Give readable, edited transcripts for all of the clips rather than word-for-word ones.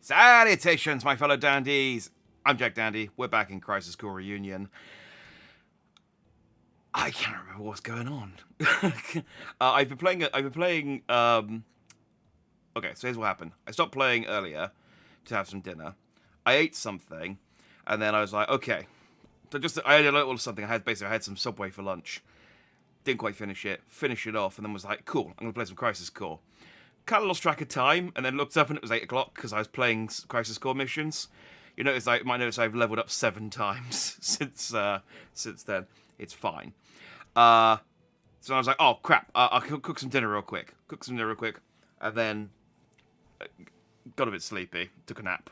Salutations, my fellow dandies! I'm Jack Dandy. We're back in Crisis Core Reunion. I can't remember what's going on. I've been playing. Okay, so here's what happened. I stopped playing earlier to have some dinner. I ate something, and then I was like, okay. So I had a little something. I had some Subway for lunch. Didn't quite finish it. Finished it off, and then was like, cool. I'm gonna play some Crisis Core. Kind of lost track of time, and then looked up and it was 8 o'clock because I was playing Crisis Core missions. You might notice I've leveled up 7 times since then. It's fine. So I was like, oh crap, I'll cook some dinner real quick. And then got a bit sleepy, took a nap.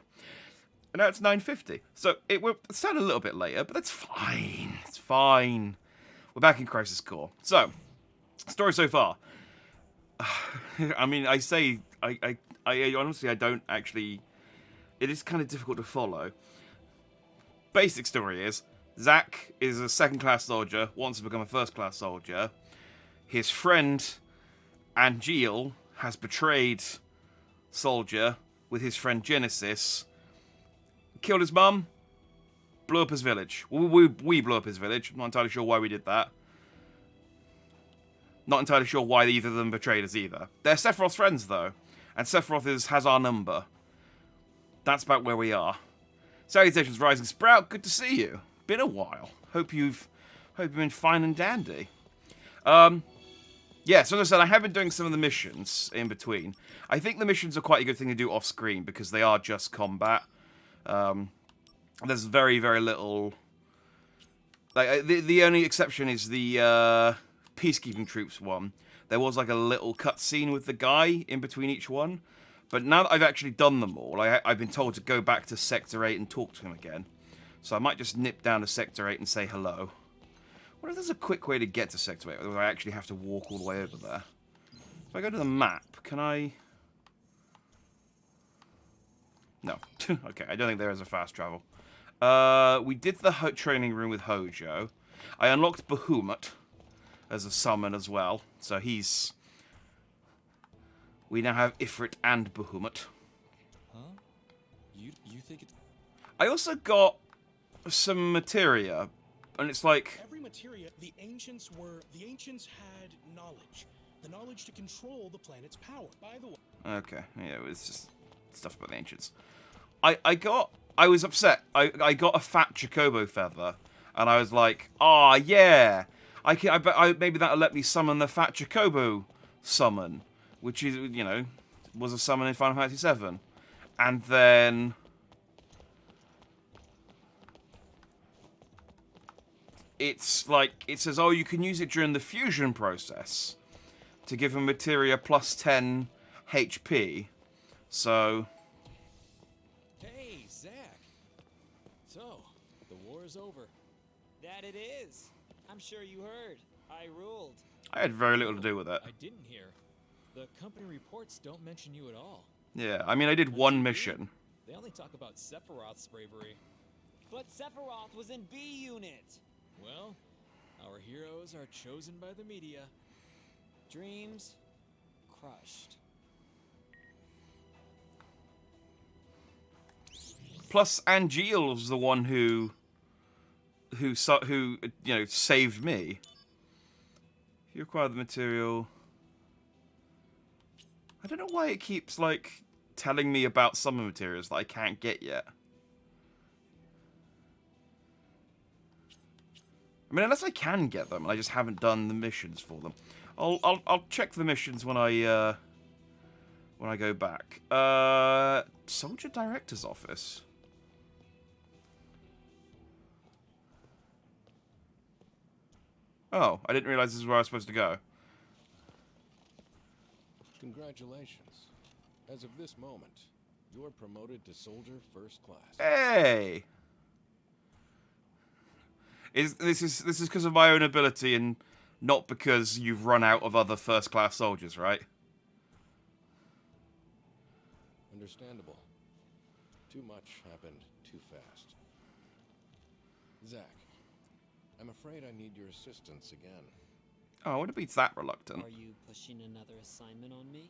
And now it's 9:50. So it sounded a little bit later, but that's fine. It's fine. We're back in Crisis Core. So, story so far. I mean, I honestly, I don't actually... It is kind of difficult to follow. Basic story is, Zach is a second-class soldier, wants to become a first-class soldier. His friend, Angeal, has betrayed Soldier with his friend Genesis, killed his mum, blew up his village. We blew up his village. I'm not entirely sure why we did that. Not entirely sure why either of them betrayed us either. They're Sephiroth's friends, though. And Sephiroth has our number. That's about where we are. Salutations, Rising Sprout. Good to see you. Been a while. Hope you've been fine and dandy. Yeah, so as I said, I have been doing some of the missions in between. I think the missions are quite a good thing to do off-screen because they are just combat. There's very, very little... Like, the only exception is the Peacekeeping Troops one. There was like a little cutscene with the guy in between each one. But now that I've actually done them all, I've been told to go back to Sector 8 and talk to him again. So I might just nip down to Sector 8 and say hello. What if there's a quick way to get to Sector 8, whether I actually have to walk all the way over there? If I go to the map, can I... No. Okay, I don't think there is a fast travel. We did the training room with Hojo. I unlocked Bahamut as a summon as well. So he's... We now have Ifrit and Bahamut. Huh? You think it's... I also got some materia, and it's like... Every materia, the ancients had knowledge. The knowledge to control the planet's power, by the way. Okay, yeah, it was just stuff about the ancients. I was upset. I got a fat Chocobo feather, and I was like, ah, yeah. Maybe that'll let me summon the fat Chocobo summon, which is, you know, was a summon in Final Fantasy VII. And then... It's like, it says, oh, you can use it during the fusion process to give a materia plus 10 HP. So... Hey, Zach. So, the war is over. That it is. I'm sure you heard. I ruled. I had very little to do with it. I didn't hear. The company reports don't mention you at all. Yeah, I mean, I did one mission. They only talk about Sephiroth's bravery. But Sephiroth was in B Unit. Well, our heroes are chosen by the media. Dreams crushed. Plus, Angeal was the one who you know, saved me. If you acquire the material... I don't know why it keeps, like, telling me about some materials that I can't get yet. I mean, unless I can get them, and I just haven't done the missions for them. I'll check the missions when I go back. Soldier Director's Office. Oh, I didn't realize this is where I was supposed to go. Congratulations. As of this moment, you're promoted to Soldier First Class. Hey! This is because of my own ability and not because you've run out of other first-class soldiers, right? Understandable. Too much happened too fast. Zach, I'm afraid I need your assistance again. Oh, I wouldn't be that reluctant. Are you pushing another assignment on me?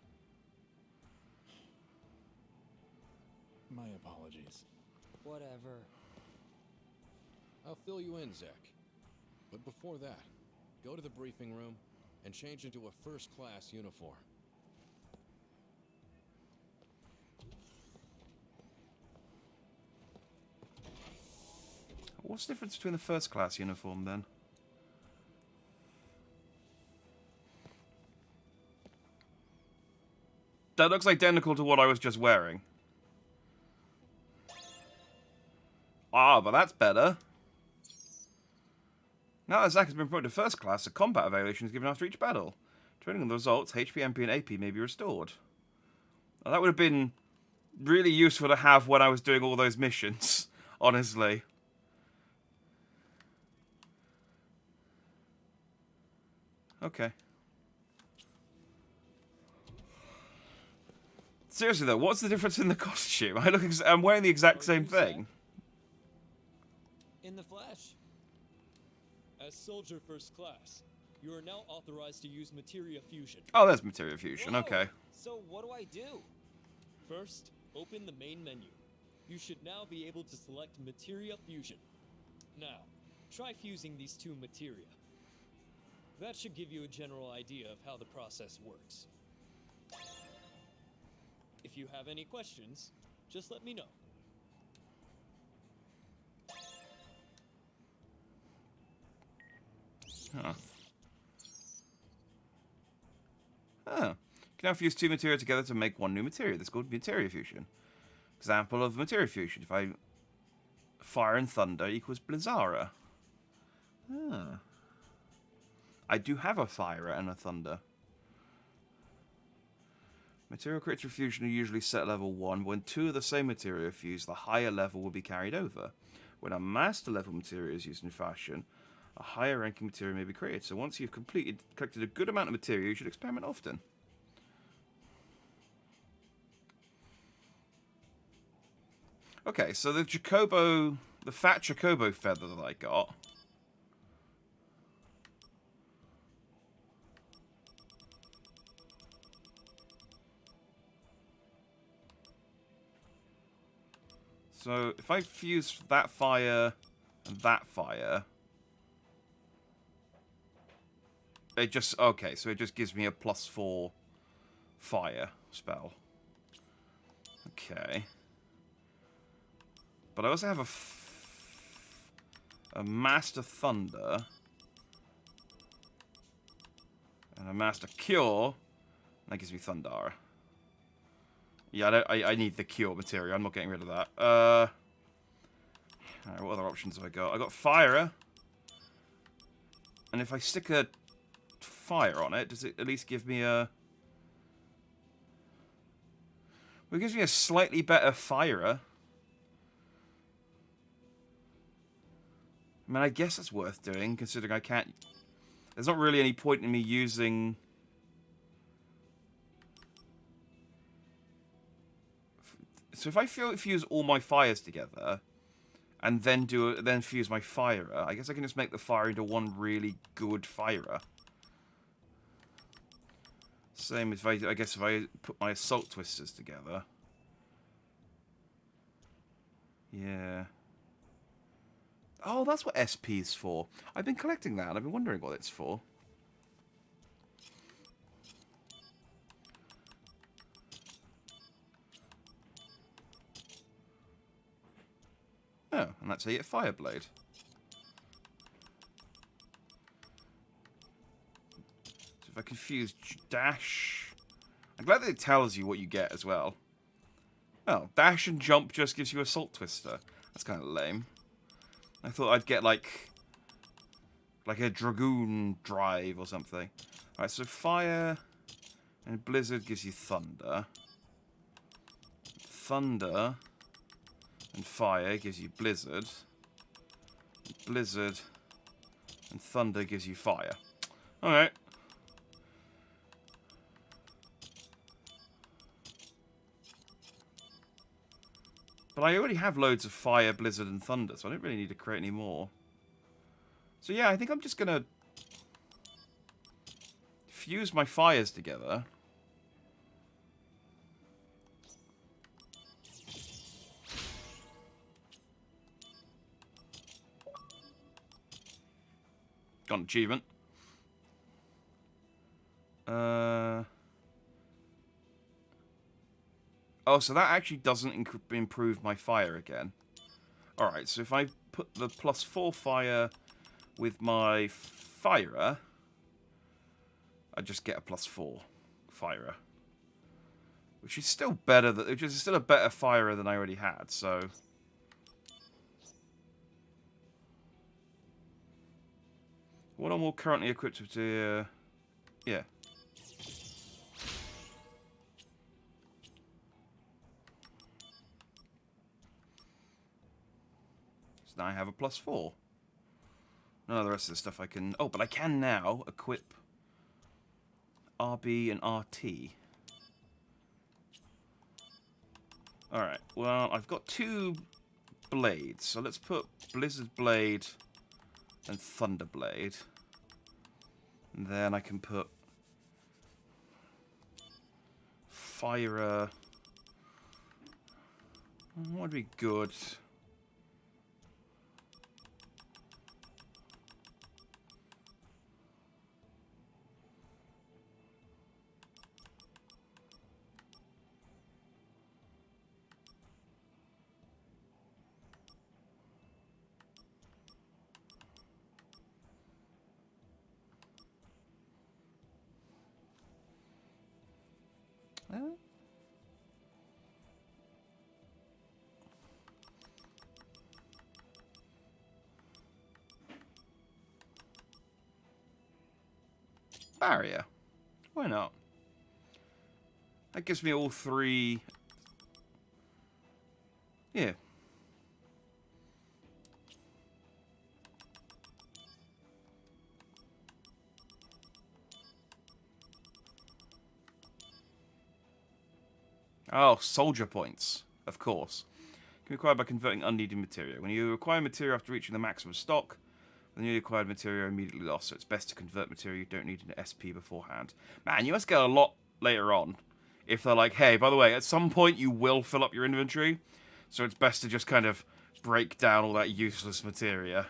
My apologies. Whatever. I'll fill you in, Zek. But before that, go to the briefing room and change into a first-class uniform. What's the difference between the first class uniform then? That looks identical to what I was just wearing. Ah, but that's better. Now that Zack has been promoted to first class, a combat evaluation is given after each battle. Depending on the results, HP, MP, and AP may be restored. Now, that would have been really useful to have when I was doing all those missions, honestly. Okay. Seriously though, what's the difference in the costume? I'm wearing the exact same thing. In the flesh. As Soldier First Class, you are now authorized to use Materia Fusion. Oh, there's Materia Fusion, Whoa. okay. So what do I do? First, open the main menu. You should now be able to select Materia Fusion. Now, try fusing these two materia. That should give you a general idea of how the process works. If you have any questions, just let me know. Huh. Oh. You can now fuse two materia together to make one new materia. This is called Materia Fusion. Example of Materia Fusion. If I fire and thunder equals Blizzara. Ah. I do have a fire and a thunder. Material critical fusion are usually set at level 1. When two of the same material are fused, the higher level will be carried over. When a master level material is used in fashion, a higher ranking material may be created. So once you've collected a good amount of material, you should experiment often. Okay, so the fat Chocobo feather that I got. So if I fuse that fire and that fire, it just, okay, so it just gives me a +4 fire spell. Okay. But I also have a Master Thunder and a Master Cure. That gives me Thundara. Yeah, I need the Cure material. I'm not getting rid of that. Alright, what other options have I got? I got Fire. And if I stick a fire on it, does it at least give me a... Well, it gives me a slightly better Fire. I mean, I guess that's worth doing, considering I can't... There's not really any point in me using... So if I fuse all my fires together, and then fuse my firer, I guess I can just make the fire into one really good firer. Same if I guess if I put my assault twisters together. Yeah. Oh, that's what SP's for. I've been collecting that, and I've been wondering what it's for. Oh, and that's how you get Fireblade. So if I confuse dash... I'm glad that it tells you what you get as well. Oh, dash and jump just gives you Assault Twister. That's kind of lame. I thought I'd get like a Dragoon drive or something. Alright, so fire and blizzard gives you thunder. Thunder and fire gives you blizzard. Blizzard and thunder gives you fire. Alright. But I already have loads of fire, blizzard, and thunder, so I don't really need to create any more. So yeah, I think I'm just gonna fuse my fires together. got an achievement. Oh, so that actually doesn't improve my fire again. Alright, so if I put the +4 fire with my firer, I just get a +4 firer. Which is still better, which is still a better firer than I already had, so... What am I currently equipped with to... yeah. So now I have a +4. None of the rest of the stuff I can... Oh, but I can now equip RB and RT. Alright, well, I've got 2 blades, so let's put Blizzard Blade and Thunder Blade. And then I can put Fire. What would be good? Barrier. Why not? That gives me all 3. Yeah. Oh, soldier points. Of course. Can be acquired by converting unneeded material. When you acquire material after reaching the maximum stock, the newly acquired material are immediately lost, so it's best to convert material you don't need into SP beforehand. Man, you must get a lot later on if they're like, hey, by the way, at some point you will fill up your inventory, so it's best to just kind of break down all that useless materia.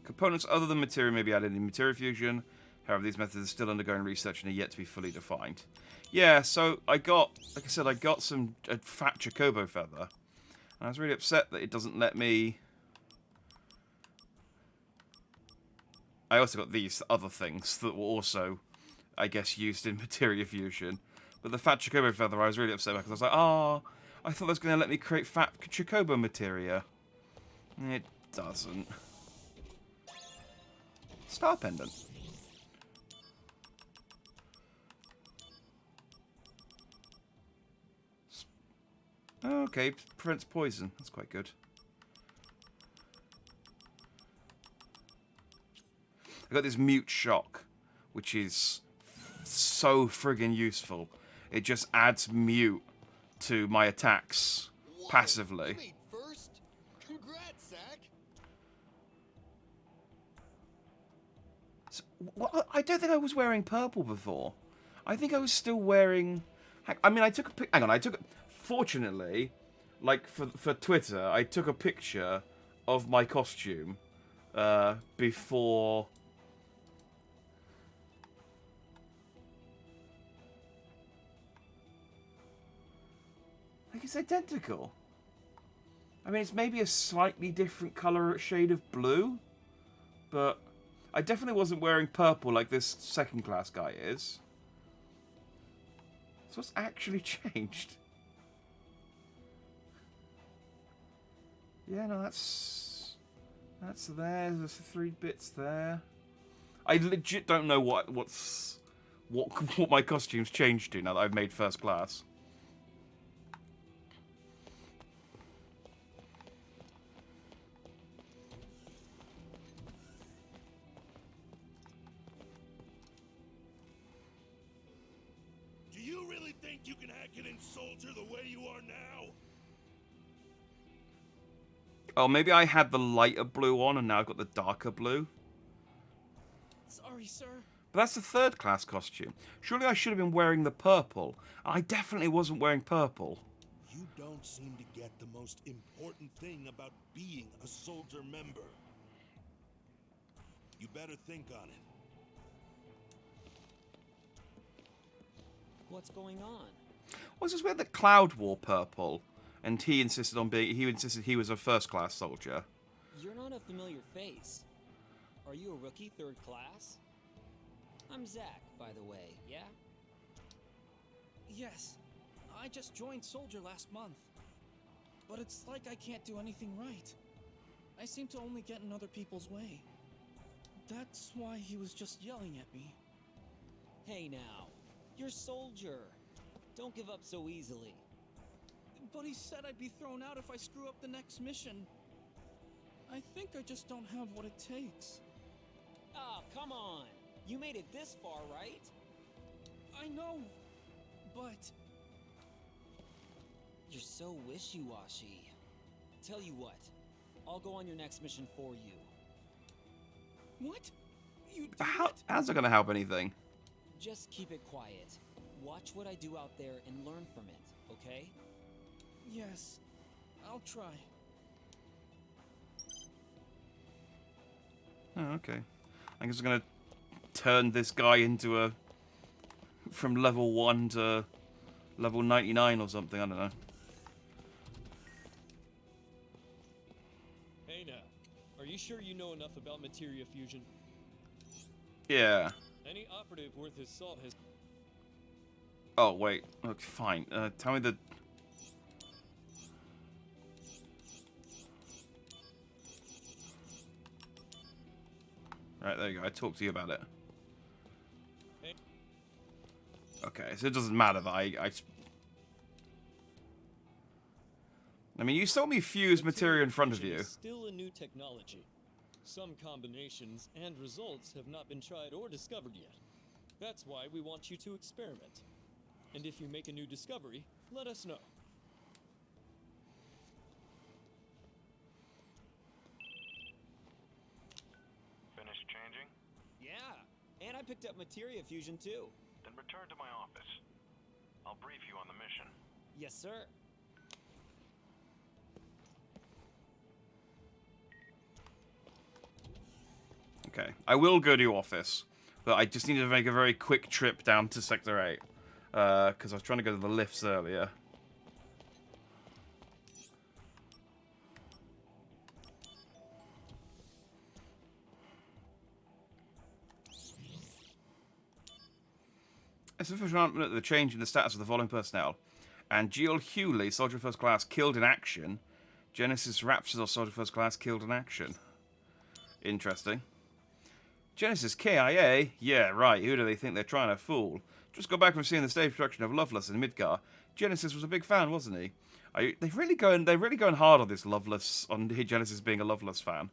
Components other than material may be added in material fusion. However, these methods are still undergoing research and are yet to be fully defined. Yeah, so I got, like I said, I got a fat Chocobo feather. And I was really upset that it doesn't let me... I also got these other things that were also, I guess, used in materia fusion. But the fat Chocobo feather I was really upset about because I was like, oh, I thought that was going to let me create fat Chocobo materia. It doesn't. Star pendant. Okay, prevents poison. That's quite good. I got this mute shock, which is so friggin' useful. It just adds mute to my attacks passively. You made first? Congrats, Zach. So, what, I don't think I was wearing purple before. I think I was still wearing... I mean, I took a pic... Hang on, I took... Fortunately, like, for Twitter, I took a picture of my costume before... Like, it's identical. I mean, it's maybe a slightly different colour, shade of blue, but I definitely wasn't wearing purple like this second class guy is. So what's actually changed? Yeah, no, that's there. There's 3 bits there. I legit don't know what my costume's changed to now that I've made first class. Do you really think you can hack it in Soldier the way you are now? Oh, maybe I had the lighter blue on and now I've got the darker blue. Sorry, sir. But that's the third class costume. Surely I should have been wearing the purple. I definitely wasn't wearing purple. You don't seem to get the most important thing about being a soldier member. You better think on it. What's going on? Was this weird that Cloud wore purple, and he insisted he was a first class soldier? You're not a familiar face. Are you a rookie 3rd class? I'm Zach, by the way, yeah? Yes, I just joined Soldier last month. But it's like I can't do anything right. I seem to only get in other people's way. That's why he was just yelling at me. Hey now, you're Soldier. Don't give up so easily. But he said I'd be thrown out if I screw up the next mission. I think I just don't have what it takes. Ah, come on. You made it this far, right? I know, but... You're so wishy-washy. Tell you what, I'll go on your next mission for you. What? You But did it? how's it going to help anything? Just keep it quiet. Watch what I do out there and learn from it, okay? Yes, I'll try. Oh, okay. I guess I'm going to turn this guy into a... from level 1 to level 99 or something, I don't know. Hey now, are you sure you know enough about materia fusion? Yeah. Any operative worth his salt has... Oh, wait. Okay, fine. Tell me the... Right, there you go. I talked to you about it. Okay, so it doesn't matter that I mean, you saw me fuse materia in front of fusion you. is still a new technology. Some combinations and results have not been tried or discovered yet. That's why we want you to experiment. And if you make a new discovery, let us know. Finished changing? Yeah, and I picked up materia fusion too. Then return to my office. I'll brief you on the mission. Yes, sir. Okay, I will go to your office, but I just need to make a very quick trip down to Sector 8. Because I was trying to go to the lifts earlier. It's official announcement that the change in the status of the following personnel. And Jill Hewley, Soldier First Class, killed in action. Genesis Raptors, Soldier First Class, killed in action. Interesting. Genesis KIA? Yeah, right. Who do they think they're trying to fool? Just got back from seeing the stage production of Loveless in Midgar. Genesis was a big fan, wasn't he? They're really going hard on this Loveless, on Genesis being a Loveless fan.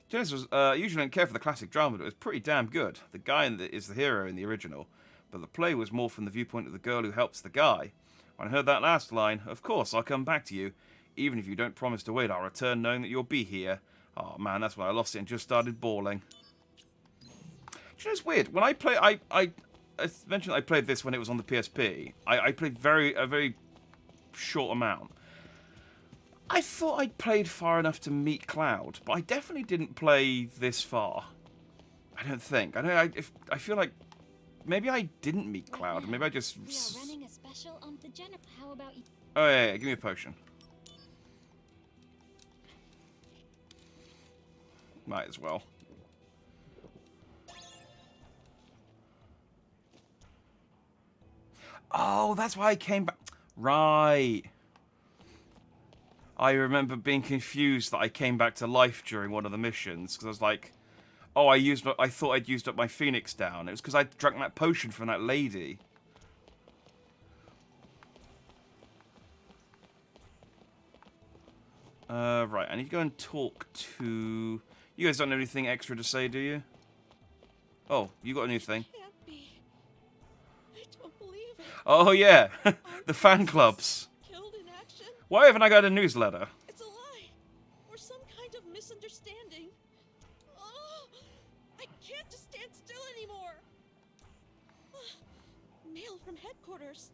Genesis was, usually didn't care for the classic drama, but it was pretty damn good. The guy is the hero in the original, but the play was more from the viewpoint of the girl who helps the guy. When I heard that last line, of course I'll come back to you. Even if you don't promise to wait, I'll return knowing that you'll be here. Oh man, that's why I lost it and just started bawling. Do you know, it's weird. When I play, I mentioned I played this when it was on the PSP. I played a very short amount. I thought I'd played far enough to meet Cloud, but I definitely didn't play this far. I don't think. I feel like maybe I didn't meet Cloud. Maybe I just. We are running a special on the How about you? Oh yeah, give me a potion. Might as well. Oh, that's why I came back. Right. I remember being confused that I came back to life during one of the missions because I was like, "Oh, I thought I'd used up my Phoenix down." It was because I drank that potion from that lady. Right. I need to go and talk to. You guys don't have anything extra to say, do you? Oh, you got a new thing. Can't be. I don't believe it. Oh yeah, the fan clubs. Killed in action? Why haven't I got a newsletter? It's a lie. Or some kind of misunderstanding. Oh, I can't just stand still anymore. from headquarters.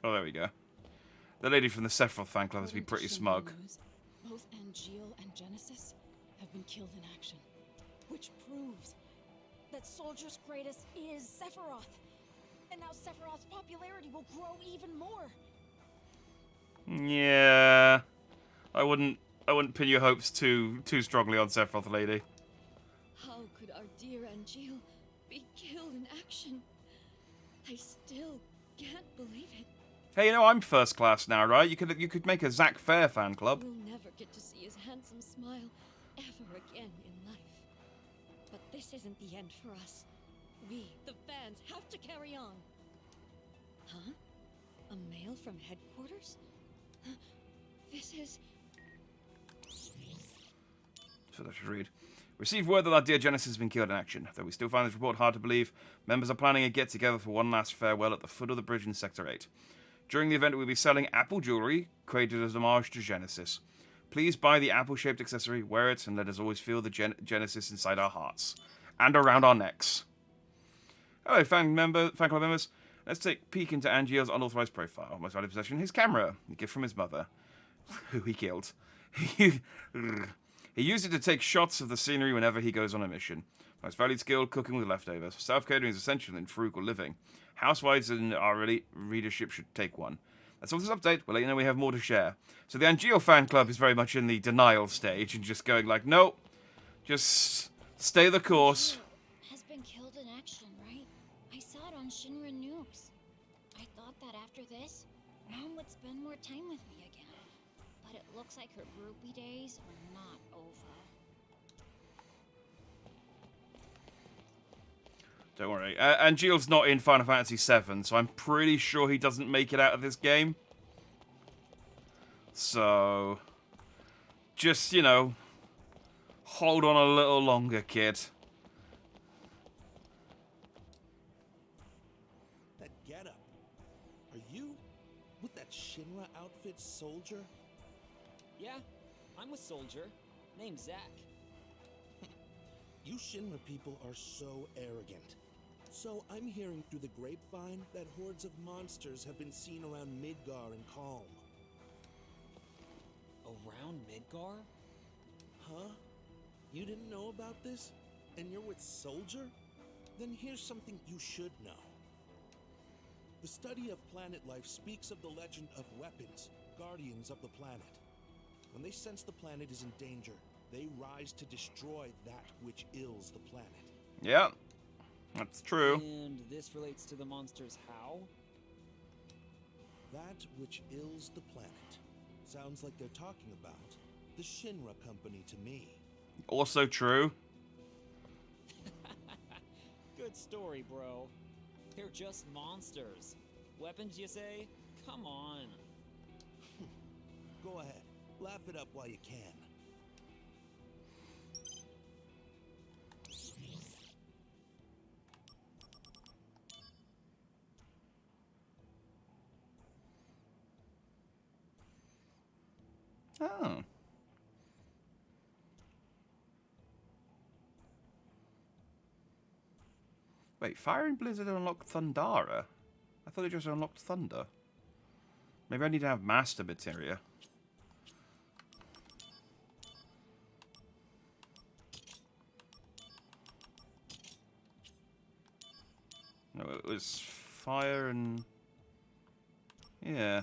Oh, there we go. The lady from the Sephiroth fan club has been pretty smug. Both Angeal and Genesis have been killed in action, which proves that Soldier's greatest is Sephiroth. And now Sephiroth's popularity will grow even more. Yeah, I wouldn't pin your hopes too strongly on Sephiroth, lady. How could our dear Angeal be killed in action? I still can't believe it. Hey, you know I'm first class now, right? You could make a Zack Fair fan club. We'll never get to see his handsome smile ever again in life. But this isn't the end for us. We, the fans, have to carry on. Huh? A mail from headquarters? This is... So that should read. Received word that our dear Genesis has been killed in action. Though we still find this report hard to believe, members are planning a get-together for one last farewell at the foot of the bridge in Sector 8. During the event, we'll be selling Apple jewelry, created as an homage to Genesis. Please buy the apple-shaped accessory, wear it, and let us always feel the Genesis inside our hearts. And around our necks. Hello, fan club members. Let's take a peek into Angeal's unauthorized profile. Most valuable possession, his camera, a gift from his mother, who he killed. He used it to take shots of the scenery whenever he goes on a mission. Most valued skill, cooking with leftovers. Self-catering is essential in frugal living. Housewives in our readership should take one. That's all this update. We'll let you know we have more to share. So the Angeal fan club is very much in the denial stage and just going like, nope, just stay the course. Has been killed in action, right? I saw it on Shinra News. I thought that after this, Mom would spend more time with me again. But it looks like her groupie days are not over. Don't worry. Angeal's not in Final Fantasy VII, so I'm pretty sure he doesn't make it out of this game. So, just, you know, hold on a little longer, kid. That getup. Are you with that Shinra outfit, Soldier? Yeah, I'm with Soldier. Name's Zack. You Shinra people are so arrogant. So I'm hearing through the grapevine that hordes of monsters have been seen around Midgar and Calm. Around Midgar? Huh? You didn't know about this? And you're with Soldier? Then here's something you should know. The study of planet life speaks of the legend of weapons, guardians of the planet. When they sense the planet is in danger, they rise to destroy that which ills the planet. Yeah, that's true. And this relates to the monsters how? That which ills the planet. Sounds like they're talking about the Shinra Company to me. Also true. Good story, bro. They're just monsters. Weapons, you say? Come on. Go ahead. Laugh it up while you can. Oh. Wait, Fire and Blizzard unlocked Thundara? I thought it just unlocked Thunder. Maybe I need to have Master Materia. No, it was Fire and... Yeah.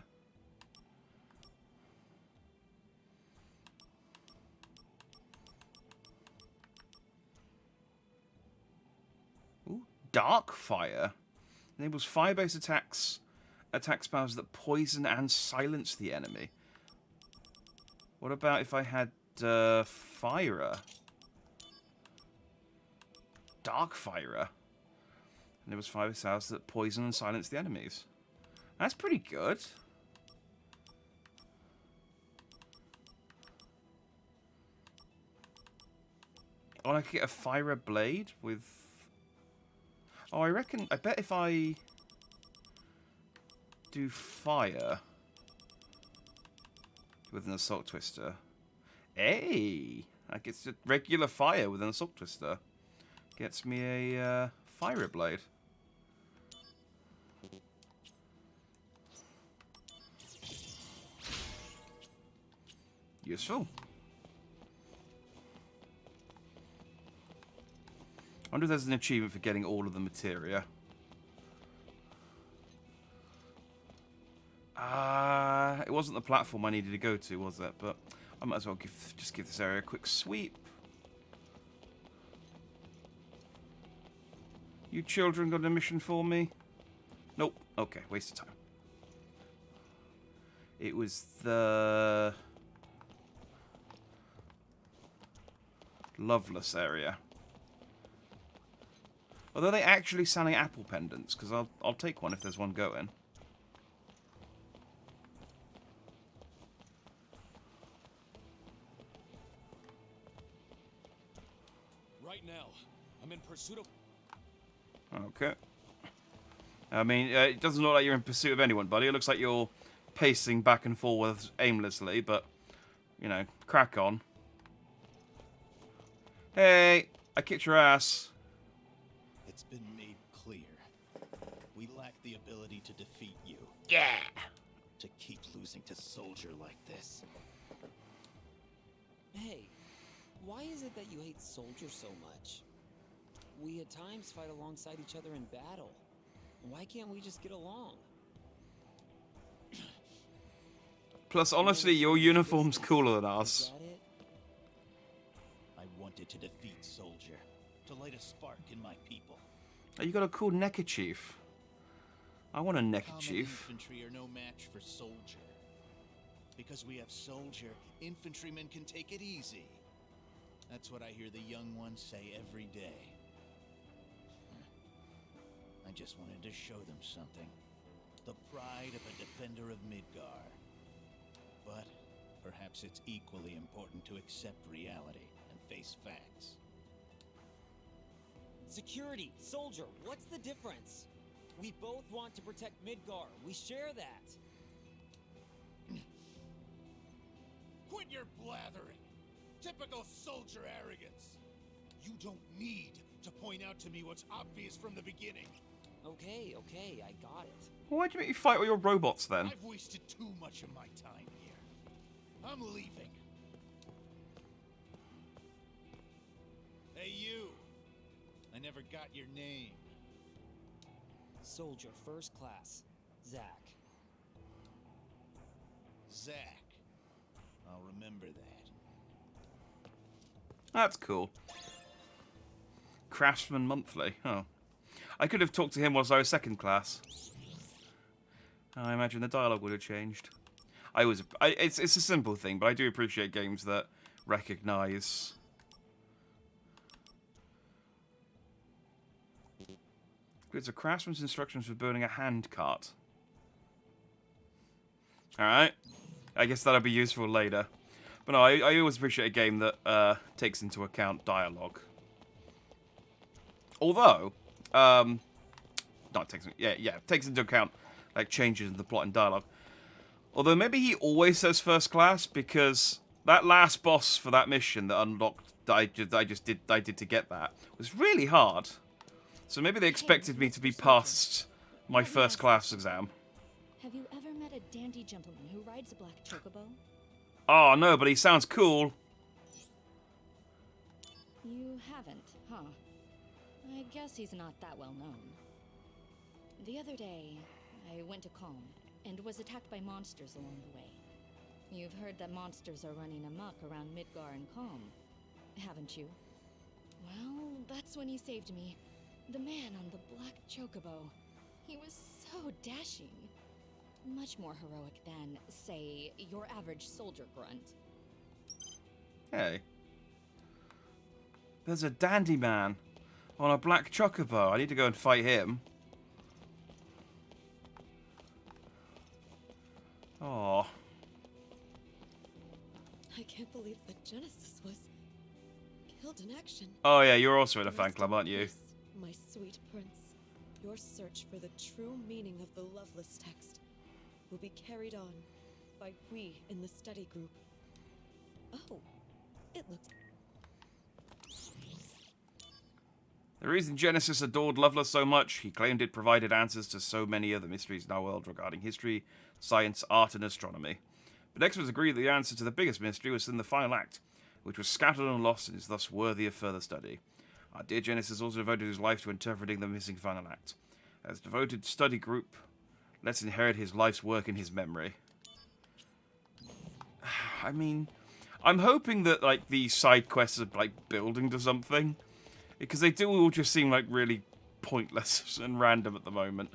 Ooh, Dark Fire. Enables fire-based attacks. Attack spells that poison and silence the enemy. What about if I had Fire? Dark Fire. And it was fire spells that poison and silence the enemies. That's pretty good. Oh, I could get a Fire Blade with... Oh, I bet if I do fire with an Assault Twister. Hey! That gets a regular fire with an Assault Twister. Gets me a Fire Blade. Useful. I wonder if there's an achievement for getting all of the materia. It wasn't the platform I needed to go to, was it? But I might as well just give this area a quick sweep. You children got a mission for me? Nope. Okay, waste of time. It was the Loveless area. Although they actually selling apple pendants, because I'll take one if there's one going. Right now, I'm in pursuit of... Okay. I mean, it doesn't look like you're in pursuit of anyone, buddy. It looks like you're pacing back and forwards aimlessly, but, you know, crack on. Hey, I kicked your ass. It's been made clear. We lack the ability to defeat you. Yeah. To keep losing to Soldier like this. Hey, why is it that you hate Soldier so much? We at times fight alongside each other in battle. Why can't we just get along? Plus, honestly, your uniform's cooler than ours. Is that it? I wanted to defeat Soldier, to light a spark in my people. Oh, you got a cool neckerchief. I want a Common neckerchief. infantry are no match for Soldier. Because we have Soldier, infantrymen can take it easy. That's what I hear the young ones say every day. I just wanted to show them something. The pride of a defender of Midgar. But perhaps it's equally important to accept reality and face facts. Security, Soldier, what's the difference? We both want to protect Midgar. We share that. Quit your blathering! Typical Soldier arrogance! You don't need to point out to me what's obvious from the beginning. Okay, I got it. Why'd you make me fight all your robots then? I've wasted too much of my time here. I'm leaving. Hey, you! I never got your name. Soldier, first class. Zack. Zack. I'll remember that. That's cool. Craftsman Monthly. Oh. I could have talked to him whilst I was second class. I imagine the dialogue would have changed. It's a simple thing, but I do appreciate games that recognise. It's a craftsman's instructions for building a hand cart. Alright. I guess that'll be useful later. But no, I always appreciate a game that takes into account dialogue. Although, takes into account like changes in the plot and dialogue. Although maybe he always says first class, because that last boss for that mission that unlocked that I did to get that was really hard. So maybe they expected me to be past my first class exam. Have you ever met a dandy gentleman who rides a black chocobo? Oh no, but he sounds cool. You haven't, huh? I guess he's not that well known. The other day, I went to Calm and was attacked by monsters along the way. You've heard that monsters are running amok around Midgar and Calm, haven't you? Well, that's when he saved me. The man on the black chocobo. He was so dashing. Much more heroic than, say, your average soldier grunt. Hey. There's a dandy man on a black chocobo. I need to go and fight him. Oh. I can't believe that Genesis was killed in action. Oh yeah, you're also in a fan club, aren't you? Yes, my sweet prince. Your search for the true meaning of the Loveless text will be carried on by we in the study group. Oh, it looks... The reason Genesis adored Loveless so much, he claimed it provided answers to so many of the mysteries in our world regarding history, science, art, and astronomy. But experts agree that the answer to the biggest mystery was in the final act, which was scattered and lost and is thus worthy of further study. Our dear Genesis also devoted his life to interpreting the missing final act. As a devoted study group, let's inherit his life's work in his memory. I mean, I'm hoping that, like, these side quests are, like, building to something. Because they do all just seem, like, really pointless and random at the moment.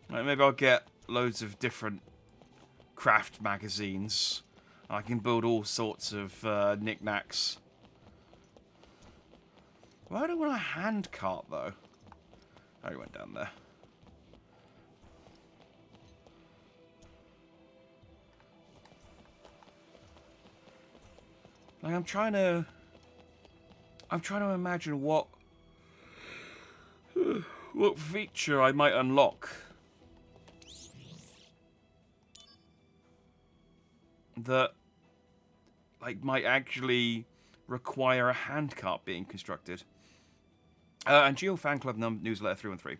Like, maybe I'll get loads of different craft magazines. I can build all sorts of knickknacks. Why do I want a hand cart, though? Oh, he went down there. Like, I'm trying to imagine what feature I might unlock that, like, might actually require a handcart being constructed. And Geo Fan Club newsletter 313.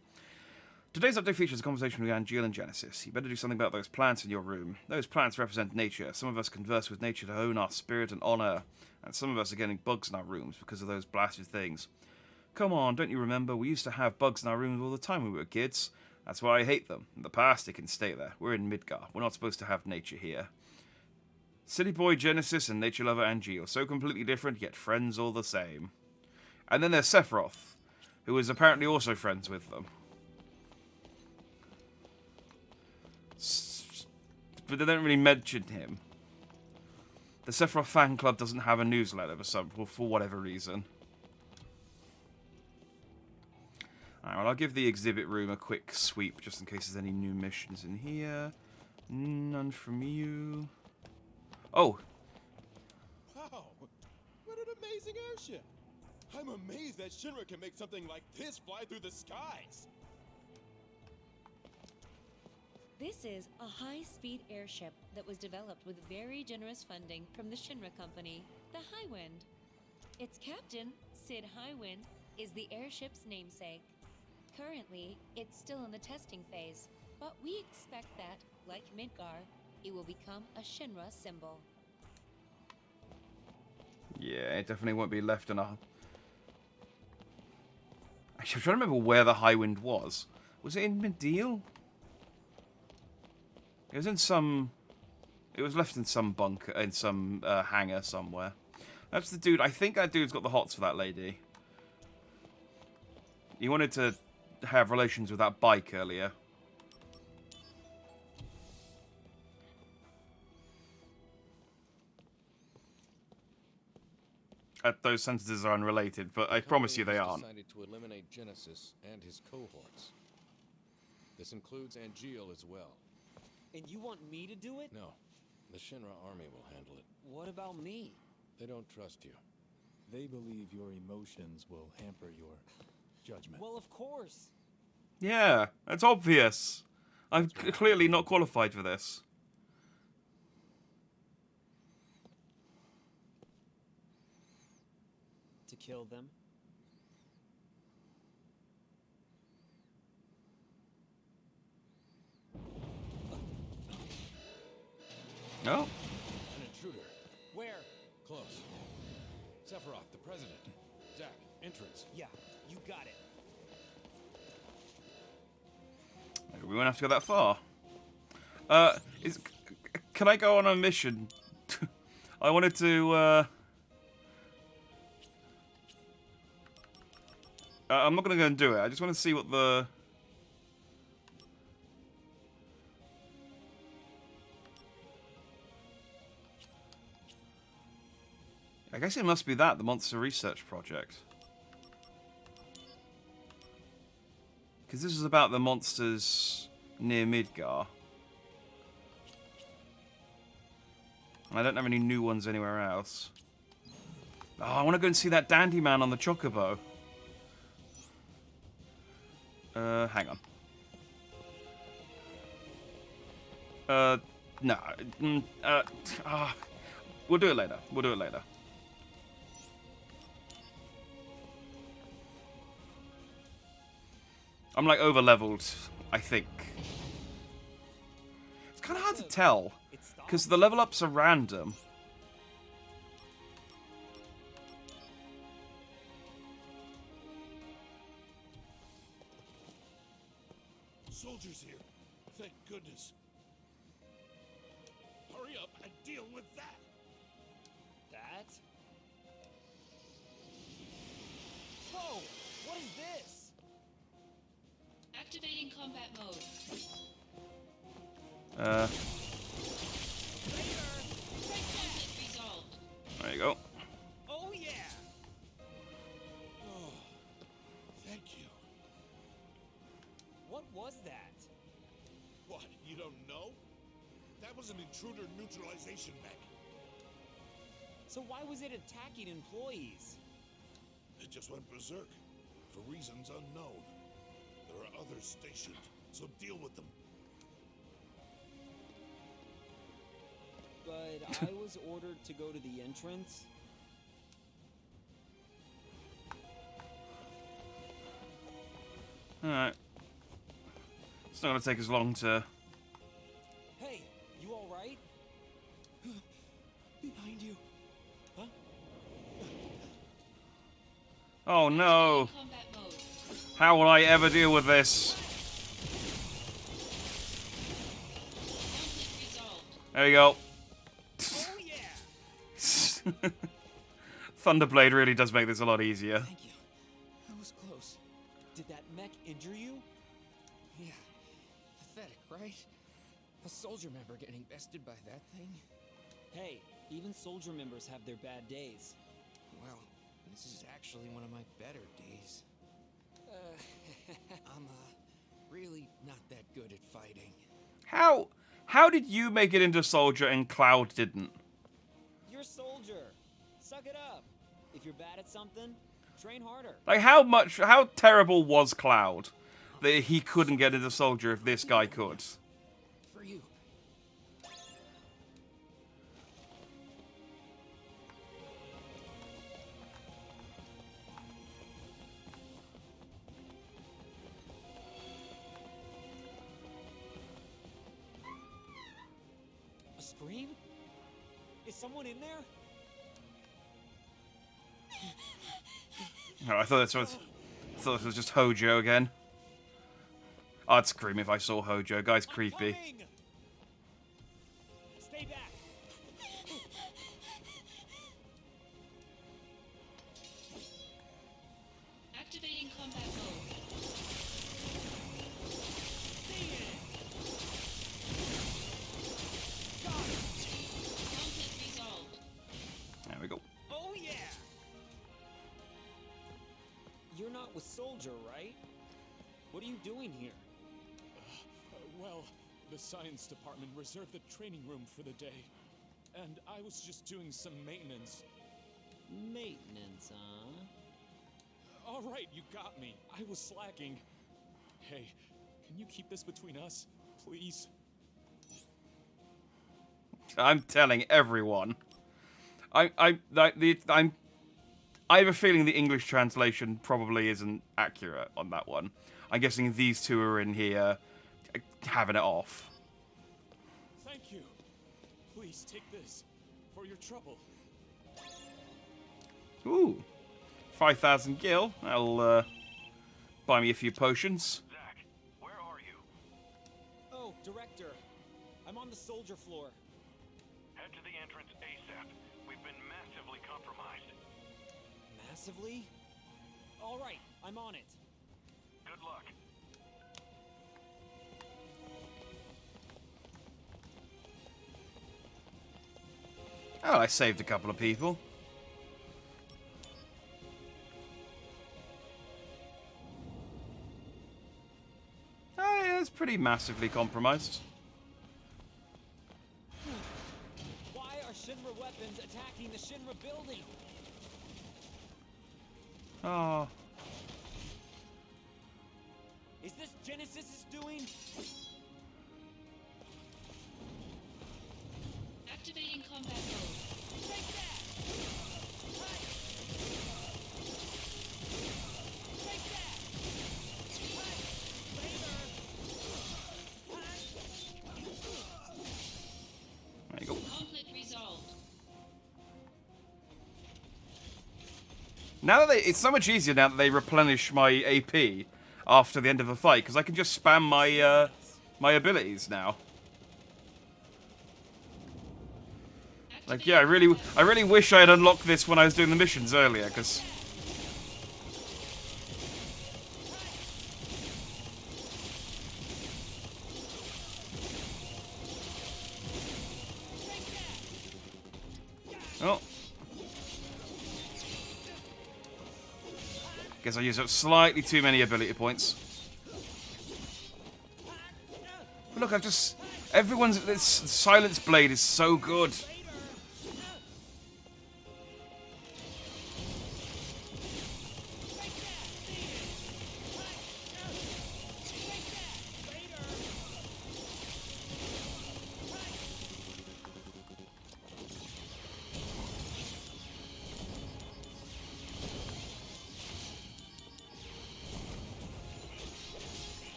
Today's update features a conversation with Angeal and Genesis. You better do something about those plants in your room. Those plants represent nature. Some of us converse with nature to hone our spirit and honor, and some of us are getting bugs in our rooms because of those blasted things. Come on, don't you remember? We used to have bugs in our rooms all the time when we were kids. That's why I hate them. In the past, it can stay there. We're in Midgar. We're not supposed to have nature here. City boy Genesis and nature lover Angeal. So completely different, yet friends all the same. And then there's Sephiroth, who is apparently also friends with them. But they don't really mention him. The Sephiroth fan club doesn't have a newsletter for whatever reason. Alright, well, I'll give the exhibit room a quick sweep just in case there's any new missions in here. None from you. Oh! Wow! What an amazing airship! I'm amazed that Shinra can make something like this fly through the skies! This is a high-speed airship that was developed with very generous funding from the Shinra company, the Highwind. Its captain, Sid Highwind, is the airship's namesake. Currently, it's still in the testing phase, but we expect that, like Midgar, it will become a Shinra symbol. Yeah, it definitely won't be left in a... Actually, I'm trying to remember where the Highwind was. Was it in Medeal? It was in some... It was left in some bunker, in some hangar somewhere. That's the dude. I think that dude's got the hots for that lady. He wanted to have relations with that bike earlier. Those sentences are unrelated, but I promise you they aren't. Decided to eliminate Genesis and his cohorts. This includes Angeal as well. And you want me to do it? No, the Shinra army will handle it. What about me? They don't trust you. They believe your emotions will hamper your judgment. Well, of course. Yeah, that's obvious. I'm clearly not qualified for this. To kill them? No? An intruder. Where? Close. Sephiroth, the president. Zack, entrance. Yeah, you got it. We won't have to go that far. Can I go on a mission? I wanted to, I'm not going to go and do it. I just want to see what the... I guess it must be that, the Monster Research Project. Because this is about the monsters near Midgar. And I don't have any new ones anywhere else. Oh, I want to go and see that dandy man on the chocobo. Hang on. No. We'll do it later. We'll do it later. I'm like over-leveled, I think. hard to tell, because the level ups are random. Soldiers here. Thank goodness. Hurry up and deal with that. That? Whoa! What is this? Activating combat mode. Conflict resolved. There you go. Oh yeah! Oh, thank you. What was that? What, you don't know? That was an intruder neutralization mech. So why was it attacking employees? It just went berserk, for reasons unknown. There are others stationed, so deal with them. But I was ordered to go to the entrance. Alright. It's not going to take as long to... Hey, you alright? Behind you. Huh? Oh no! Combat mode. How will I ever deal with this? Conflict resolved. There you go. Oh yeah! Thunderblade really does make this a lot easier. Thank you. That was close. Did that mech injure you? Yeah. Pathetic, right? A soldier member getting bested by that thing? Hey, even soldier members have their bad days. Well, this is actually one of my better days. I'm, really not that good at fighting. How did you make it into soldier and Cloud didn't? You're a soldier. Suck it up. If you're bad at something, train harder. Like, how terrible was Cloud that he couldn't get into soldier if this guy could? For you. A scream? Is someone in there? Oh, I thought this was just Hojo again. I'd scream if I saw Hojo. Guy's creepy. Coming! Stay back. Activating combat mode. Conflict resolved. There we go. Oh yeah! You're not with Soldier, right? What are you doing here? Well, the science department reserved the training room for the day. And I was just doing some maintenance. Maintenance, huh? All right, you got me. I was slacking. Hey, can you keep this between us, please? I'm telling everyone. I have a feeling the English translation probably isn't accurate on that one. I'm guessing these two are in here having it off. Thank you. Please take this for your trouble. Ooh. 5,000 gil. That'll buy me a few potions. Zach, where are you? Oh, Director. I'm on the soldier floor. Head to the entrance ASAP. We've been massively compromised. Massively? All right, I'm on it. Good luck. Oh, I saved a couple of people. Oh, yeah, it's pretty massively compromised. Why are Shinra weapons attacking the Shinra building? Oh. Is this Genesis' doing? Activating combat mode. Take that! Hey! Take that! Hey! Later! Hey! Now that it's so much easier now that they replenish my AP after the end of a fight, because I can just spam my my abilities now. Like, yeah, I really wish I had unlocked this when I was doing the missions earlier, because... Oh. Guess I used up slightly too many ability points. But look, I've just... This Silence Blade is so good.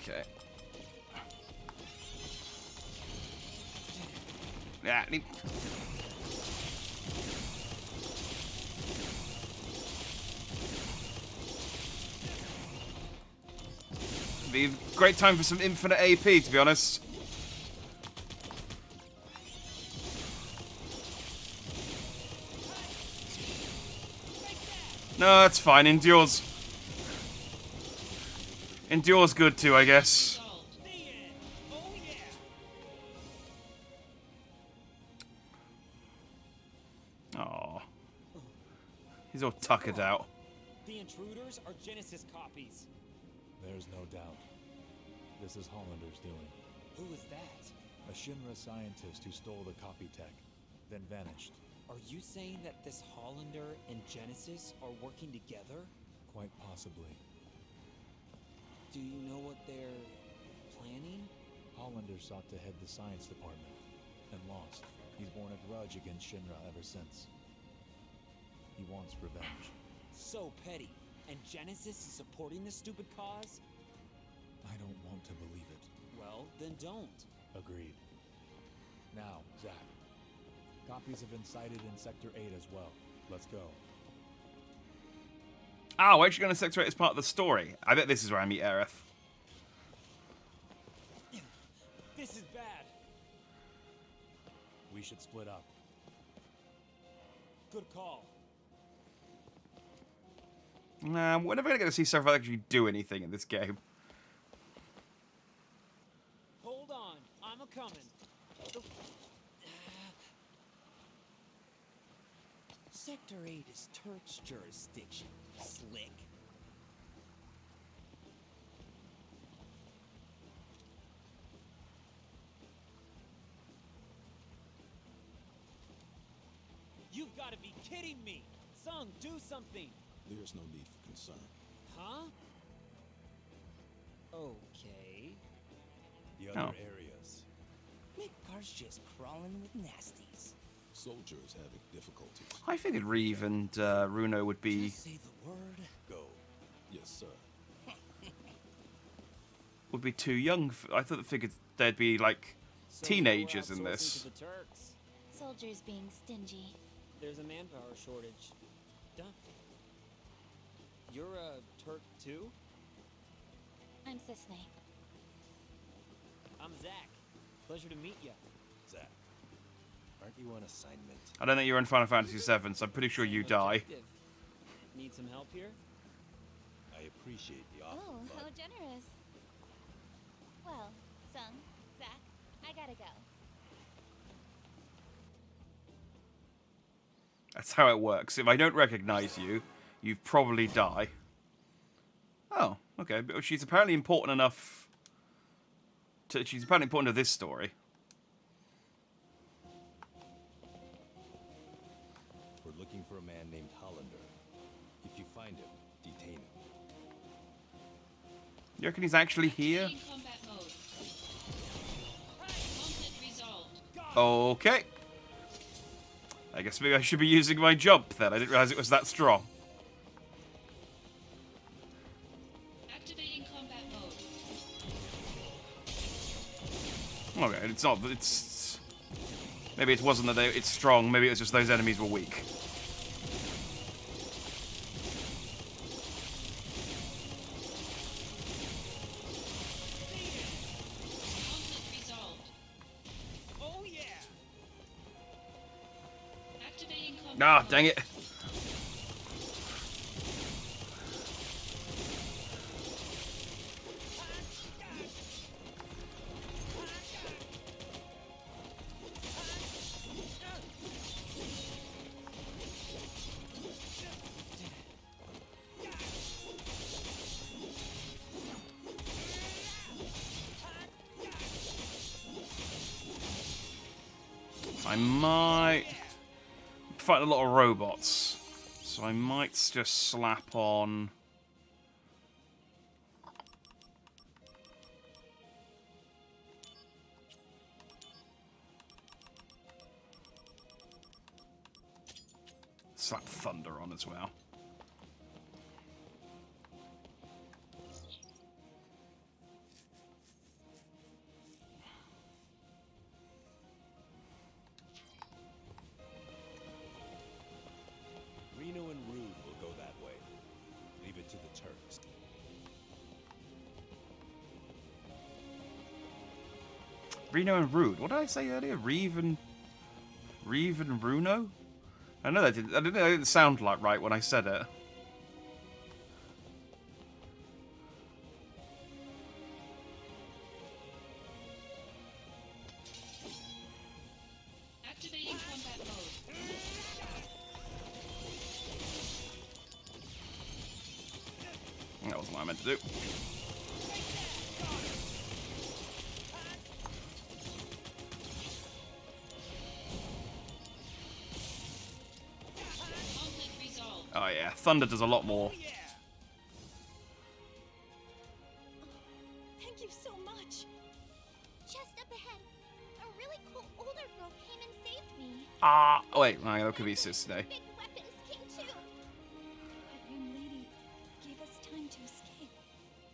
Okay. Yeah, be a great time for some infinite AP, to be honest. No, that's fine. Endures. Endure's good too, I guess. Aww. He's all tuckered out. The intruders are Genesis copies. There's no doubt. This is Hollander's doing. Who is that? A Shinra scientist who stole the copy tech, then vanished. Are you saying that this Hollander and Genesis are working together? Quite possibly. Do you know what they're planning? Hollander sought to head the science department, and lost. He's borne a grudge against Shinra ever since. He wants revenge. So petty. And Genesis is supporting this stupid cause? I don't want to believe it. Well, then don't. Agreed. Now, Zack. Copies have been sighted in Sector 8 as well. Let's go. Oh, why are you going to Sector 8 as part of the story? I bet this is where I meet Aerith. This is bad. We should split up. Good call. Nah, we're never going to get to see Sephiroth actually do anything in this game. Hold on. I'm a-coming. Sector 8 is Turk's jurisdiction, slick. You've got to be kidding me! Sung, do something! There's no need for concern. Huh? Okay. The other areas. Midgar's just crawling with nasties. Soldiers having difficulties. I figured Reeve and Runo would be... Just say the word. Go. Yes, sir. would be too young. I figured they'd be like teenagers in this. The Turks. Soldiers being stingy. There's a manpower shortage. Duh. You're a Turk too? I'm Cissnei. I'm Zack. Pleasure to meet you. Zack, aren't you on assignment? I don't think you're in Final Fantasy VII, so I'm pretty sure you die. Need some help here? I appreciate the offer. Oh, but how generous. Well, Sung, Zack, I gotta go. That's how it works. If I don't recognize you, you probably die. Oh, okay. But she's apparently important enough. She's apparently important to this story. We're looking for a man named Hollander. If you find him, detain him. You reckon he's actually here? In combat mode. Conflict resolved. Okay. I guess maybe I should be using my jump then. I didn't realize it was that strong. Activating combat mode. Okay, it's not. It's maybe it wasn't that it's strong. Maybe it was just those enemies were weak. Oh yeah. Ah, dang it. I might fight a lot of robots, so I might just slap on. Slap Thunder on as well. Reno and Rude will go that way. Leave it to the Turks. Reno and Rude. What did I say earlier? Reeve and Runo? I know that didn't sound like right when I said it. Activating combat mode. That wasn't what I meant to do. Oh yeah, Thunder does a lot more. Thank you so much. Just up ahead, a really cool older girl came and saved me. Ah, oh, wait, that could be Sis today. Big weapons came too. That young lady gave us time to escape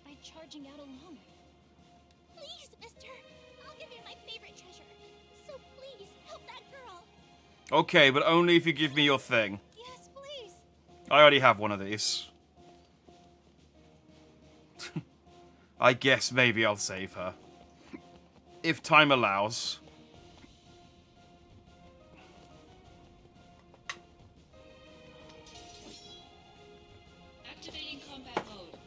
by charging out alone. Please, mister, I'll give you my favorite treasure. So please, help that girl. Okay, but only if you give me your thing. Yes, please. I already have one of these. I guess maybe I'll save her. If time allows. Activating combat mode.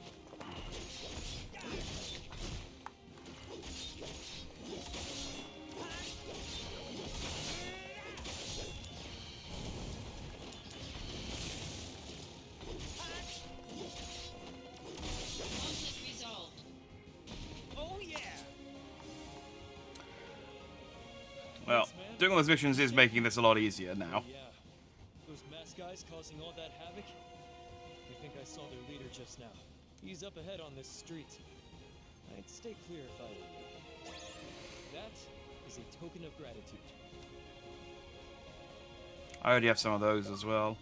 Conflict resolved. Oh yeah. Well, doing all those missions is making this a lot easier now. Yeah. Those masked guys causing all that havoc? I think I saw their leader just now. He's up ahead on this street. I'd stay clear if I were you. That is a token of gratitude. I already have some of those as well.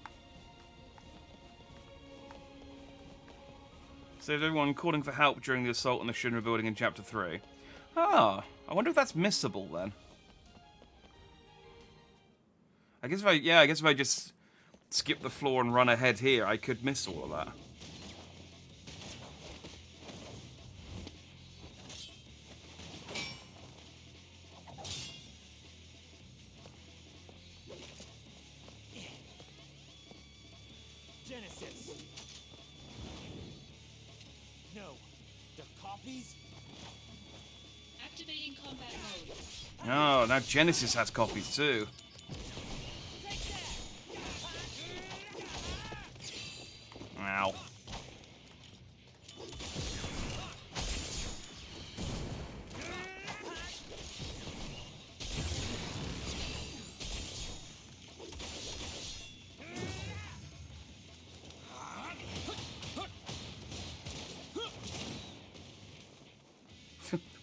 Saved everyone calling for help during the assault on the Shinra building in Chapter 3. Ah, I wonder if that's missable then. I guess if I just skip the floor and run ahead here, I could miss all of that. Genesis. No, they're copies. Activating combat mode. Oh, now Genesis has copies too. Ow.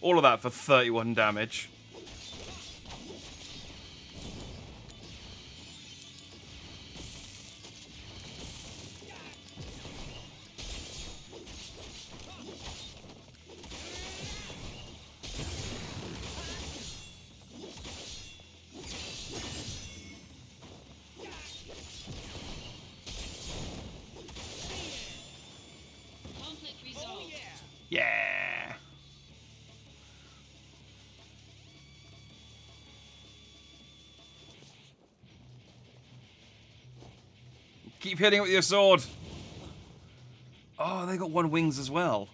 All of that for 31 damage. Keep hitting it with your sword. Oh, they got one wings as well.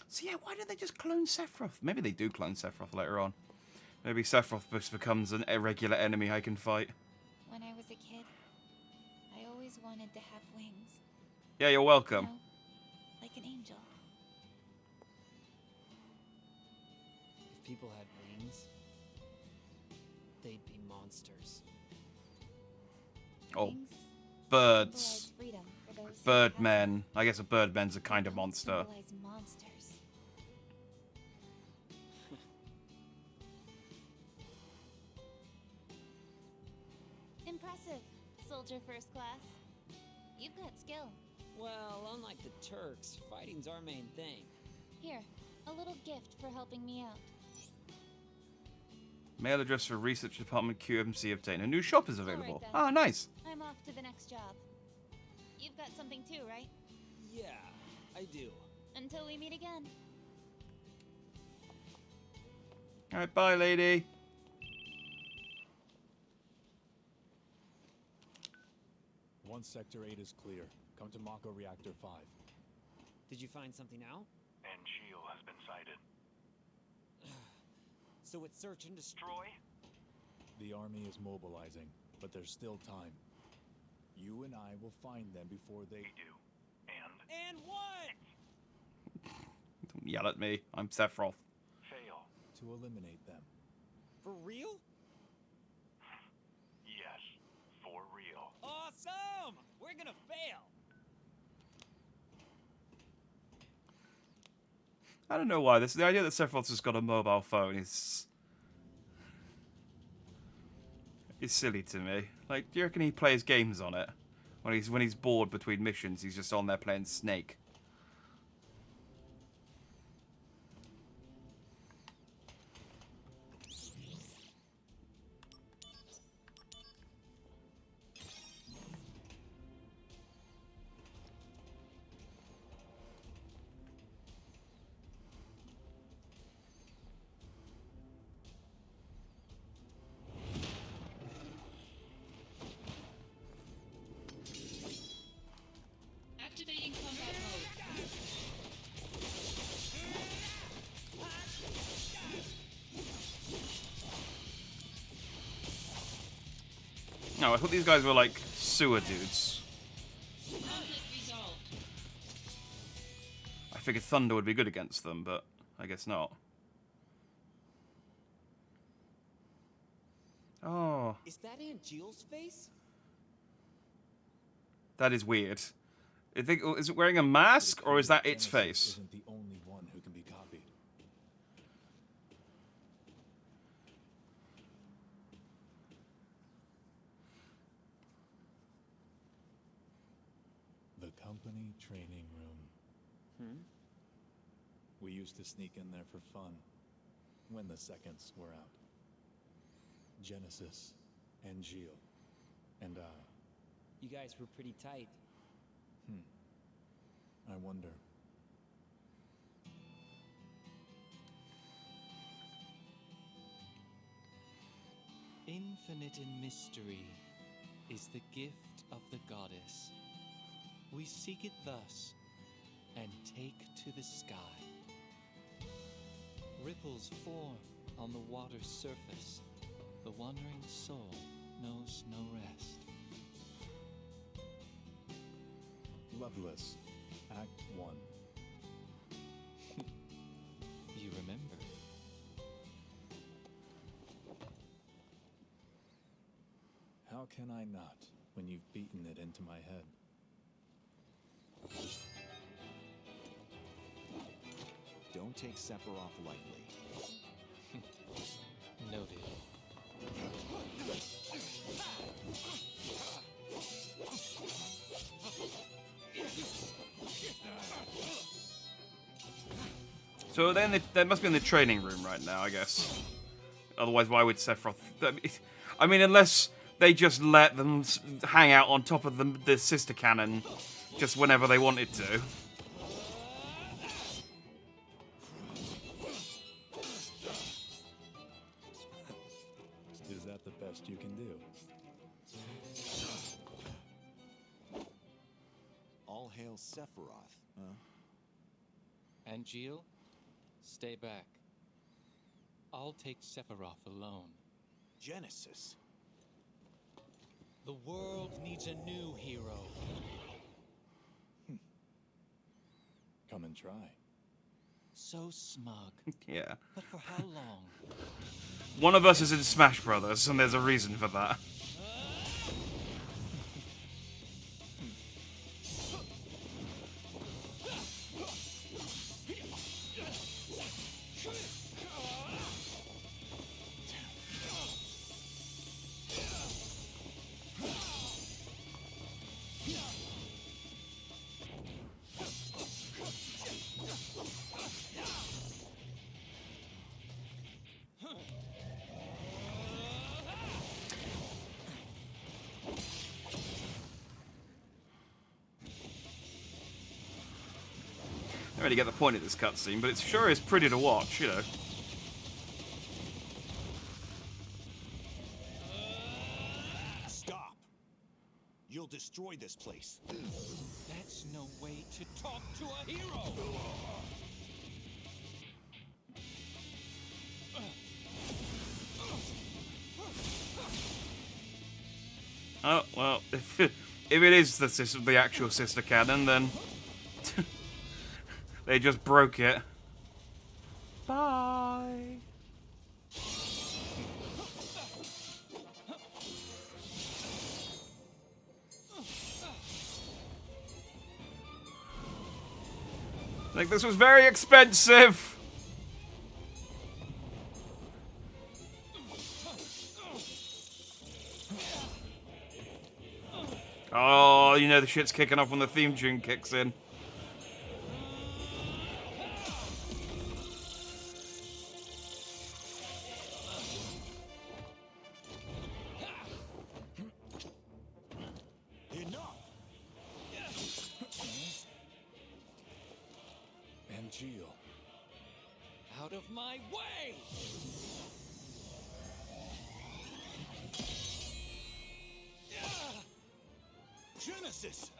So yeah, why did they just clone Sephiroth? Maybe they do clone Sephiroth later on. Maybe Sephiroth just becomes an irregular enemy I can fight. When I was a kid, I always wanted to have wings. Yeah, you're welcome. You know, like an angel. If people had wings, they'd be monsters. Oh, Wings birds. symbolize freedom for those who have Birdmen. I guess a birdman's a kind of monster. symbolize monsters. Impressive, soldier first class. You've got skill. Well, unlike the Turks, fighting's our main thing. Here, a little gift for helping me out. Mail address for research department QMC obtained. A new shop is available. then. Ah, nice. I'm off to the next job. You've got something too, right? Yeah, I do. Until we meet again. All right, bye, lady. Sector 8 is clear. Come to Mako Reactor 5. Did you find something out? And Shield has been sighted. So it's search and destroy? The army is mobilizing, but there's still time. You and I will find them before they do. And what? Don't yell at me. I'm Sephiroth. Fail. To eliminate them. For real? Yes, for real. Awesome! We're gonna fail! I don't know why. The idea that Sephiroth's just got a mobile phone is silly to me. Like, do you reckon he plays games on it? When he's bored between missions, he's just on there playing Snake. Activating combat mode. No, I thought these guys were like sewer dudes. Conflict resolved. I figured Thunder would be good against them, but I guess not. Oh, Is that Aunt Jill's face? that is weird. Is it wearing a mask, or is that its face? Isn't the only one who can be copied. The company training room. We used to sneak in there for fun, when the seconds were out. Genesis, and Gilles, and I. You guys were pretty tight. I wonder. Infinite in mystery is the gift of the goddess. We seek it thus, and take to the sky. Ripples form on the water's surface. The wandering soul knows no rest. Loveless, Act 1. You remember? How can I not, when you've beaten it into my head? Don't take Sephiroth lightly. Noted. So then they must be in the training room right now, I guess. Otherwise, why would Sephiroth... I mean, unless they just let them hang out on top of the sister cannon just whenever they wanted to. tell Sephiroth, huh? Angeal, stay back. I'll take Sephiroth alone. Genesis. The world needs a new hero. Come and try. So smug. Yeah. But for how long? One of us is in Smash Brothers, and there's a reason for that. I don't really get the point of this cutscene, but it sure is pretty to watch, you know. Stop! You'll destroy this place. That's no way to talk to a hero! Oh, well, if it is the actual sister canon, then they just broke it. Bye. Like, this was very expensive. Oh, you know the shit's kicking off when the theme tune kicks in. Enough! Angeal. Out of my way! Genesis!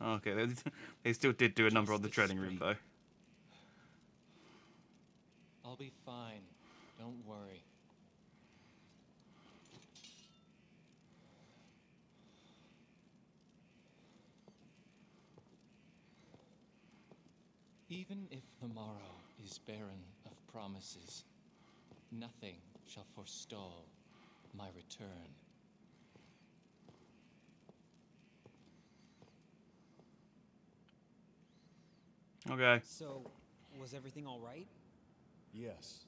Okay, they still did do a number on the training room, though. I'll be fine. Don't worry. Even if the morrow is barren of promises, nothing shall forestall my return. Okay. So, was everything all right? Yes.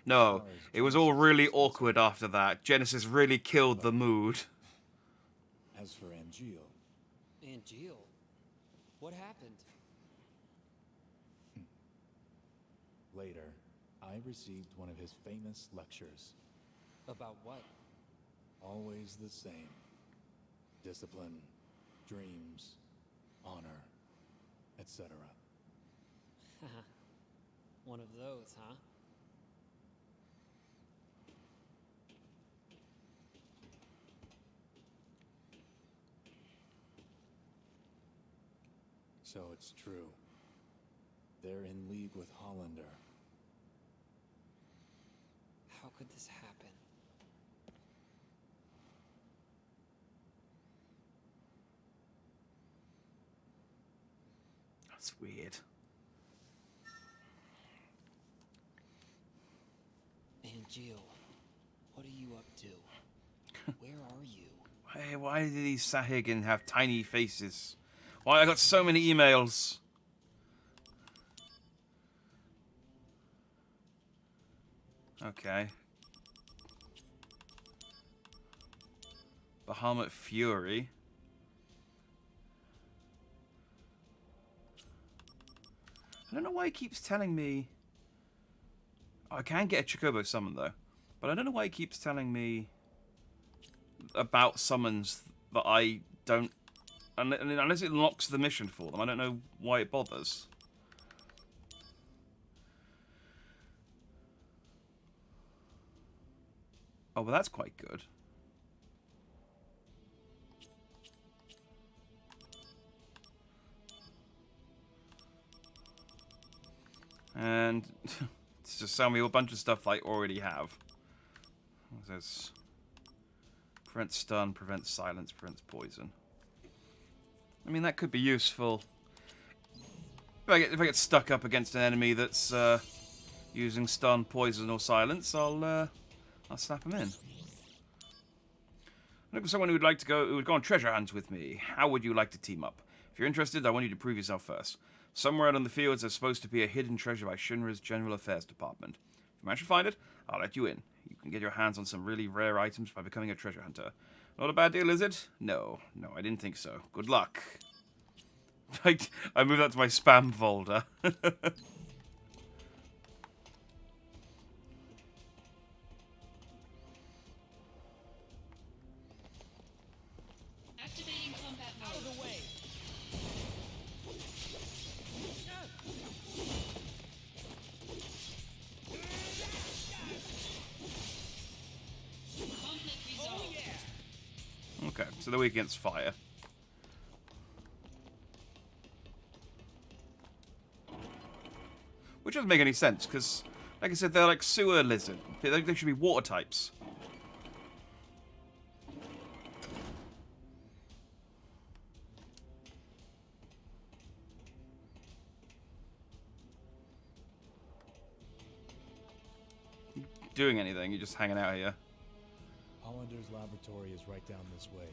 No, it was all really awkward after that. Genesis really killed the mood. As for Angeal, Angeal? What happened? later, I received one of his famous lectures. About what? Always the same. Discipline, dreams, honor, etc. One of those, huh? So it's true. They're in league with Hollander. How could this happen? That's weird. Angeal, what are you up to? Where are you? Hey, why do these Sahagin have tiny faces? Why, I got so many emails. Okay. Bahamut Fury. I don't know why he keeps telling me... Oh, I can get a Chocobo summon, though. But I don't know why he keeps telling me about summons that I don't... Unless it unlocks the mission for them, I don't know why it bothers. Oh, well, that's quite good. And it's just telling me a bunch of stuff I already have. There's prevents stun, prevents silence, prevents poison. I mean, that could be useful. If I get stuck up against an enemy that's using stun, poison, or silence, I'll snap him in. I'm looking for someone who would go on treasure hunts with me. How would you like to team up? If you're interested, I want you to prove yourself first. Somewhere out in the fields, there's supposed to be a hidden treasure by Shinra's General Affairs Department. If you manage to find it, I'll let you in. You can get your hands on some really rare items by becoming a treasure hunter. Not a bad deal, is it? No, I didn't think so. Good luck. I moved that to my spam folder. Activating combat mode. Out of the way. Conflict resolved. Okay, so they're weak against fire. Which doesn't make any sense, because, like I said, they're like sewer lizard. They should be water types. Doing anything, you're just hanging out here. Hollander's laboratory is right down this way.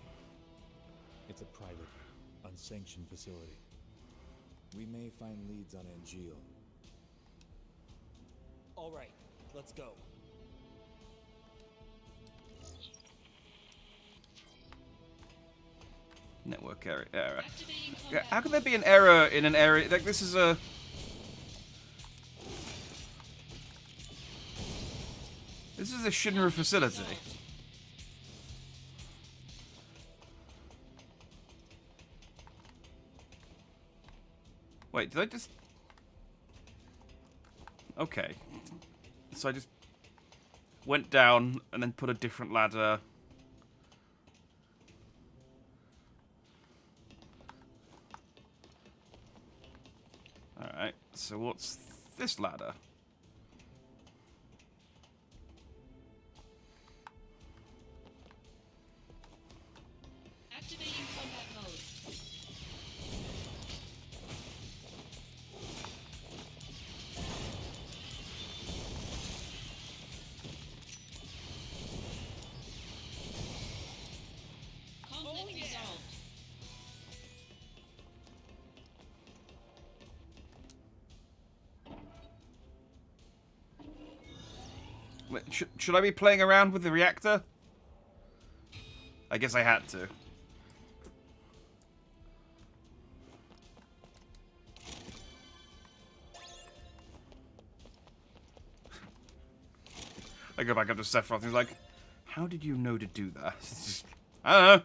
It's a private, unsanctioned facility. We may find leads on Angeal. All right, let's go. Network error. How can there be an error in an area? Like, this is a... This is a Shinra facility. Wait, did I just... Okay. So I just went down and then put a different ladder. Alright, so what's this ladder? Activating combat mode. Conflict resolved. Wait, should I be playing around with the reactor? I guess I had to. I go back up to Sephiroth and he's like, how did you know to do that? It's just, I don't know.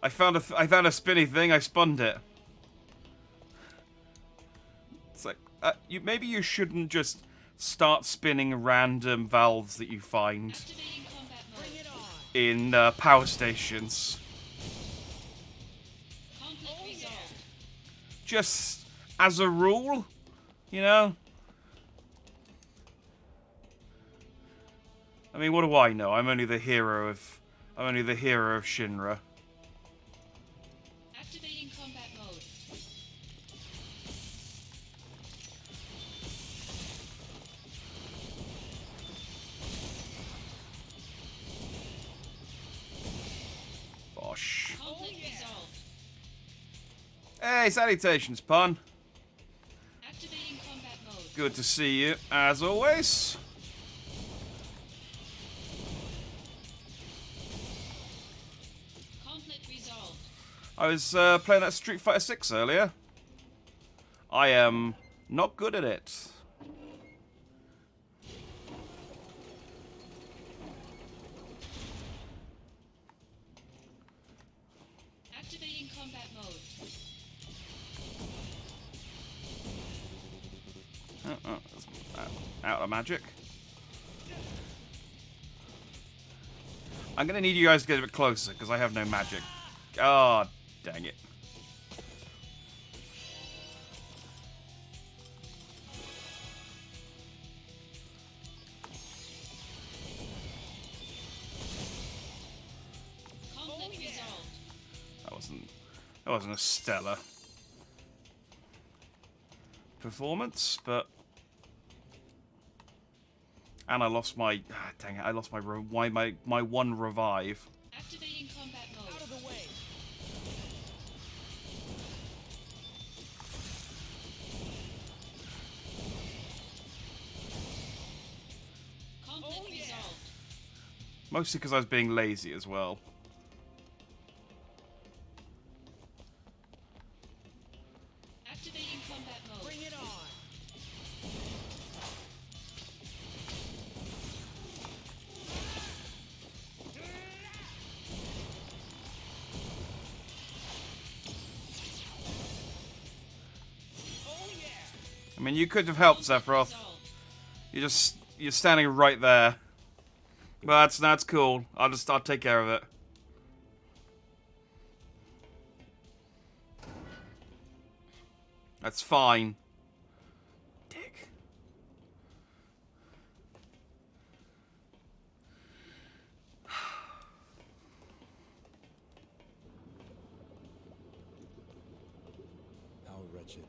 I found a spinny thing, I spun it. It's like, maybe you shouldn't just start spinning random valves that you find in power stations. Just as a rule, you know? I mean, what do I know? I'm only the hero of Shinra. Activating combat mode. Bosh. Conflict resolved. Hey, salutations, Pun. Activating combat mode. Good to see you, as always. Conflict resolved. I was playing that Street Fighter 6 earlier. I am not good at it. Activating combat mode. Out of magic. I'm gonna need you guys to get a bit closer because I have no magic. Oh, dang it. Conflict resolved. That wasn't a stellar performance, but. And I lost my, dang it! I lost my my one revive. Activating combat mode. Out of the way. Conflict resolved. Mostly because I was being lazy as well. Activating combat mode. Bring it on. I mean, you could have helped Sephiroth. You're standing right there. But that's cool. I'll take care of it. That's fine. Dick. How wretched.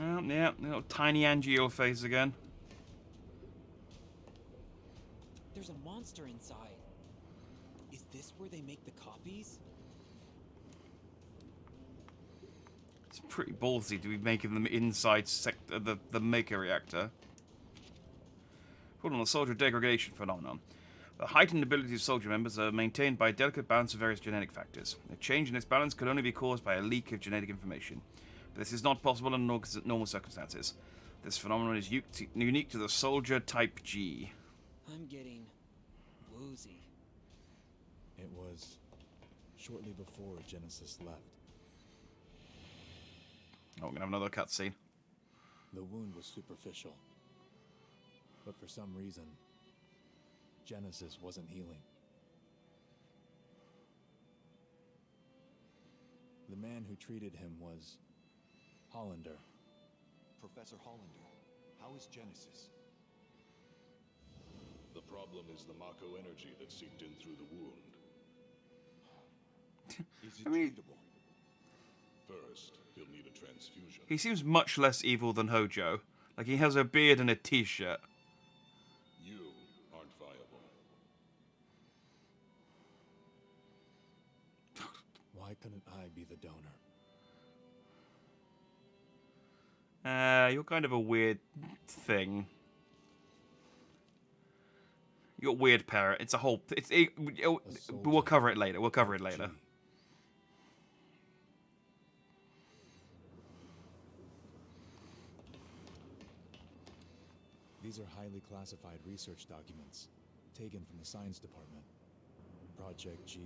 Oh, yeah, little tiny Angeal face again. There's a monster inside. Is this where they make the copies? It's pretty ballsy to be making them inside the Maker reactor. Put on the soldier degradation phenomenon. The heightened abilities of soldier members are maintained by a delicate balance of various genetic factors. A change in this balance could only be caused by a leak of genetic information. But this is not possible in normal circumstances. This phenomenon is unique to the soldier type G. I'm getting woozy. It was shortly before Genesis left. Oh, we're gonna have another cutscene. The wound was superficial. But for some reason, Genesis wasn't healing. The man who treated him was Hollander. Professor Hollander, how is Genesis? The problem is the Mako energy that seeped in through the wound. Is it treatable? First, he'll need a transfusion. He seems much less evil than Hojo. Like, he has a beard and a t-shirt. You aren't viable. Why couldn't I be the donor? You're kind of a weird thing. You got weird parrot. It's a whole. We'll cover it later. We'll cover it later. These are highly classified research documents taken from the science department. Project G,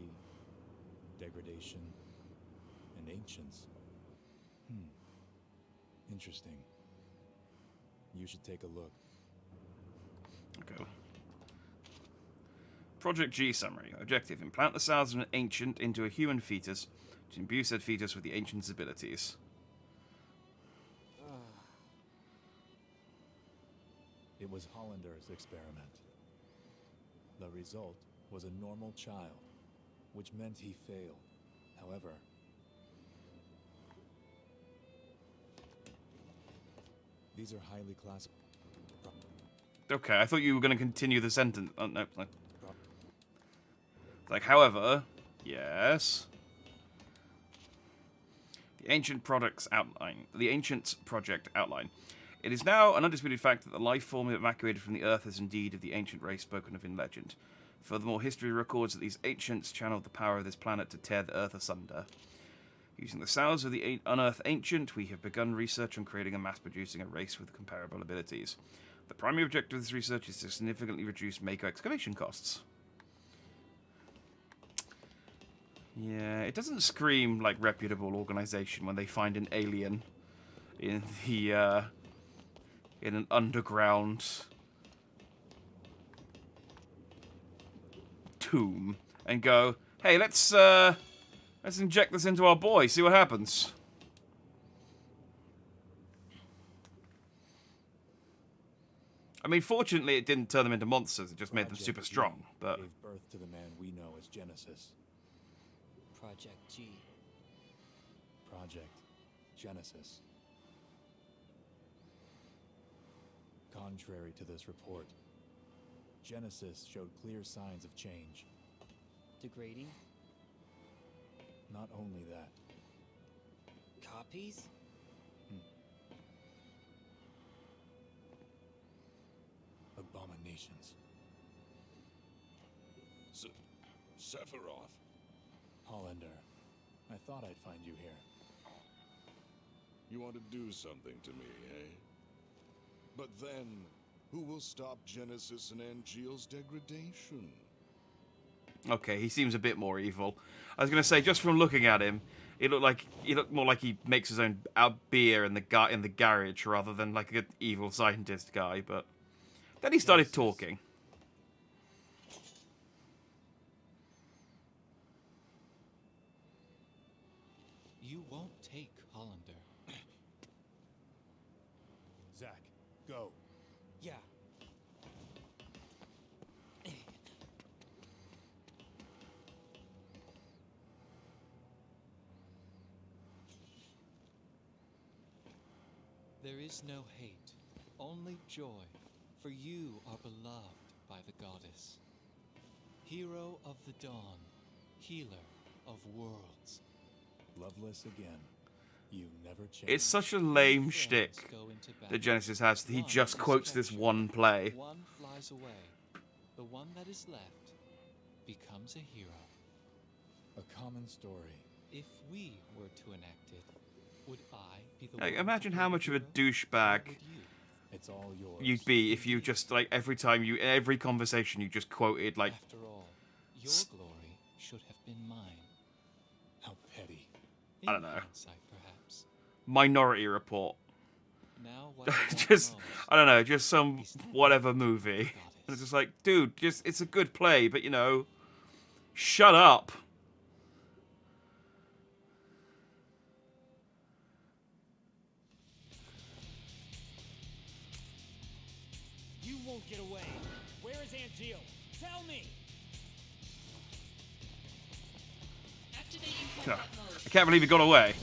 degradation, and ancients. Interesting. You should take a look. Okay. Project G summary. Objective: implant the cells of an ancient into a human fetus to imbue said fetus with the ancient's abilities. It was Hollander's experiment. The result was a normal child, which meant he failed. However, these are highly classified. Okay, I thought you were going to continue the sentence. Oh, no. Like, however, yes. The Ancient Products Outline. The Ancients Project Outline. It is now an undisputed fact that the life form evacuated from the Earth is indeed of the ancient race spoken of in legend. Furthermore, history records that these ancients channeled the power of this planet to tear the Earth asunder. Using the sounds of the unearthed ancient, we have begun research on creating and mass-producing a race with comparable abilities. The primary objective of this research is to significantly reduce Mako excavation costs. Yeah, it doesn't scream like reputable organization when they find an alien in the in an underground tomb and go, "Hey, let's inject this into our boy, see what happens." I mean, fortunately, it didn't turn them into monsters. It just made them super strong. But gave birth to the man we know as Genesis. Project G. Project Genesis. Contrary to this report, Genesis showed clear signs of change. Degrading? Not only that. Copies? Abominations. Sephiroth. Hollander, I thought I'd find you here. You want to do something to me, eh? But then, who will stop Genesis and Angeal's degradation? okay, he seems a bit more evil. I was gonna say, just from looking at him, he looked more like he makes his own beer in the garage rather than like an evil scientist guy. But then he started talking. You won't take Hollander. Zack, go. Yeah. There is no hate, only joy, for you are beloved by the goddess. Hero of the dawn, healer of worlds. Loveless again. You never change. It's such a lame shtick that Genesis has. He just quotes this one play. One flies away. The one that is left becomes a hero. A common story. If we were to enact it, would I be the Like, one imagine to how lead much of a hero? douchebag It's all yours. you'd be if you just like every conversation you just quoted like. After all, your glory should have been mine. How petty. I don't know. Hindsight, perhaps. Minority Report. Now what I want Just most I don't know, just some whatever movie. And it's just like, dude, it's a good play, but you know, shut up. You won't get away. Where is Angeal? Tell me. Activating Ugh. combat mode. I can't believe he got away.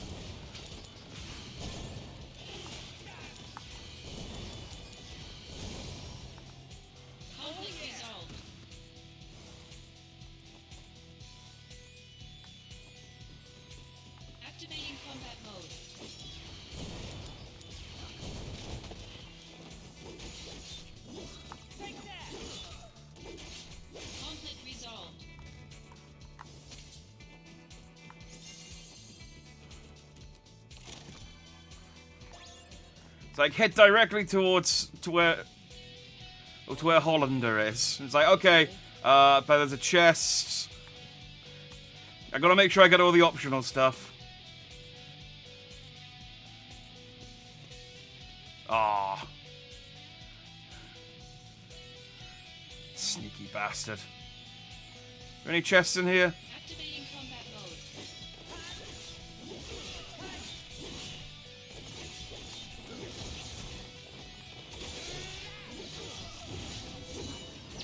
Conflict resolved. Activating combat mode. Take that. Conflict resolved. It's like head directly to where Hollander is. It's like, okay, but there's a chest. I gotta make sure I get all the optional stuff. Ah, sneaky bastard. Are there any chests in here? Activating combat mode.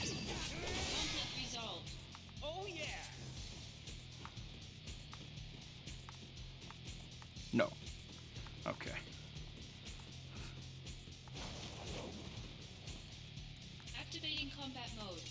Conflict resolved. Oh yeah. No. Okay. Activating combat mode.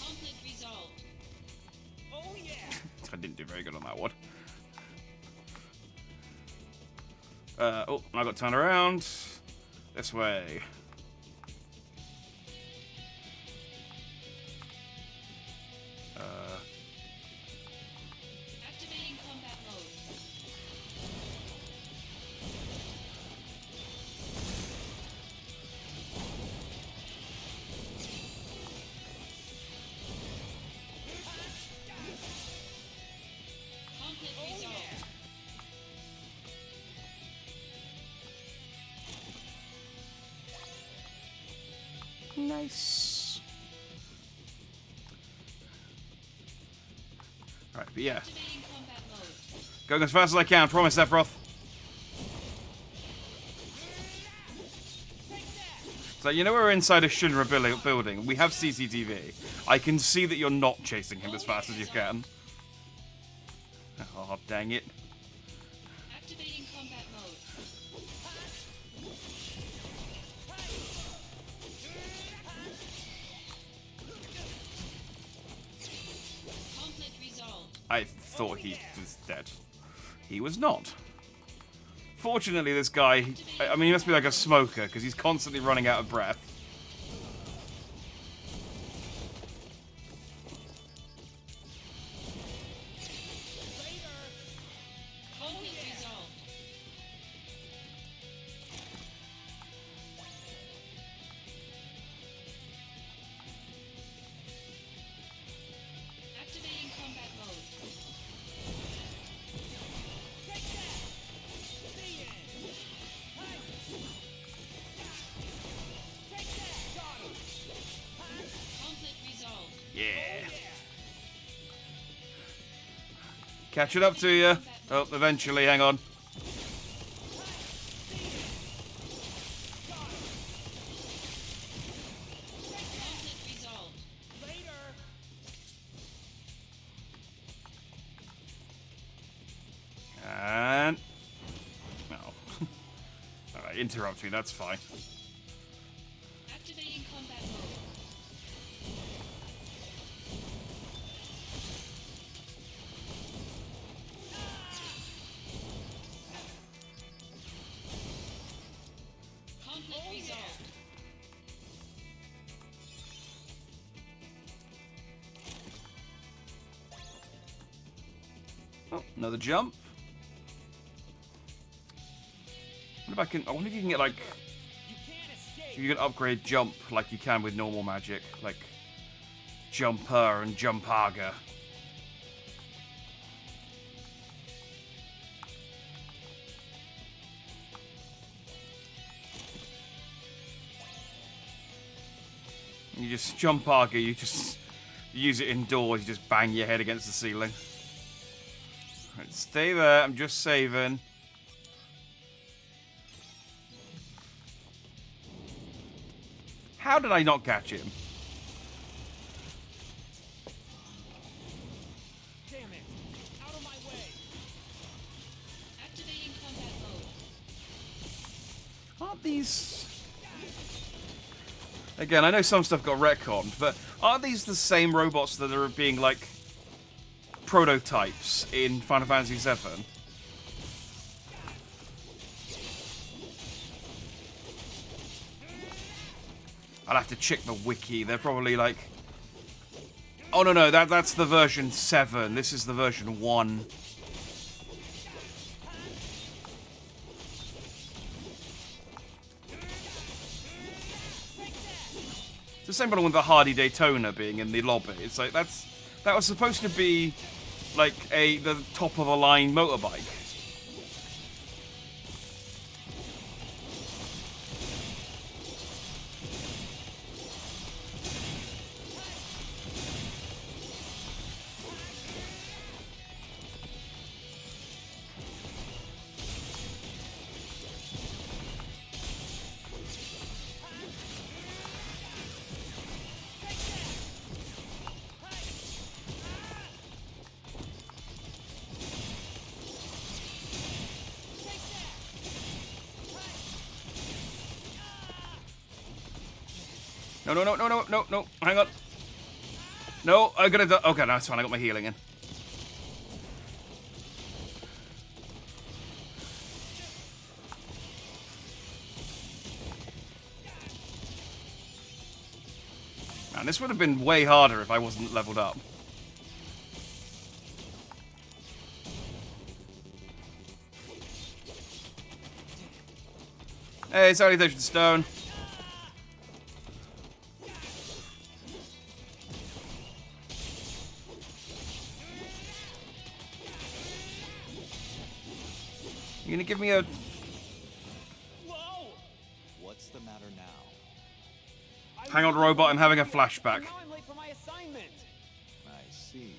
Conflict resolved. didn't do very good on that one. Oh, I got turned around. This way. Activating combat mode. Conflict resolved. Nice. Alright, but yeah. Activating combat mode. Going as fast as I can, promise, Sephiroth. So, you know we're inside a Shinra building. We have CCTV. I can see that you're not chasing him as fast as you can. Oh, dang it. Activating combat mode. Conflict resolved. I thought he was dead. He was not. Fortunately, this guy... I mean, he must be like a smoker, because he's constantly running out of breath. Conflict resolved. Activating combat mode. Conflict resolved. Yeah. Catching up to you. Oh, eventually, hang on. Conflict resolved. And... No. Alright, interrupt me, that's fine. Activating combat mode. Conflict resolved. Oh, another jump. What if I can... I wonder if you can get, like... If you can upgrade jump like you can with normal magic. Like... Jumper and Jumpaga. You just Jumpaga, you just... use it indoors, you just bang your head against the ceiling. Right, stay there, I'm just saving. How did I not catch him? Damn it! Out of my way! Activating combat mode. Aren't these... Again, I know some stuff got retconned, but aren't these the same robots that are being, like, prototypes in Final Fantasy VII? I'll have to check the wiki. They're probably like... Oh, no, that's the version 7. This is the version 1. It's the same problem with the Hardy Daytona being in the lobby. It's like, that was supposed to be, like, the top-of-the-line motorbike. No, hang on. No, I gotta... Okay, no, it's fine, I got my healing in. Man, this would have been way harder if I wasn't leveled up. Hey, salutation stone. You gonna give me a... What's the matter now? Hang on, robot, I'm having a flashback. Now I'm late for my assignment. I see.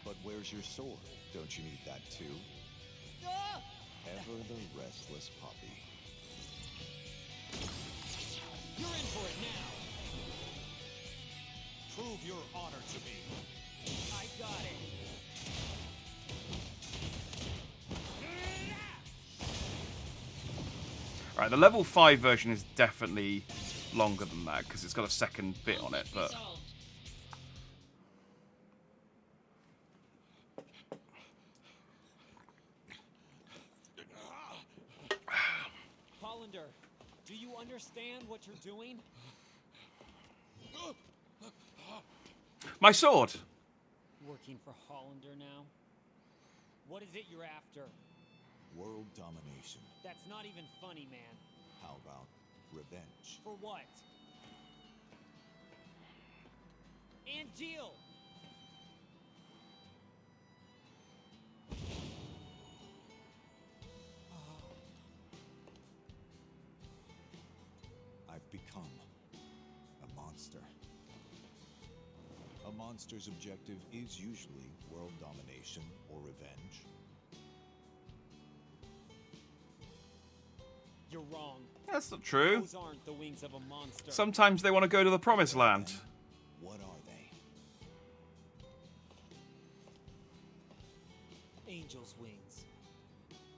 But where's your sword? Don't you need that too? Ever the restless puppy. You're in for it now. Prove your honor to me. I got it. Alright, the level 5 version is definitely longer than that, because it's got a second bit on it, but... Hollander, do you understand what you're doing? My sword! Working for Hollander now? What is it you're after? World domination. That's not even funny, man. How about revenge? For what? And Jill! I've become a monster. A monster's objective is usually world domination or revenge. You're wrong. That's not true. Those aren't the wings of a monster. Sometimes they want to go to the promised land. What are they? Angel's wings.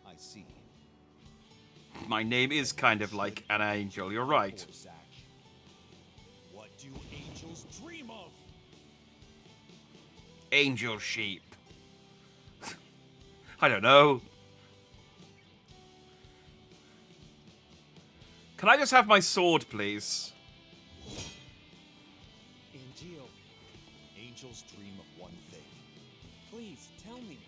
I see. My name is kind of like an angel, you're right. What do angels dream of? Angel sheep. I don't know. Can I just have my sword, please? Angel. Angels dream of one thing. Please, tell me.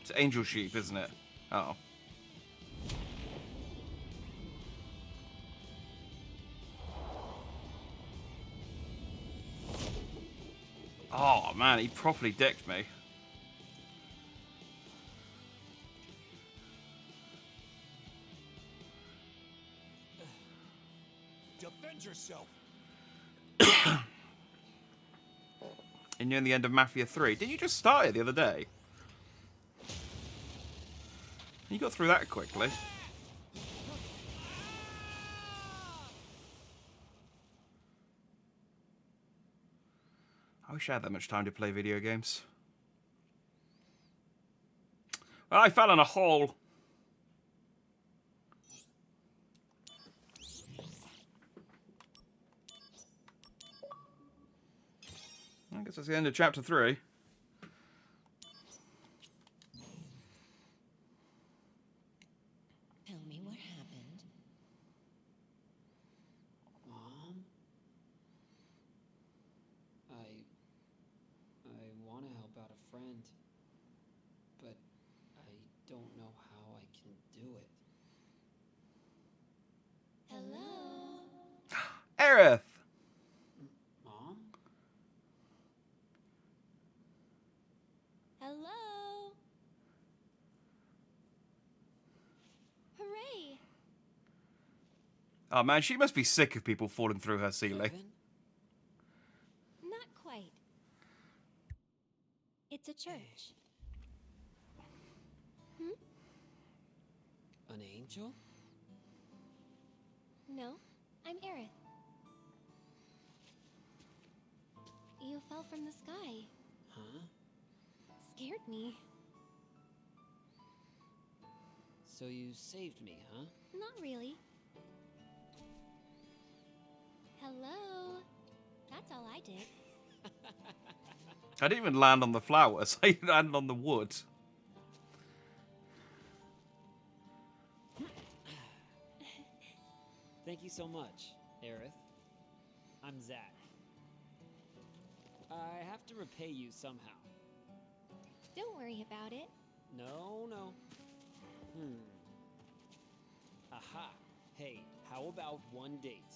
It's angel sheep, isn't it? Oh. Oh, man, he properly dicked me. Defend yourself. And you're in the end of Mafia 3. Did you just start it the other day? You got through that quickly. I wish I had that much time to play video games. Well, I fell in a hole. I guess that's the end of chapter 3. Tell me what happened. Mom? I want to help out a friend, but I don't know how I can do it. Hello? Aerith! Mom? Hello? Hooray! Oh man, she must be sick of people falling through her ceiling. Not quite. It's a church. Hmm? An angel? No, I'm Aerith. You fell from the sky. Huh? Scared me. So you saved me, huh? Not really. Hello? That's all I did. I didn't even land on the flowers. I landed on the wood. Thank you you so much, Aerith. I'm Zach. I have to repay you somehow. Don't worry about it. No, no. Aha. Hey, how about one date?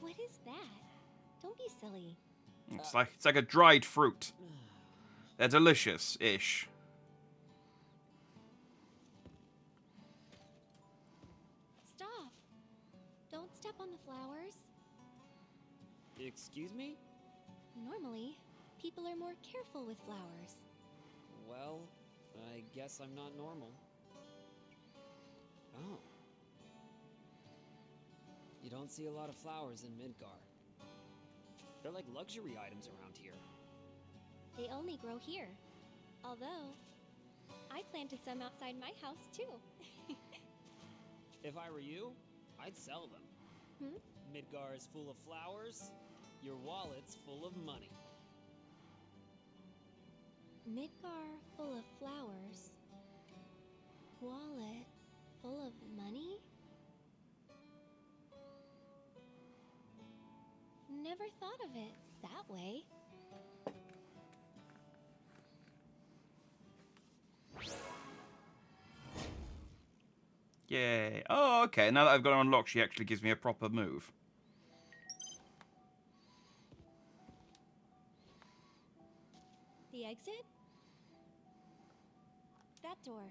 What is that? Don't be silly. It's like a dried fruit. They're delicious-ish. Stop. Don't step on the flowers. Excuse me? Normally, people are more careful with flowers. Well, I guess I'm not normal. Oh. You don't see a lot of flowers in Midgar. They're like luxury items around here. They only grow here. Although, I planted some outside my house too. If I were you, I'd sell them. Midgar is full of flowers. Your wallet's full of money. Midgar full of flowers. Wallet full of money? Never thought of it that way. Yay. Oh, okay. Now that I've got her unlocked, she actually gives me a proper move. The exit? That door.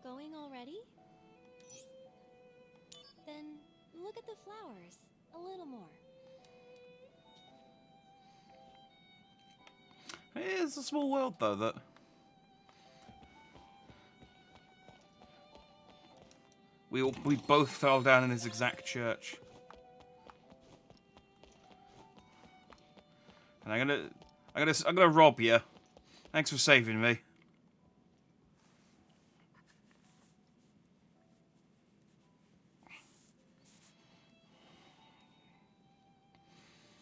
Going already? Then look at the flowers. A little more. It's a small world, though, that... We both fell down in this exact church. And I'm gonna rob you. Thanks for saving me.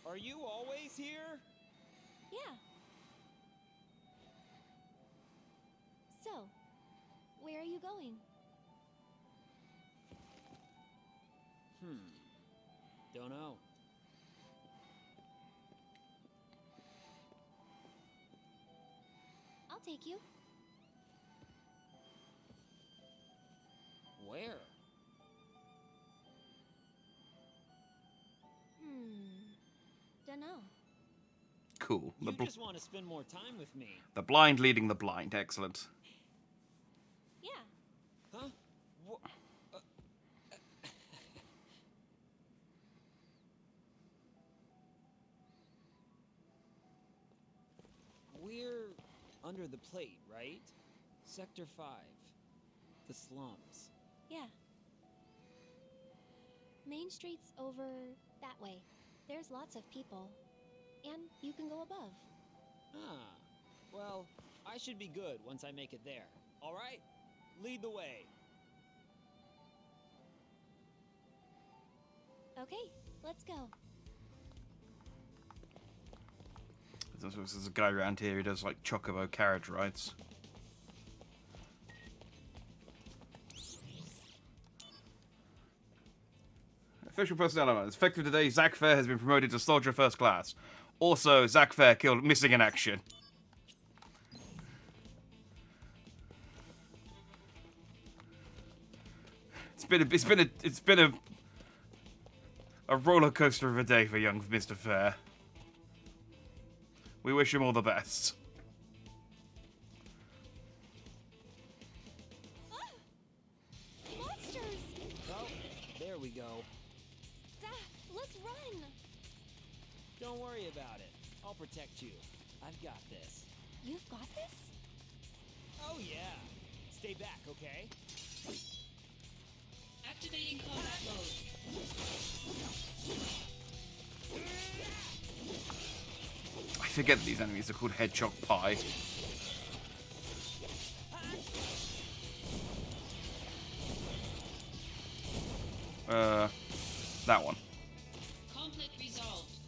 Are you always here? Yeah. So, where are you going? Don't know. I'll take you. Where? Dunno. Cool. You just want to spend more time with me. The blind leading the blind. Excellent. Yeah. Huh? We're under the plate, right? Sector 5. The slums. Yeah. Main Street's over that way. There's lots of people. And you can go above. Ah. Well, I should be good once I make it there. All right? Lead the way. Okay, let's go. There's a guy around here who does, like, chocobo carriage rides. Official personnel elements. Effective today, Zach Fair has been promoted to Soldier First Class. Also, Zach Fair killed missing in action. It's been a roller coaster of a day for young Mr. Fair. We wish him all the best. Monsters! Oh, there we go. Zach, let's run! Don't worry about it. I'll protect you. I've got this. You've got this? Oh yeah. Stay back, okay? Activating combat mode. I forget that these enemies are called Hedgehog Pie. That one. Conflict resolved.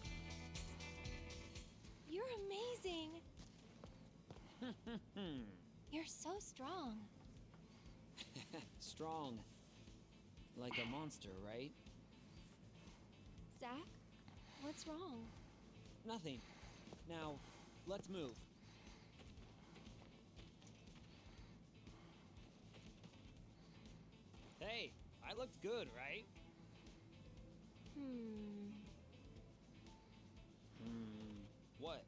You're amazing! You're so strong. Strong. Like a monster, right? Zach, what's wrong? Nothing. Now, let's move. Hey, I looked good, right? What?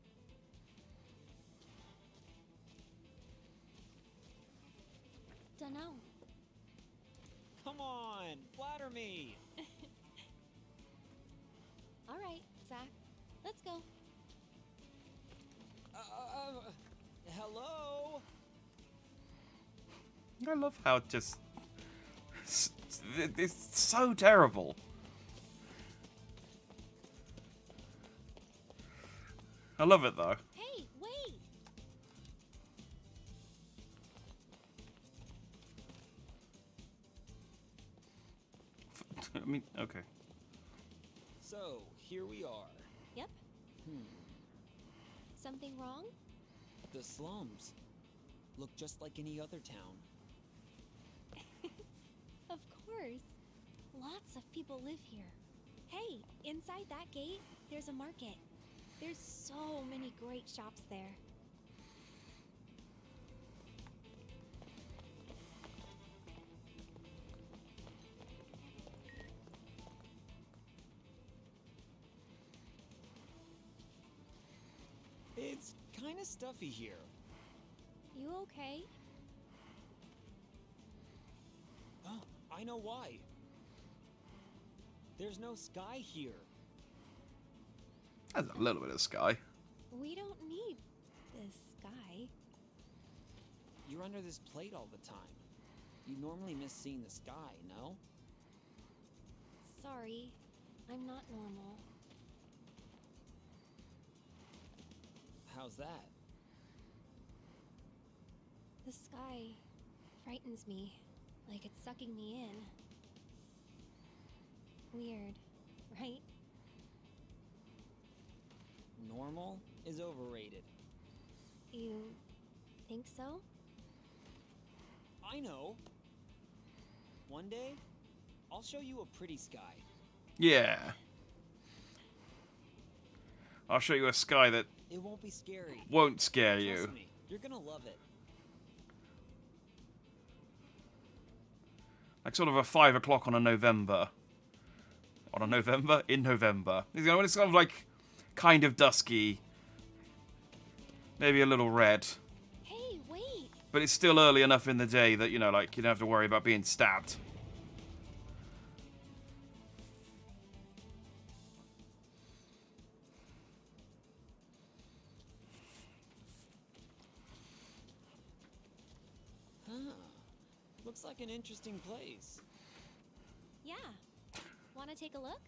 Dunno. Come on, flatter me. All right, Zach, let's go. Hello? I love how it just... It's so terrible. I love it, though. Hey, wait! I mean, okay. So, here we are. Yep. Something wrong? The slums. Look just like any other town. Of course. Lots of people live here. Hey, inside that gate, there's a market. There's so many great shops there. It's kind of stuffy here. You okay? Oh, I know why. There's no sky here. There's a little bit of sky. We don't need this sky. You're under this plate all the time. You normally miss seeing the sky, no? Sorry, I'm not normal. How's that? The sky frightens me, like it's sucking me in. Weird, right? Normal is overrated. You think so? I know. One day, I'll show you a pretty sky. Yeah. I'll show you a sky that It won't be scary. won't scare you. Trust me, you're gonna love it. Like sort of a 5 o'clock on a November. On a November? In November. You know, when it's sort of like kind of dusky. Maybe a little red. Hey, wait! But it's still early enough in the day that, you know, like, you don't have to worry about being stabbed. Huh. Looks like an interesting place. Yeah. Wanna take a look?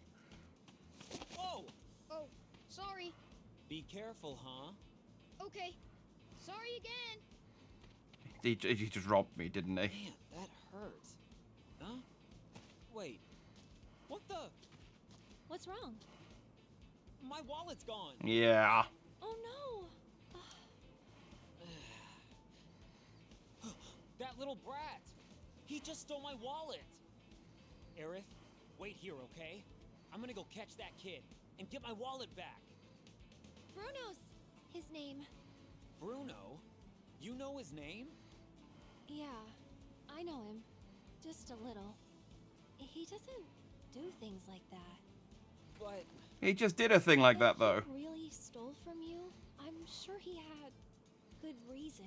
Whoa! Oh, sorry. Be careful, huh? Okay. Sorry again. He just robbed me, didn't he? Man, that hurts. Huh? Wait. What the? What's wrong? My wallet's gone. Yeah. Oh no! That little brat. He just stole my wallet. Aerith, wait here, okay? I'm gonna go catch that kid and get my wallet back. Bruno's his name. Bruno? You know his name? Yeah, I know him. Just a little. He doesn't do things like that. But He just did a thing like that, though. If he really stole from you, I'm sure he had good reason.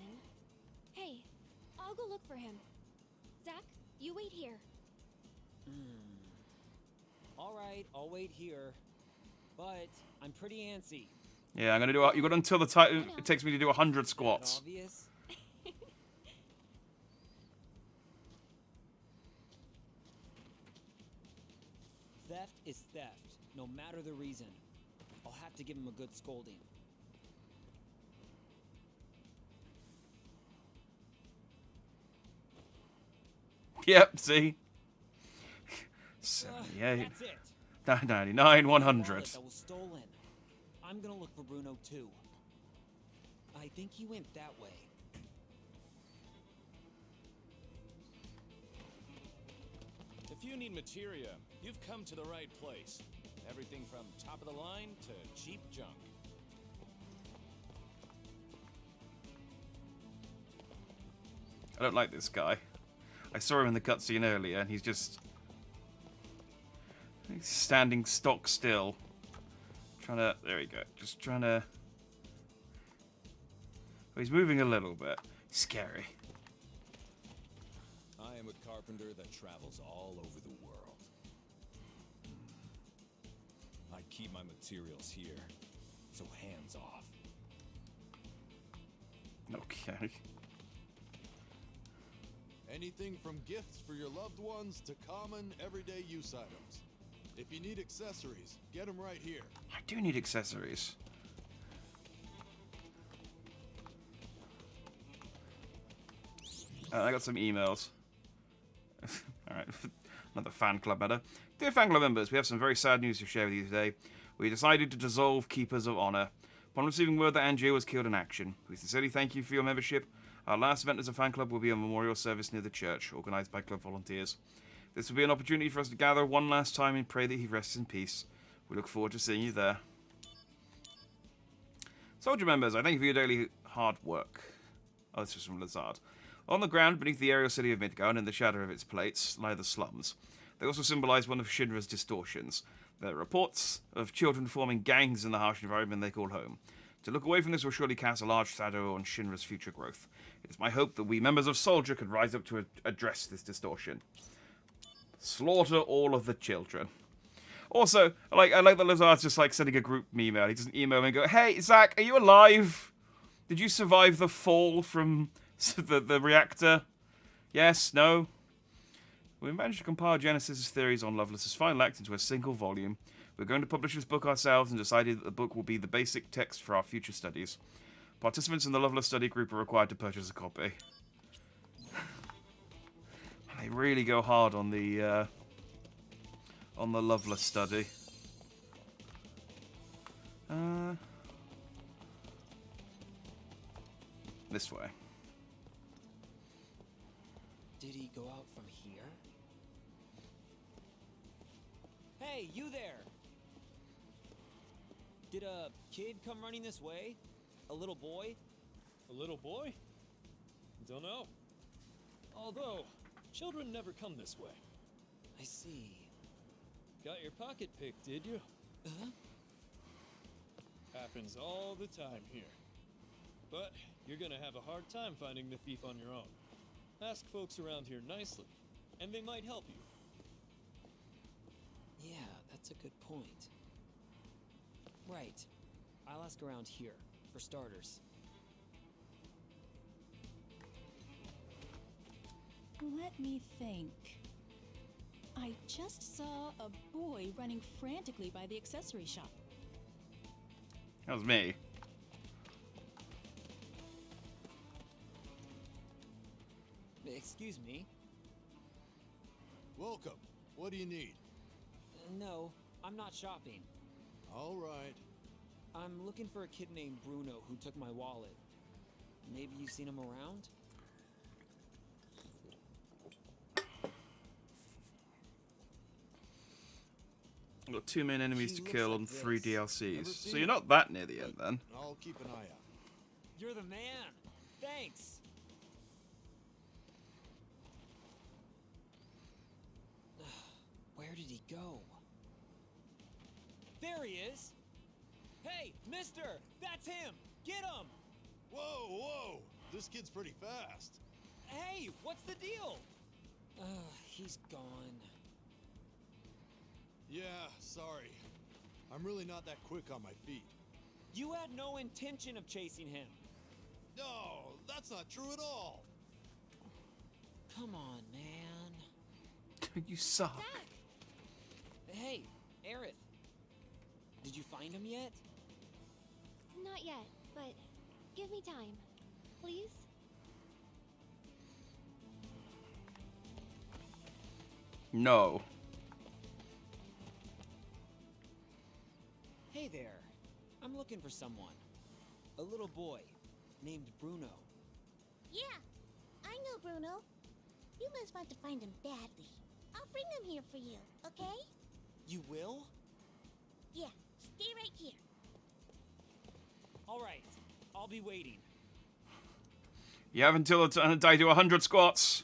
Hey, I'll go look for him. Zach, you wait here. All right, I'll wait here. But I'm pretty antsy. Yeah, I'm gonna do. You got until the time it takes me to do 100 That squats. obvious? Theft is theft, no matter the reason. I'll have to give him a good scolding. Yep. See. 78, That's it. 99, 100. Wallet that was stolen. I'm gonna look for Bruno too. I think he went that way. If If you need materia, you've come to the right place. Everything from top of the line to cheap junk. I don't like this guy. I saw him in the cutscene earlier, and he's standing stock still. Trying to... There we go. Just trying to... Oh, he's moving a little bit. Scary. I am a carpenter that travels all over the world. I keep my materials here, so hands off. Okay. Anything from gifts for your loved ones to common, everyday use items. If you need accessories, get them right here. I do need accessories. I got some emails. Alright, another fan club matter. Dear fan club members, we have some very sad news to share with you today. We decided to dissolve Keepers of Honor. Upon receiving word that Angier was killed in action, we sincerely thank you for your membership. Our last event as a fan club will be a memorial service near the church, organised by club volunteers. This will be an opportunity for us to gather one last time and pray that he rests in peace. We look forward to seeing you there. Soldier members, I thank you for your daily hard work. Oh, this is from Lazard. On the ground beneath the aerial city of Midgard and in the shadow of its plates lie the slums. They also symbolise one of Shinra's distortions. There are reports of children forming gangs in the harsh environment they call home. To look away from this will surely cast a large shadow on Shinra's future growth. It is my hope that we members of Soldier can rise up to address this distortion. Slaughter all of the children. Also, I like that Lazard's just like sending a group email. He doesn't email me and go, "Hey, Zach, are you alive? Did you survive the fall from the reactor? Yes? No?" We managed to compile Genesis' theories on Lovelace's final act into a single volume. We're going to publish this book ourselves and decided that the book will be the basic text for our future studies. Participants in the Loveless study group are required to purchase a copy. They really go hard on the Loveless study. This way. Did he go out from here? Hey, you there! Did a kid come running this way? A little boy? A little boy? Don't know. Although, children never come this way. I see. Got your pocket picked, did you? Uh-huh. Happens all the time here. But you're gonna have a hard time finding the thief on your own. Ask folks around here nicely, and they might help you. Yeah, that's a good point. Right. I'll ask around here, for starters. Let me think. I just saw a boy running frantically by the accessory shop. That was me. Excuse me? Welcome. What do you need? No, I'm not shopping. All right. I'm looking for a kid named Bruno who took my wallet. Maybe you've seen him around? I've got 2 main enemies to kill and 3 DLCs. Never So seen you're it? not that near the end then. I'll keep an eye out. You're the man! Thanks! Where did he go? There he is! Hey, mister! That's him! Get him! Whoa, whoa! This kid's pretty fast. Hey, what's the deal? He's gone. Yeah, sorry. I'm really not that quick on my feet. You had no intention of chasing him. No, that's not true at all. Come on, man. You suck. Hey, Aerith. Did you find him yet? Not yet, but give me time. Please? No. Hey there. I'm looking for someone. A little boy named Bruno. Yeah, I know Bruno. You must want to find him badly. I'll bring them here for you, okay? You will? Yeah, stay right here. All right, I'll be waiting. You have until I do 100 squats.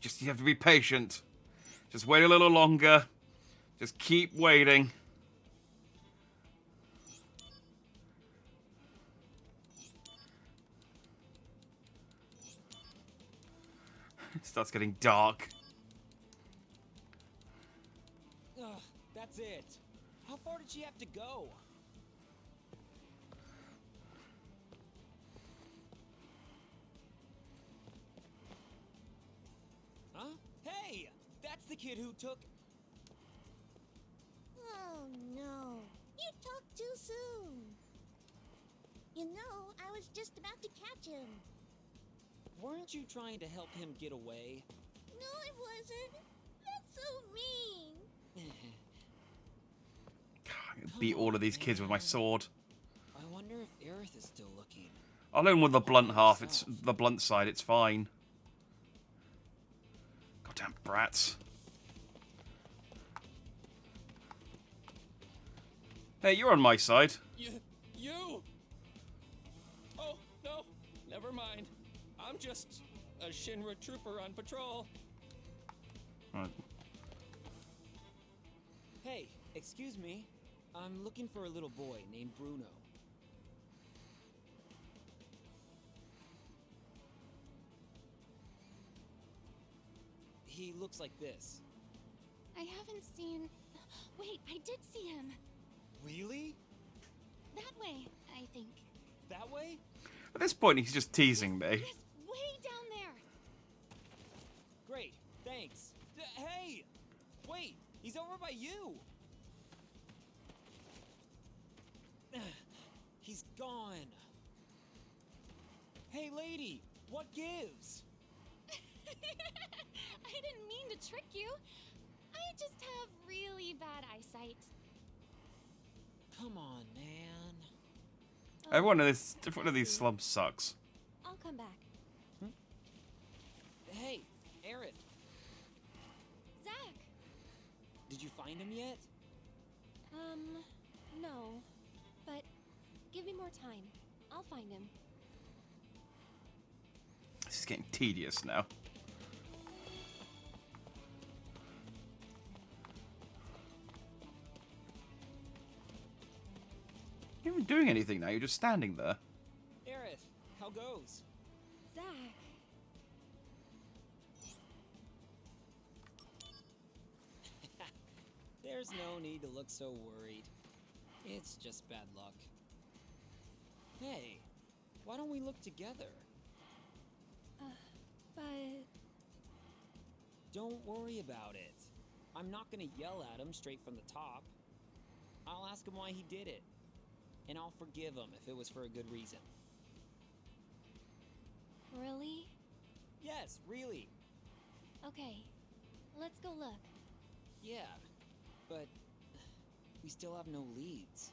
Just you have to be patient. Just wait a little longer. Just keep waiting. It starts getting dark. Ugh, that's it. How far did she have to go? Huh? Hey! That's the kid who took... Oh no, you talked too soon. You know, I was just about to catch him. Weren't you trying to help him get away? No, I wasn't. That's so mean. I can beat all of these kids with my sword. I wonder if Aerith is still looking. I'll learn with the blunt half. It's the blunt side. It's fine. Goddamn brats. Hey, you're on my side. You? Oh, no. Never mind. I'm just a Shinra trooper on patrol. Right. Hey, excuse me. I'm looking for a little boy named Bruno. He looks like this. I haven't seen... Wait, I did see him. Really? That way, I think. That way? At this point, he's just teasing me. Yes, way down there. Great, thanks. Hey! Wait, he's over by you! He's gone. Hey, lady, what gives? I didn't mean to trick you. I just have really bad eyesight. Come on, man. Everyone in these slums sucks. I'll come back. Hey, Aerith. Zach! Did you find him yet? No. But give me more time. I'll find him. This is getting tedious now. You're not even doing anything now. You're just standing there. Aerith, how goes? Zach. There's no need to look so worried. It's just bad luck. Hey, why don't we look together? But... Don't worry about it. I'm not gonna yell at him straight from the top. I'll ask him why he did it. And I'll forgive him if it was for a good reason. Really? Yes, really. Okay. Let's go look. Yeah, but we still have no leads.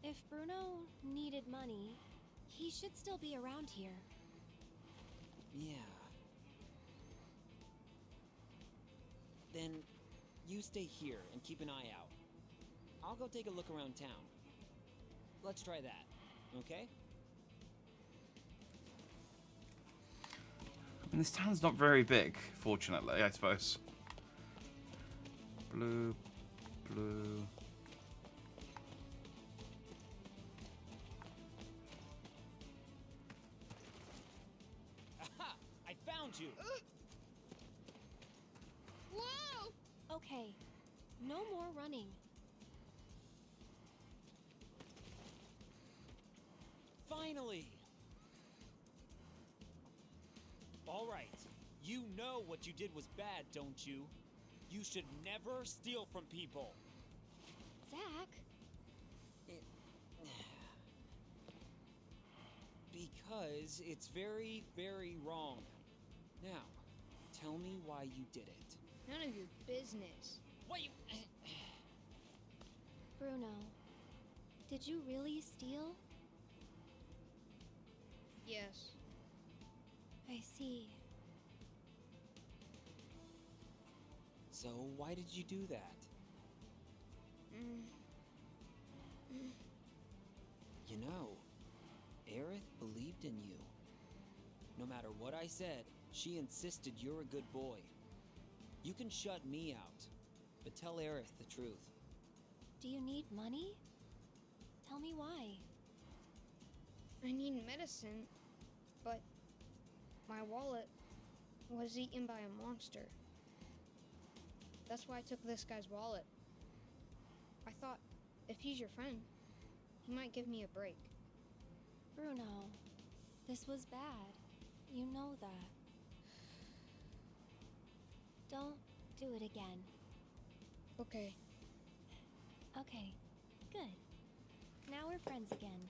If Bruno needed money, he should still be around here. Yeah. Then you stay here and keep an eye out. I'll go take a look around town. Let's try that, okay? And this town's not very big, fortunately, I suppose. Blue, blue. Aha! I found you! Whoa! Okay. No more running. Finally! All right. You know what you did was bad, don't you? You should never steal from people. Zach? Because it's very, very wrong. Now, tell me why you did it. None of your business. What you... Bruno, did you really steal? Yes. I see. So why did you do that? You know, Aerith believed in you. No matter what I said, she insisted you're a good boy. You can shut me out, but tell Aerith the truth. Do you need money? Tell me why. I need medicine, but my wallet was eaten by a monster. That's why I took this guy's wallet. I thought, if he's your friend, he might give me a break. Bruno, this was bad. You know that. Don't do it again. Okay. Okay, good. Now we're friends again.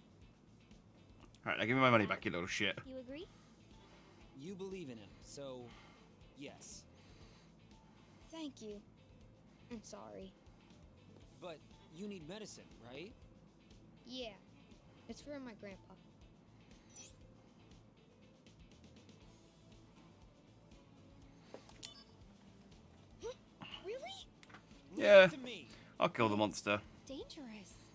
Alright, now give me my money back, you little shit. You agree? You believe in him, so yes. Thank you. I'm sorry. But you need medicine, right? Yeah. It's for my grandpa. Really? Yeah, To me. I'll kill the monster. Dangerous.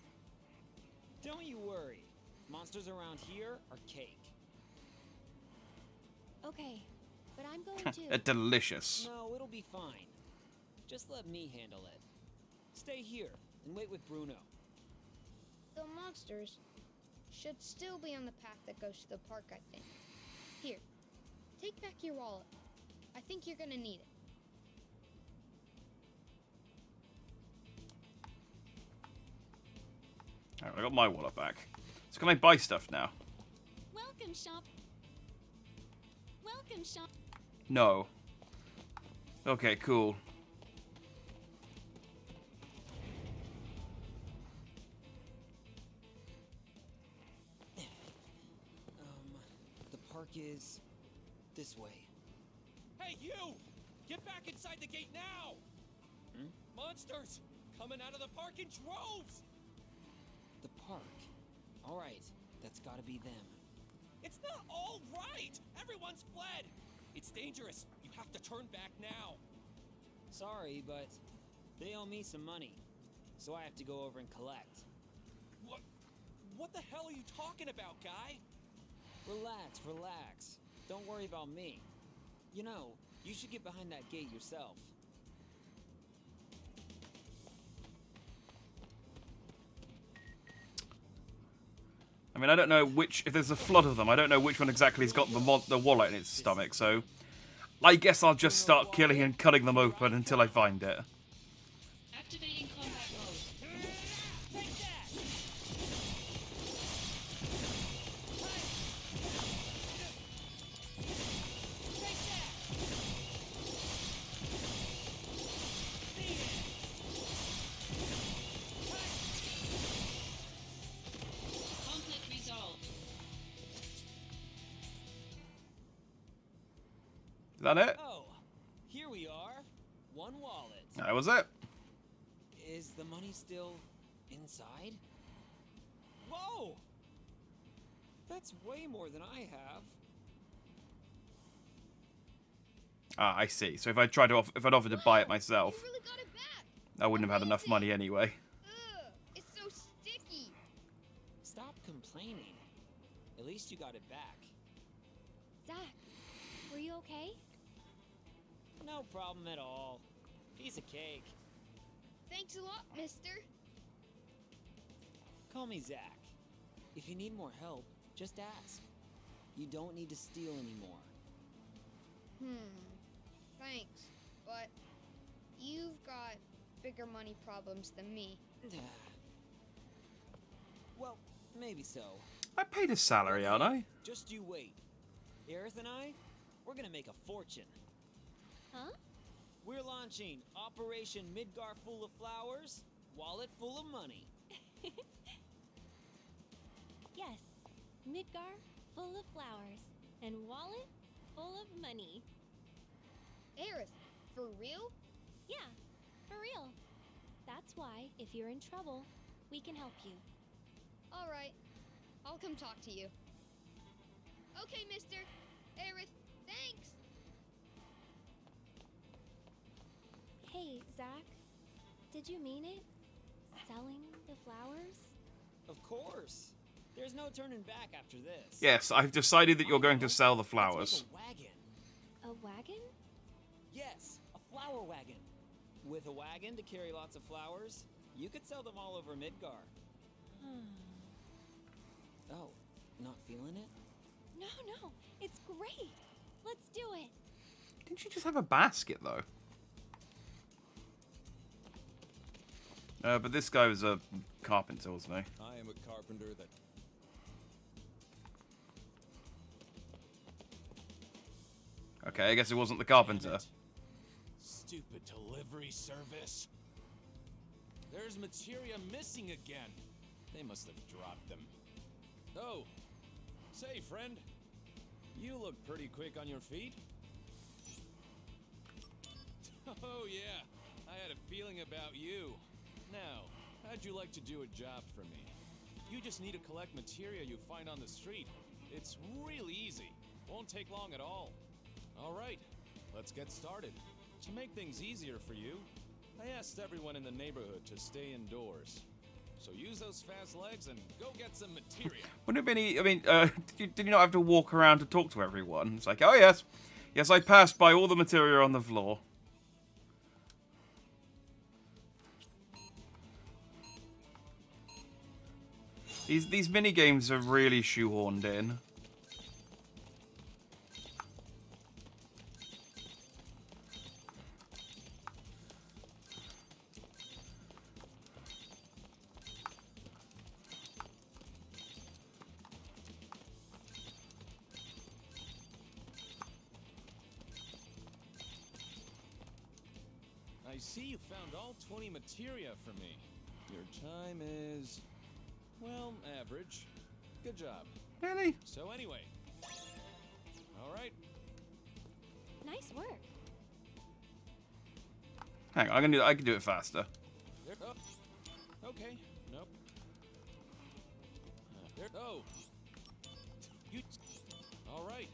Don't you worry. Monsters around here are cake. Okay, but I'm going to... They're delicious. No, it'll be fine. Just let me handle it. Stay here and wait with Bruno. The monsters should still be on the path that goes to the park, I think. Here, take back your wallet. I think you're gonna need it. Alright, I got my wallet back. So can I buy stuff now? Welcome, shop. Welcome, shop. No. Okay, cool. The park is this way. Hey, you! Get back inside the gate now! Monsters! Coming out of the park in droves! The park. All right, that's gotta be them. It's not all right! Everyone's fled! It's dangerous. You have to turn back now. Sorry, but they owe me some money, so I have to go over and collect. What the hell are you talking about, guy? Relax, relax. Don't worry about me. You know, you should get behind that gate yourself. I mean, I don't know which... If there's a flood of them, I don't know which one exactly has got the wallet in its stomach, so... I guess I'll just start killing and cutting them open until I find it. Activating combat mode. Conflict resolved. Is that it? Oh, here we are. One wallet. That was it. Is the money still inside? Whoa! That's way more than I have. Ah, I see. So if I tried to if I'd offered to buy it myself, You really got it back. I wouldn't have had enough money anyway. Ugh, it's so sticky. Stop complaining. At least you got it back. Zach, were you okay? No problem at all. Piece of cake. Thanks a lot, mister. Call me Zach. If you need more help, just ask. You don't need to steal anymore. Thanks, but you've got bigger money problems than me. Well, maybe so. I paid a salary, aren't I? Just you wait. Aerith and I, we're gonna make a fortune. Huh? We're launching Operation Midgar Full of Flowers, Wallet Full of Money. Yes. Midgar, full of flowers. And wallet, full of money. Aerith, for real? Yeah, for real. That's why, if you're in trouble, we can help you. All right. I'll come talk to you. Okay, mister. Aerith, thanks! Hey, Zach. Did you mean it? Selling the flowers? Of course. There's no turning back after this. Yes, I've decided that you're going to sell the flowers. Let's make a wagon. A wagon? Yes, a flower wagon. With a wagon to carry lots of flowers, you could sell them all over Midgar. Oh, not feeling it? No, it's great. Let's do it. Didn't you just have a basket, though? But this guy was a carpenter, wasn't he? I am a carpenter that... Okay, I guess it wasn't the carpenter. Stupid delivery service. There's materia missing again. They must have dropped them. Oh, say, friend. You look pretty quick on your feet. Oh, yeah. I had a feeling about you. Now, how'd you like to do a job for me? You just need to collect materia you find on the street. It's really easy. Won't take long at all. All right, let's get started. To make things easier for you, I asked everyone in the neighborhood to stay indoors. So use those fast legs and go get some materia. Wouldn't it be, did you not have to walk around to talk to everyone? It's like, oh yes, I passed by all the materia on the floor. These mini games are really shoehorned in. I see you found all 20 materia for me. Your time is, well, average. Good job. Really? So anyway. All right. Nice work. Hang on, I can do it faster. Oh. Okay. Nope. Oh. You. All right.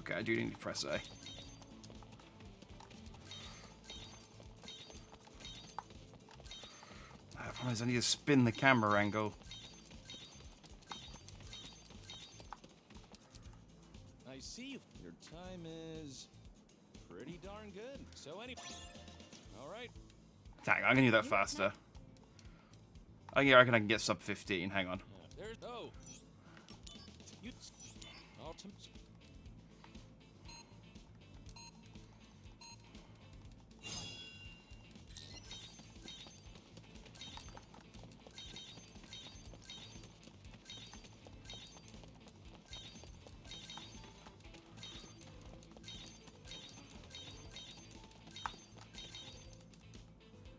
Okay, I do need to press A. I promise I need to spin the camera angle. I see your time is pretty darn good. So anyway. All right. Dang, I'm gonna do that faster. I reckon I can get sub 15. Hang on. There's oh. You. Oh,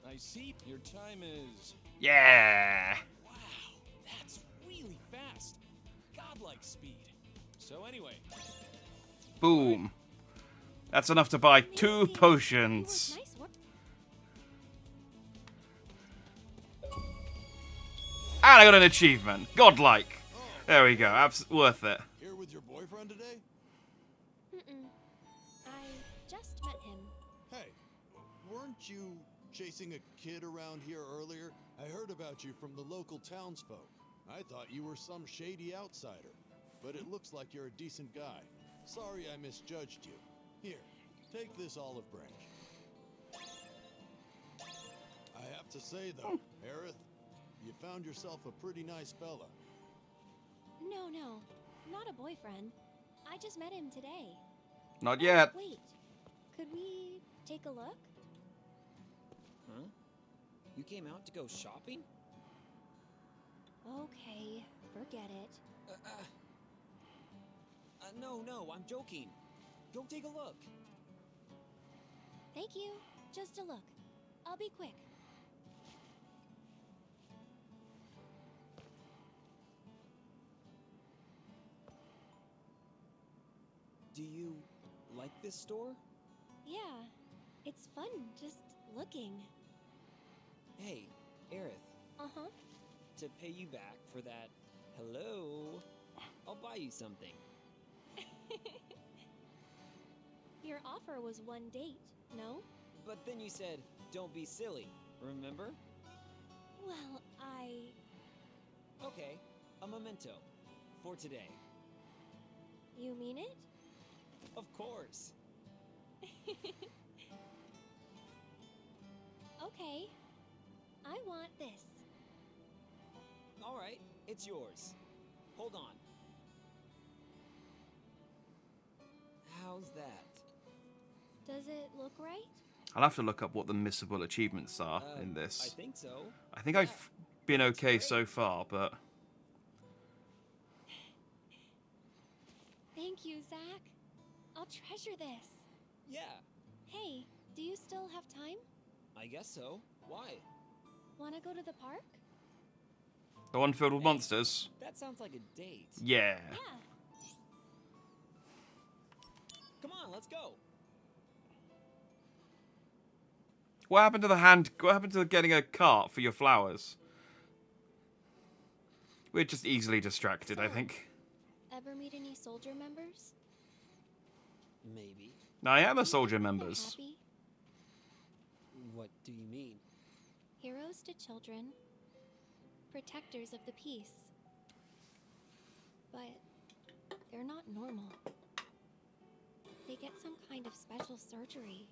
I see your time is... Yeah! Wow, that's really fast. Godlike speed. So anyway. Boom. That's enough to buy 2 potions. Nice work. And I got an achievement. Godlike. There we go. Worth it. Here with your boyfriend today? Mm-mm. I just met him. Hey, weren't you chasing a kid around here earlier? I heard about you from the local townsfolk. I thought you were some shady outsider, but it looks like you're a decent guy. Sorry I misjudged you. Here, take this olive branch. I have to say though, Aerith, you found yourself a pretty nice fella. No, not a boyfriend. I just met him today. Not yet. Wait, could we take a look? Huh? You came out to go shopping? Okay, forget it. No, I'm joking. Go take a look. Thank you. Just a look. I'll be quick. like this store? Yeah, it's fun just looking. Hey, Aerith. Uh-huh. To pay you back for that hello, I'll buy you something. Your offer was one date, no? But then you said, don't be silly, remember? Well, Okay, a memento. For today. You mean it? Of course. Okay. I want this. Alright, it's yours. Hold on. How's that? Does it look right? I'll have to look up what the missable achievements are in I this. think so. I think I've been okay so far, but... Thank you, Zach. I'll treasure this. Yeah, Hey, do you still have time? I guess so. Why? Wanna go to the park? The one filled with monsters? That sounds like a date. Yeah. Yeah. Come on, let's go. What happened to the hand... What happened to getting a cart for your flowers? We're just easily distracted, I think. Ever meet any soldier members? Maybe. I am a soldier members. Happy? What do you mean? Heroes to children. Protectors of the peace. But they're not normal. They get some kind of special surgery.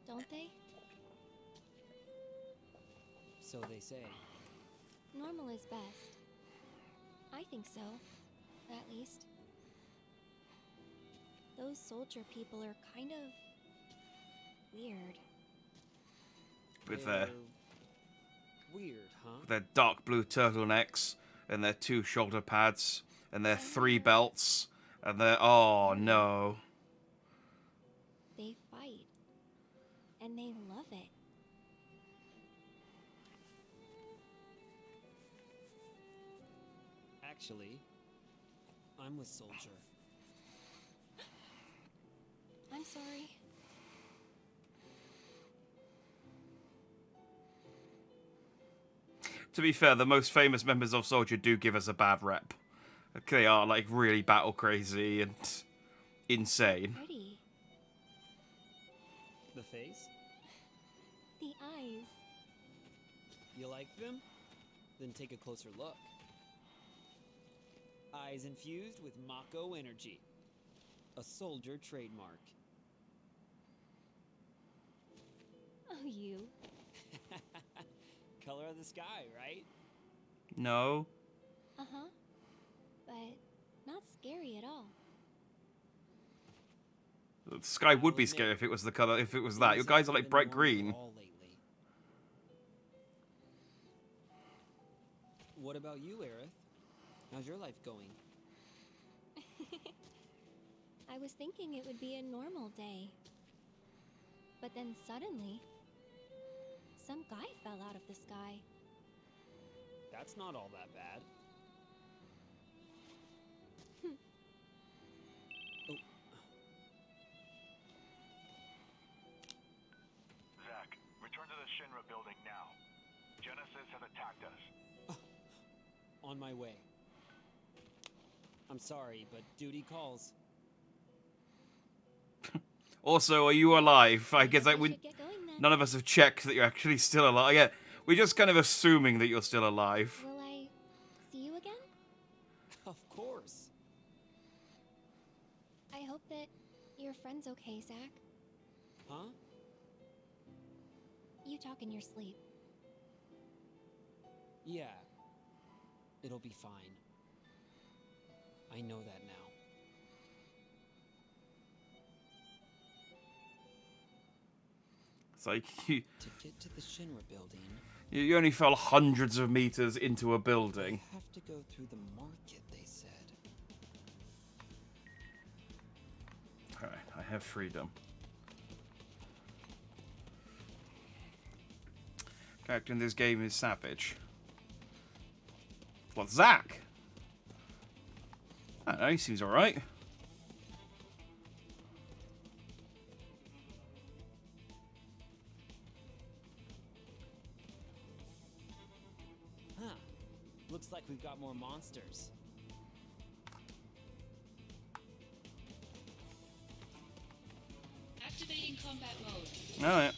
Don't they? So they say. Normal is best. I think so, at least. Those soldier people are kind of weird. With They're weird, huh? their dark blue turtlenecks, and their 2 shoulder pads, and their 3 belts, and their... Oh, no. They fight. And they love it. Actually, I'm with Soldier. I'm sorry. To be fair, the most famous members of Soldier do give us a bad rep. They are, like, really battle crazy and insane. Pretty. The face? The eyes. You like them? Then take a closer look. Eyes infused with Mako energy. A soldier trademark. Oh, you. Color of the sky, right? No. Uh-huh. But not scary at all. The sky would be scary if it was the color, if it was that. Your guys are like bright green. What about you, Aerith? How's your life going? I was thinking it would be a normal day. But then suddenly, some guy fell out of the sky. That's not all that bad. Zach, return to the Shinra building now. Genesis has attacked us. On my way. I'm sorry, but duty calls. Also, are you alive? I guess like none of us have checked that you're actually still alive. Yeah, we're just kind of assuming that you're still alive. Will I see you again? Of course. I hope that your friend's okay, Zach. Huh? You talk in your sleep. Yeah. It'll be fine. I know that now. It's like you To get to the Shinra building, you only fell hundreds of meters into a building. I have to go through the market, they said. Alright, I have freedom. Character in this game is Savage. What, Zach? I don't know, he seems alright. got more monsters. Activating combat mode. Alright.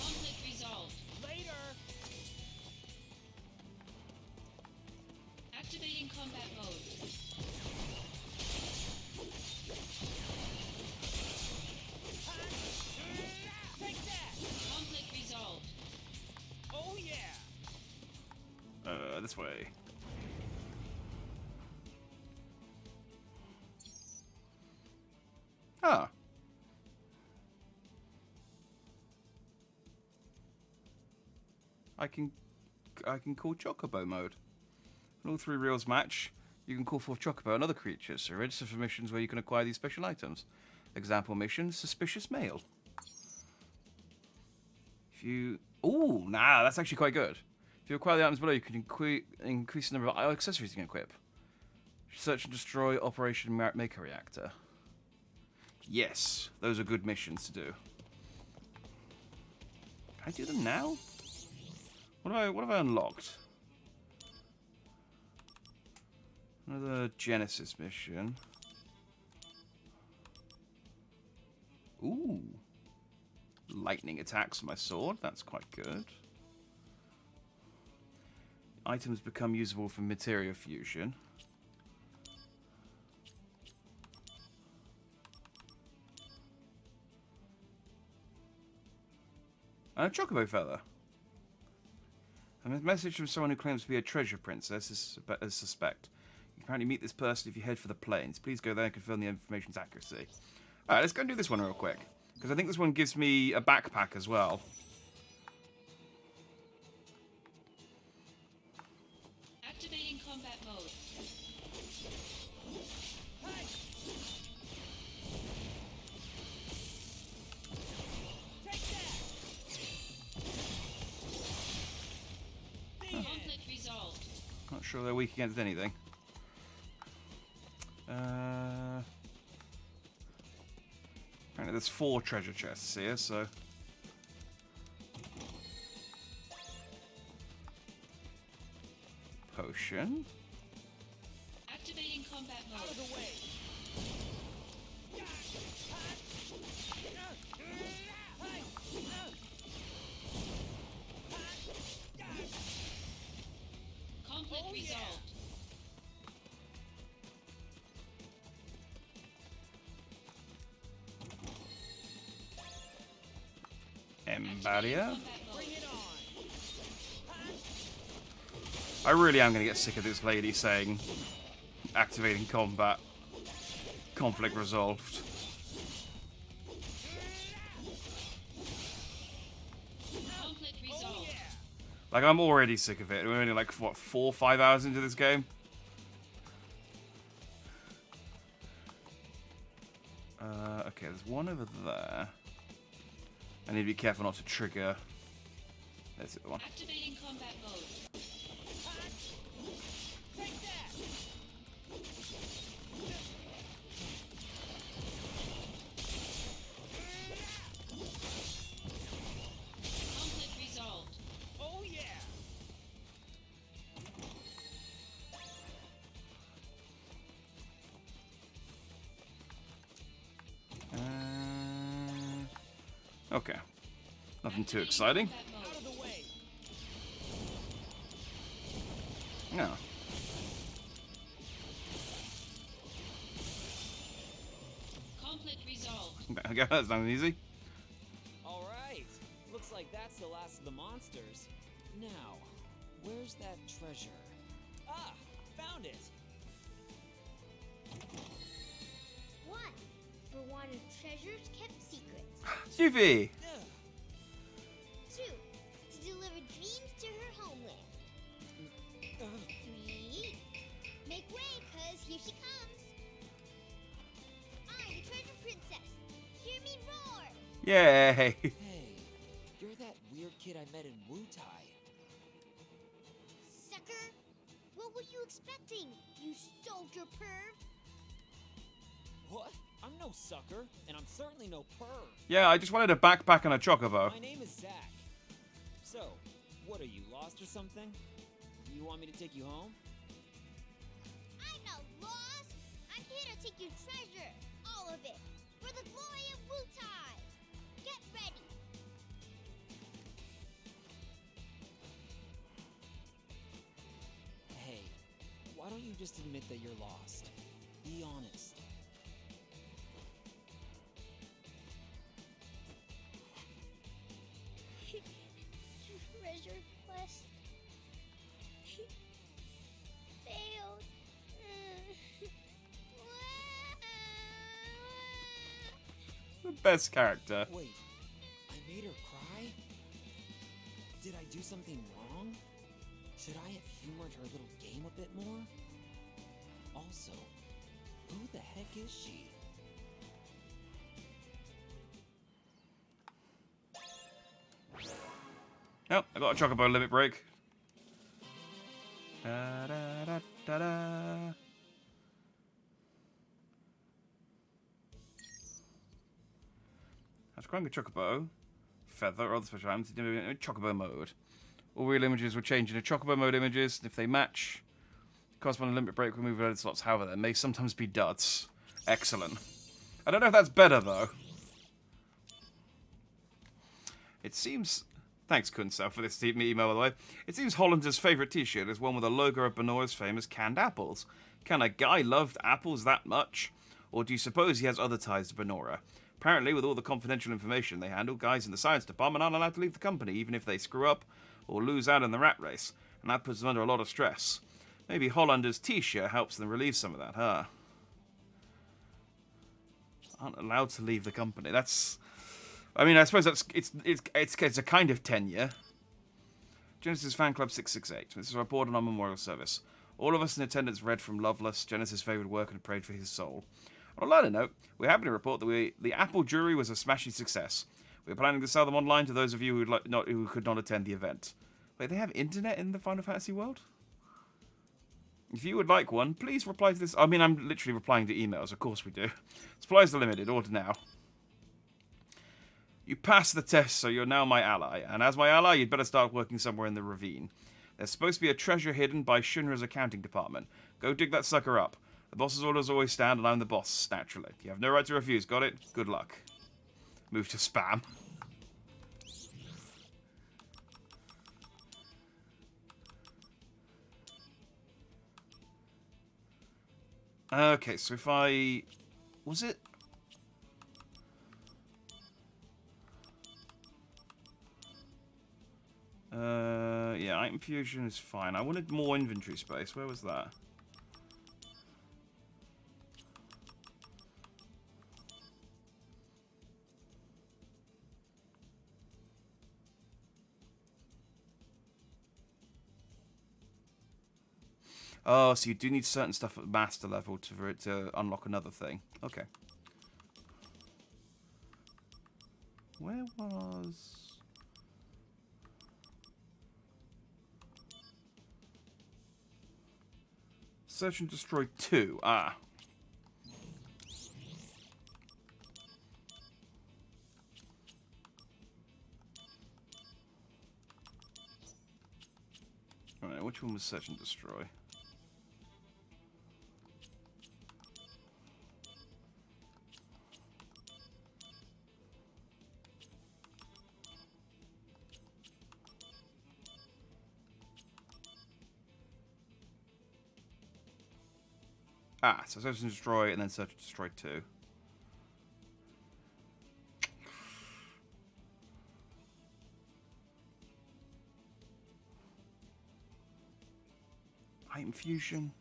Conflict resolved. Later! Activating combat mode. Take that! Conflict resolved. Oh yeah! This way. Ah. I can call Chocobo mode. In all 3 reels match, you can call forth Chocobo and other creatures, so register for missions where you can acquire these special items. Example mission, Suspicious Mail. If you... Ooh, nah, that's actually quite good. If you acquire the items below, you can increase the number of accessories you can equip. Search and destroy Operation Maker Reactor. Yes, those are good missions to do. Can I do them now? What have I unlocked? Another Genesis mission. Ooh. Lightning attacks on my sword. That's quite good. Items become usable for materia fusion. And a Chocobo feather. And a message from someone who claims to be a treasure princess is a suspect. You can apparently meet this person if you head for the plains. Please go there and confirm the information's accuracy. Alright, let's go and do this one real quick. Because I think this one gives me a backpack as well. Activating combat mode. Conflict resolved. Not sure they're weak against anything. Apparently there's 4 treasure chests here, so... Potion. Activating combat mode. Out of the way! Conflict resolved. Embadia. Bring it on! I really am going to get sick of this lady saying activating combat. Conflict resolved. Conflict resolved. Like, I'm already sick of it. We're only like, what, 4 or 5 hours into this game? Okay, there's one over there. I need to be careful not to trigger. There's the other one. Activating combat mode. Take that! Conflict resolved. Oh yeah! Okay. Nothing too exciting. Out of the way! No. Conflict resolved. Okay, that sounds easy. Alright. Looks like that's the last of the monsters. Now, where's that treasure? Ah! Found it! One, for wanting treasures kept secret. Suvi! 2, to deliver dreams to her homeland. 3, make way, cause here she comes. I'm the treasure princess. Hear me roar. Yay! Hey, you're that weird kid I met in Wutai. Sucker, what were you expecting, you soldier perv? What? I'm no sucker, and I'm certainly no perv. Yeah, I just wanted a backpack and a chocobo. My name is Zach. So, what are you, lost or something? You want me to take you home? I'm not lost. I'm here to take your treasure. All of it. For the glory of Wutai. Get ready. Hey, why don't you just admit that you're lost? Be honest. Treasure quest failed. The best character. Wait, I made her cry? Did I do something wrong? Should I have humored her little game a bit more? Also, who the heck is she? Oh, I got a chocobo limit break. Da, da, da, da, da. After growing a chocobo, feather, or other special items, in chocobo mode. All real images will change into chocobo mode images, and if they match, corresponding limit break will move loaded slots. However, there may sometimes be duds. Excellent. I don't know if that's better, though. It seems... Thanks, Kunsel, for this email, by the way. It seems Hollander's favourite t-shirt is one with a logo of Benora's famous canned apples. Can a guy love apples that much? Or do you suppose he has other ties to Benora? Apparently, with all the confidential information they handle, guys in the science department aren't allowed to leave the company, even if they screw up or lose out in the rat race. And that puts them under a lot of stress. Maybe Hollander's t-shirt helps them relieve some of that, huh? Aren't allowed to leave the company. That's... I mean, I suppose that's it's a kind of tenure. Genesis Fan Club 668. This is a report on our memorial service. All of us in attendance read from Loveless, Genesis' favourite work, and prayed for his soul. On a lighter note, we're happy to report that the Apple jury was a smashing success. We're planning to sell them online to those of you who could not attend the event. Wait, they have internet in the Final Fantasy world? If you would like one, please reply to this. I mean, I'm literally replying to emails. Of course we do. Supplies are limited. Order now. You passed the test, so you're now my ally. And as my ally, you'd better start working somewhere in the ravine. There's supposed to be a treasure hidden by Shinra's accounting department. Go dig that sucker up. The boss's orders always stand, and I'm the boss, naturally. You have no right to refuse, got it? Good luck. Move to spam. Okay, so if I... Was it... yeah, item fusion is fine. I wanted more inventory space. Where was that? Oh, so you do need certain stuff at master level for it to unlock another thing. Okay. Where was... Search and destroy 2. Ah. Alright, which one was search and destroy? Ah, so search and destroy, and then search and destroy 2. Item fusion.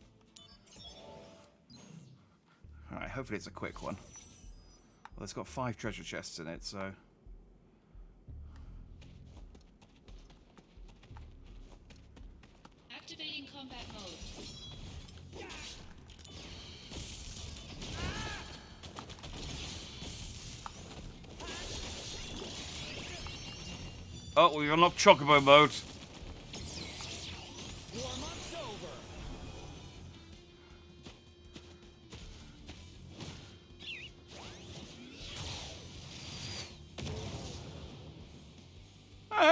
Alright, hopefully it's a quick one. Well, it's got 5 treasure chests in it, so... Activating combat mode. Oh, we've unlocked Chocobo mode. Warm-up's over.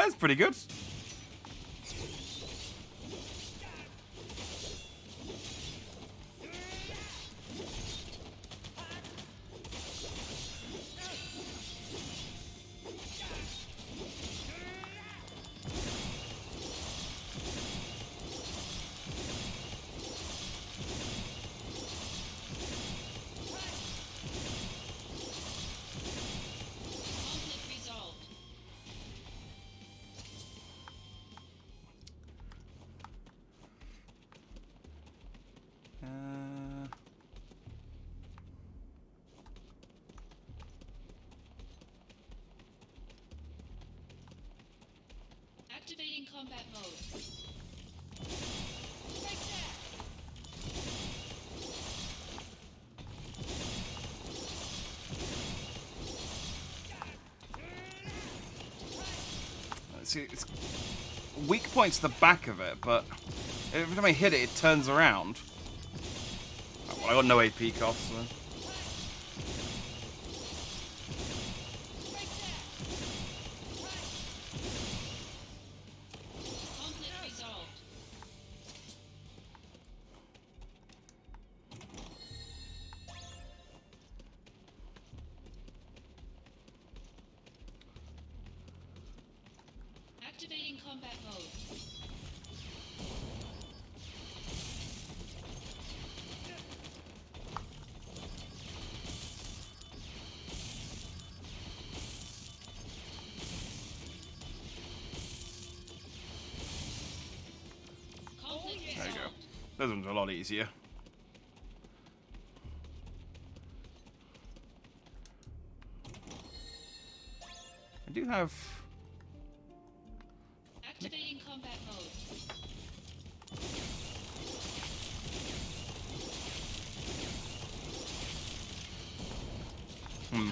That's pretty good. Conflict resolved. Activating combat mode. See, it's weak point's the back of it, but every time I hit it, it turns around. Oh, well, I got no AP costs. So. Conflict resolved. Activating combat mode. Conflict There you go. resolved. Those ones are a lot easier. I do have. Activating combat mode. Hmm.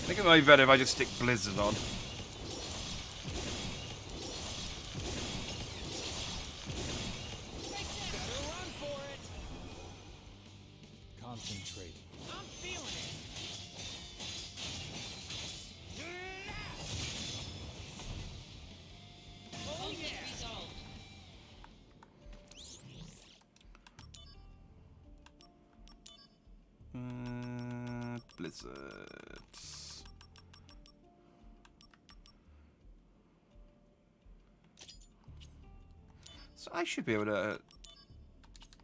I think it might be better if I just stick Blizzard on. Concentrate. I'm feeling it. Oh Conflict yeah. resolved. Blizzard. So I should be able to.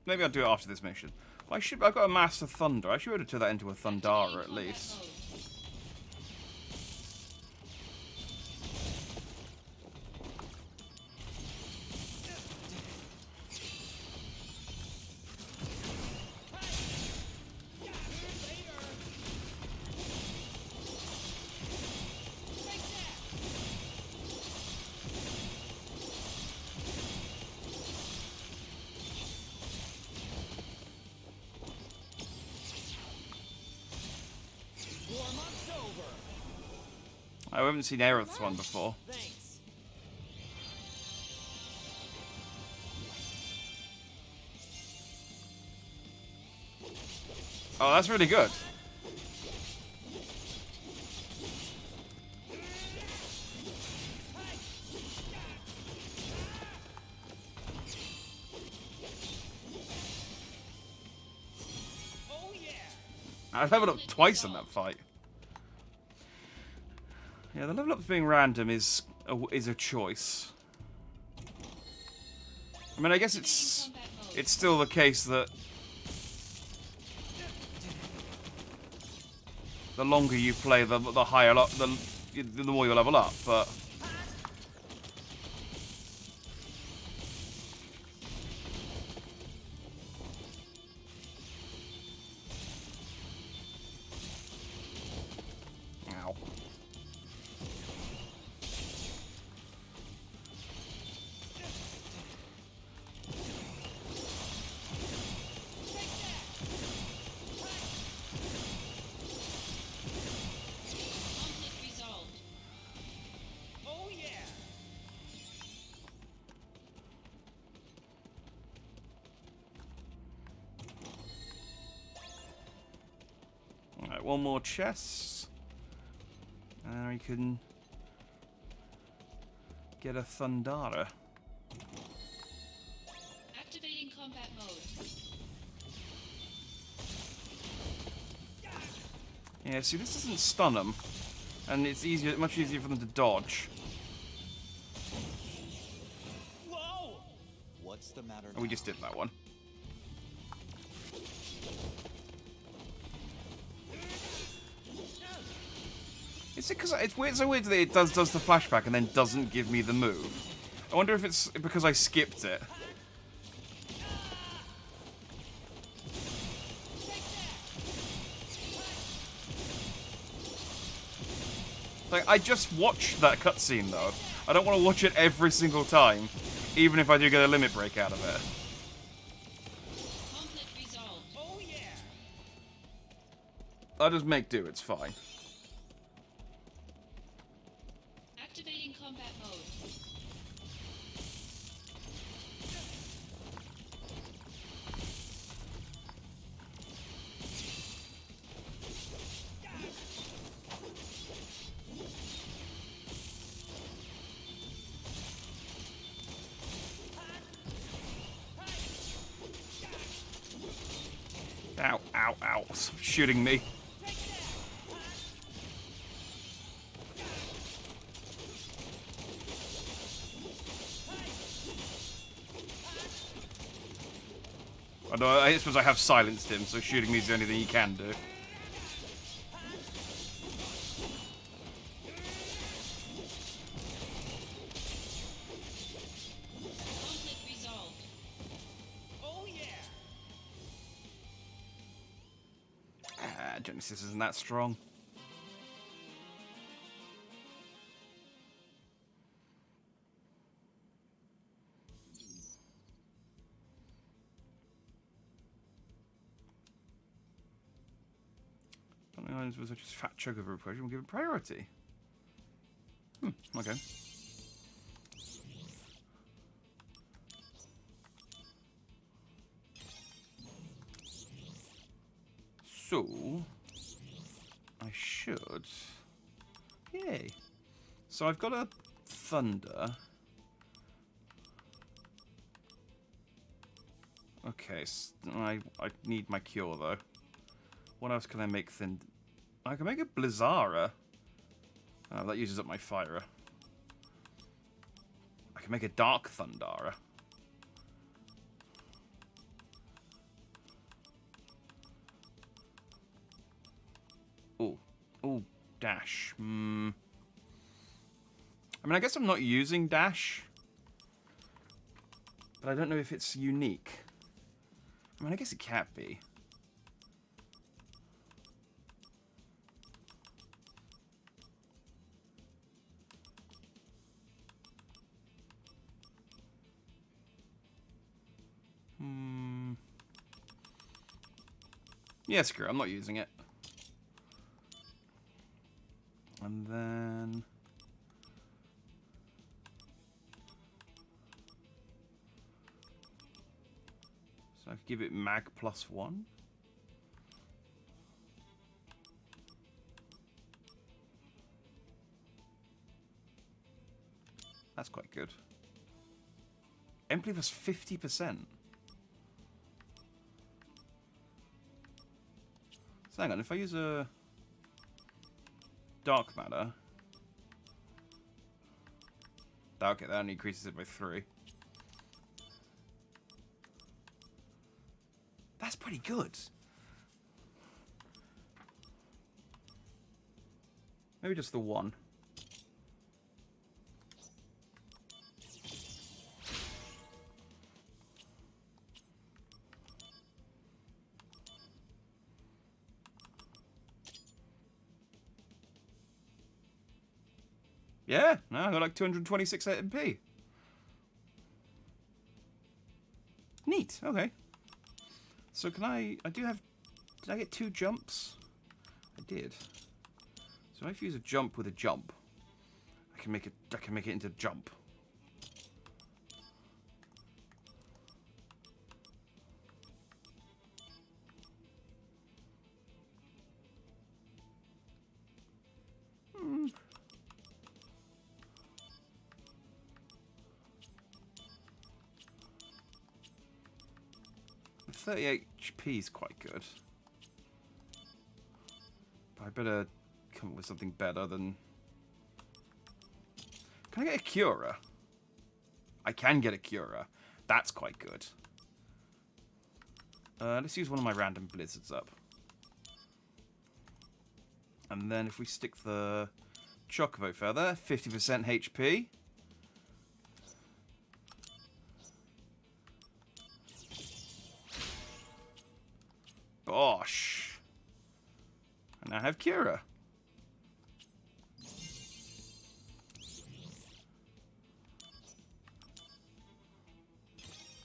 Maybe I'll do it after this mission. I've got a Master Thunder. I should be able to turn that into a Thundara at least. Warm-up's over. I haven't seen Aerith's one before. Thanks. Oh, that's really good. Oh yeah. I leveled up twice in that fight. Yeah, the level ups being random is a choice. I mean, I guess it's still the case that the longer you play, the higher the more you level up. But ow. Conflict resolved. one more chest. And then we can get a Thundara. Activating combat mode. Yeah, see, this doesn't stun them. And it's easier, much easier for them to dodge. Whoa! What's the matter And we just did that one. Is it because it's weird? So weird that it does the flashback and then doesn't give me the move. I wonder if it's because I skipped it. Like, I just watched that cutscene though. I don't want to watch it every single time, even if I do get a limit break out of it. Conflict resolved. Oh yeah! I'll just make do. It's fine. Activating combat mode. Ow, ow, ow. Stop shooting me. Although I suppose I have silenced him, so shooting me is the only thing he can do. Conflict resolved. Oh yeah! Ah, Genesis isn't that strong. Something was such as fat chocobo approach will give it priority. Okay. So I should. Yay. So I've got a thunder. Okay, I need my cure though. What else can I make thin? I can make a Blizzara. Oh, that uses up my fire. I can make a Dark Thundara. Oh, oh, dash. I mean, I guess I'm not using dash, but I don't know if it's unique. I mean, I guess it can't be. Yeah, screw it, I'm not using it. And then... So I could give it mag +1. That's quite good. Empty plus 50%. So hang on, if I use a dark matter... Okay, that only increases it by 3. That's pretty good. Maybe just the 1. Yeah, no, I got like 226 MP. Neat, okay. So can I do have, did I get 2 jumps? I did. So if I use a jump with a jump, I can make it into jump. 38 HP is quite good. But I better come up with something better than... Can I get a Cura? I can get a Cura. That's quite good. Let's use one of my random blizzards up. And then if we stick the Chocobo Feather, 50% HP. Bosh. And I have Cura.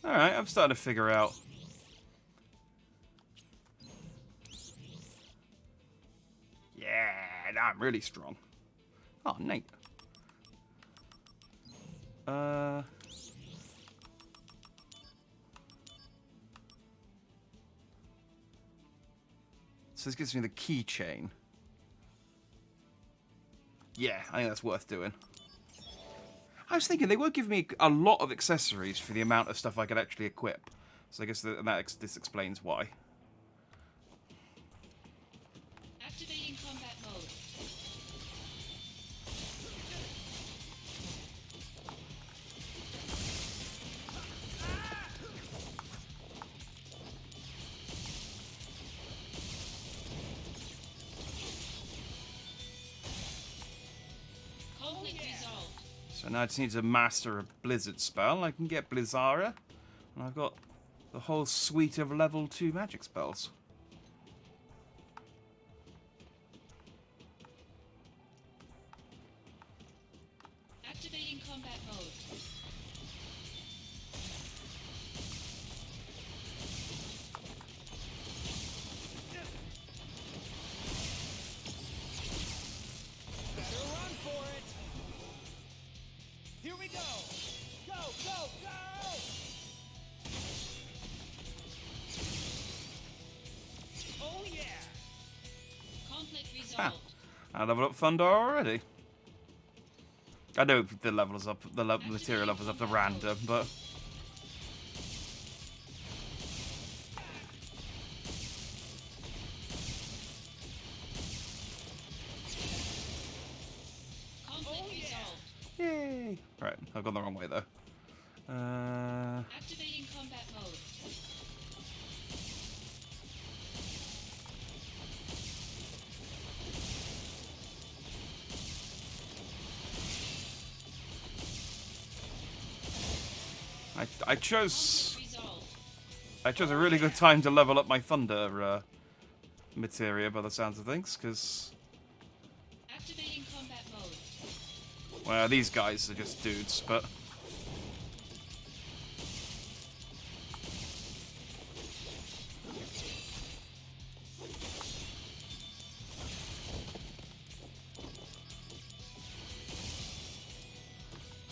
Alright, I'm starting to figure out. Yeah, now I'm really strong. Oh, neat. So this gives me the keychain. Yeah, I think that's worth doing. I was thinking they would give me a lot of accessories for the amount of stuff I could actually equip. So I guess this explains why. Activating combat mode. Conflict resolved. So now I just need to master a Blizzard spell. I can get Blizzara. And I've got the whole suite of level 2 magic spells. Activating combat mode. Better run for it! Here we go! Go, go, go! Oh yeah! Conflict Ah, resolved. I leveled up Thunder already. I know the levels up, the material levels up to random, but Conflict resolved. yay! Right, I've gone the wrong way though. Activating combat mode. I chose Resolved. a really good time to level up my Thunder materia by the sounds of things, because Activating combat mode. well, these guys are just dudes, but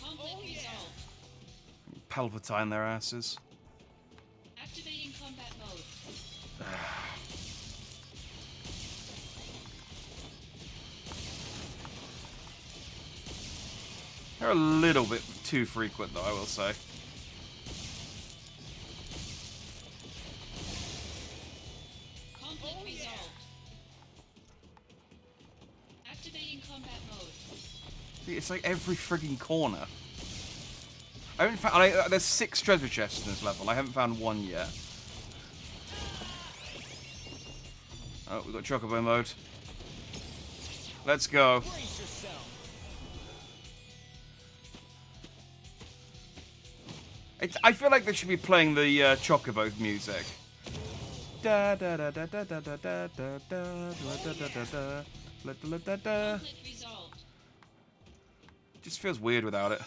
Conflict resolved. Palpatine their asses. Activating combat mode. They're a little bit too frequent, though, I will say. Conflict resolved. Activating combat mode. See, it's like every frigging corner. I haven't found. There's 6 treasure chests in this level. I haven't found one yet. Oh, we've got Chocobo mode. Let's go. Brace yourself! I feel like they should be playing the Chocobo music. Da da da da da da da da da da da da da da da. Conflict resolved. It just feels weird without it.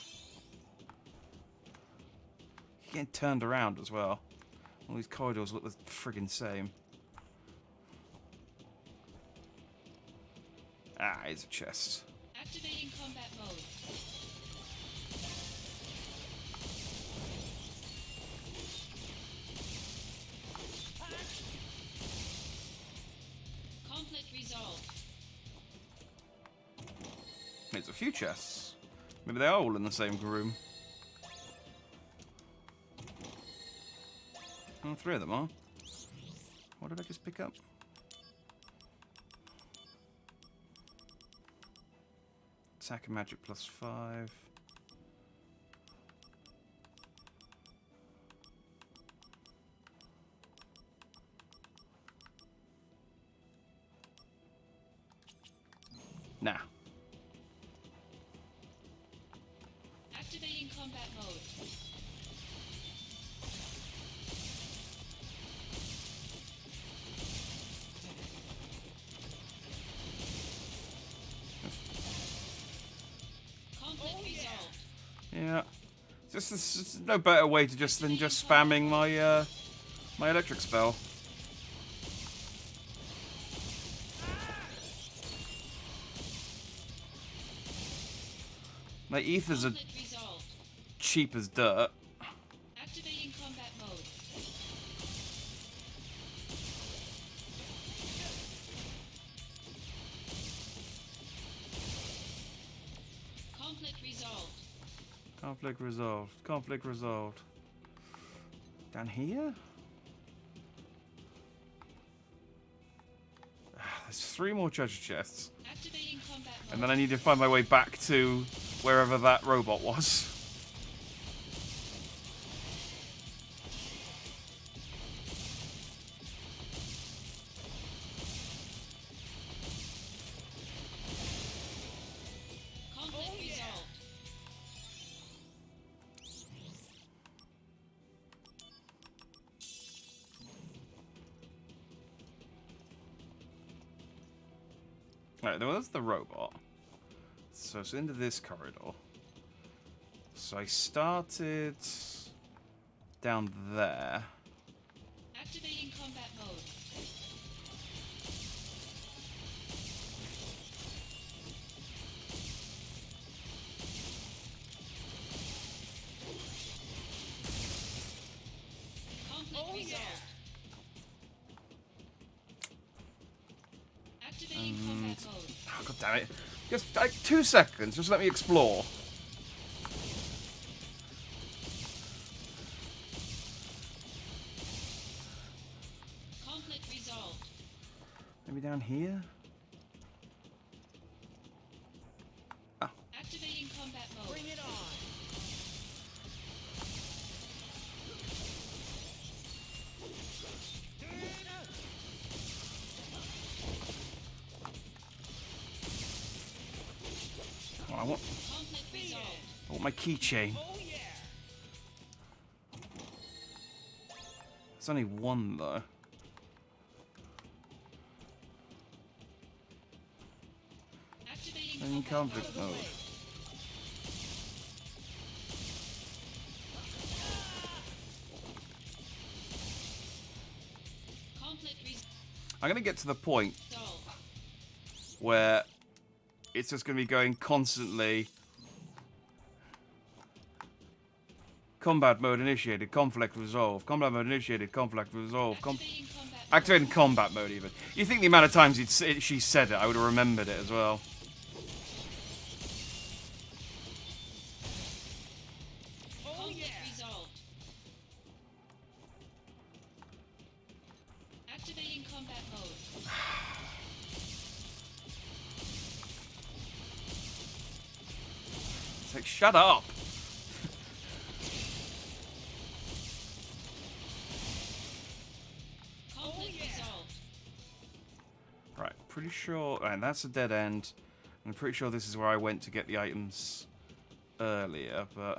You're getting turned around as well. All these corridors look the friggin' same. Ah, here's a chest. Activating combat mode. Conflict resolved. There's a few chests. Maybe they're all in the same room. Oh, 3 of them are. What did I just pick up? Attack and magic +5. Nah. Activating combat mode. Conflict resolved. Yeah. There's no better way to than just spamming my my electric spell. My ethers are cheap as dirt. Activating combat mode. Conflict resolved. Conflict resolved. Conflict resolved. Down here? There's 3 more treasure chests. Activating combat mode. And then I need to find my way back to wherever that robot was. Conflict resolved. Alright, there was the robot. So it's into this corridor. So I started down there. Activating combat mode. Conflict resolved. Activating combat mode. Oh, God damn it. Just like 2 seconds, just let me explore. Conflict resolved. Maybe down here? Activating combat mode. Bring it on. Oh, I want my keychain. There's only 1 though. In conflict mode. I'm gonna get to the point where it's just gonna be going constantly. Combat mode initiated, conflict resolved. Combat mode initiated, conflict resolved. Activating combat mode even. You think the amount of times she said it, I would have remembered it as well. Conflict resolved. Activating combat mode. It's like, shut up. Right, pretty sure. And that's a dead end. I'm pretty sure this is where I went to get the items earlier, but.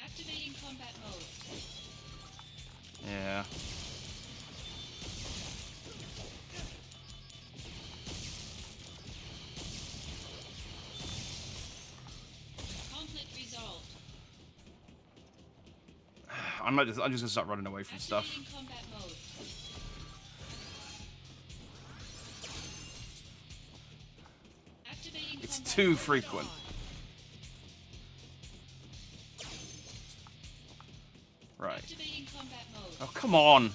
Activating combat mode. Yeah. Conflict resolved. I'm just gonna start running away from stuff. Activating combat mode. Activating It's combat too mode. frequent. Right. Activating combat mode. Oh, come on.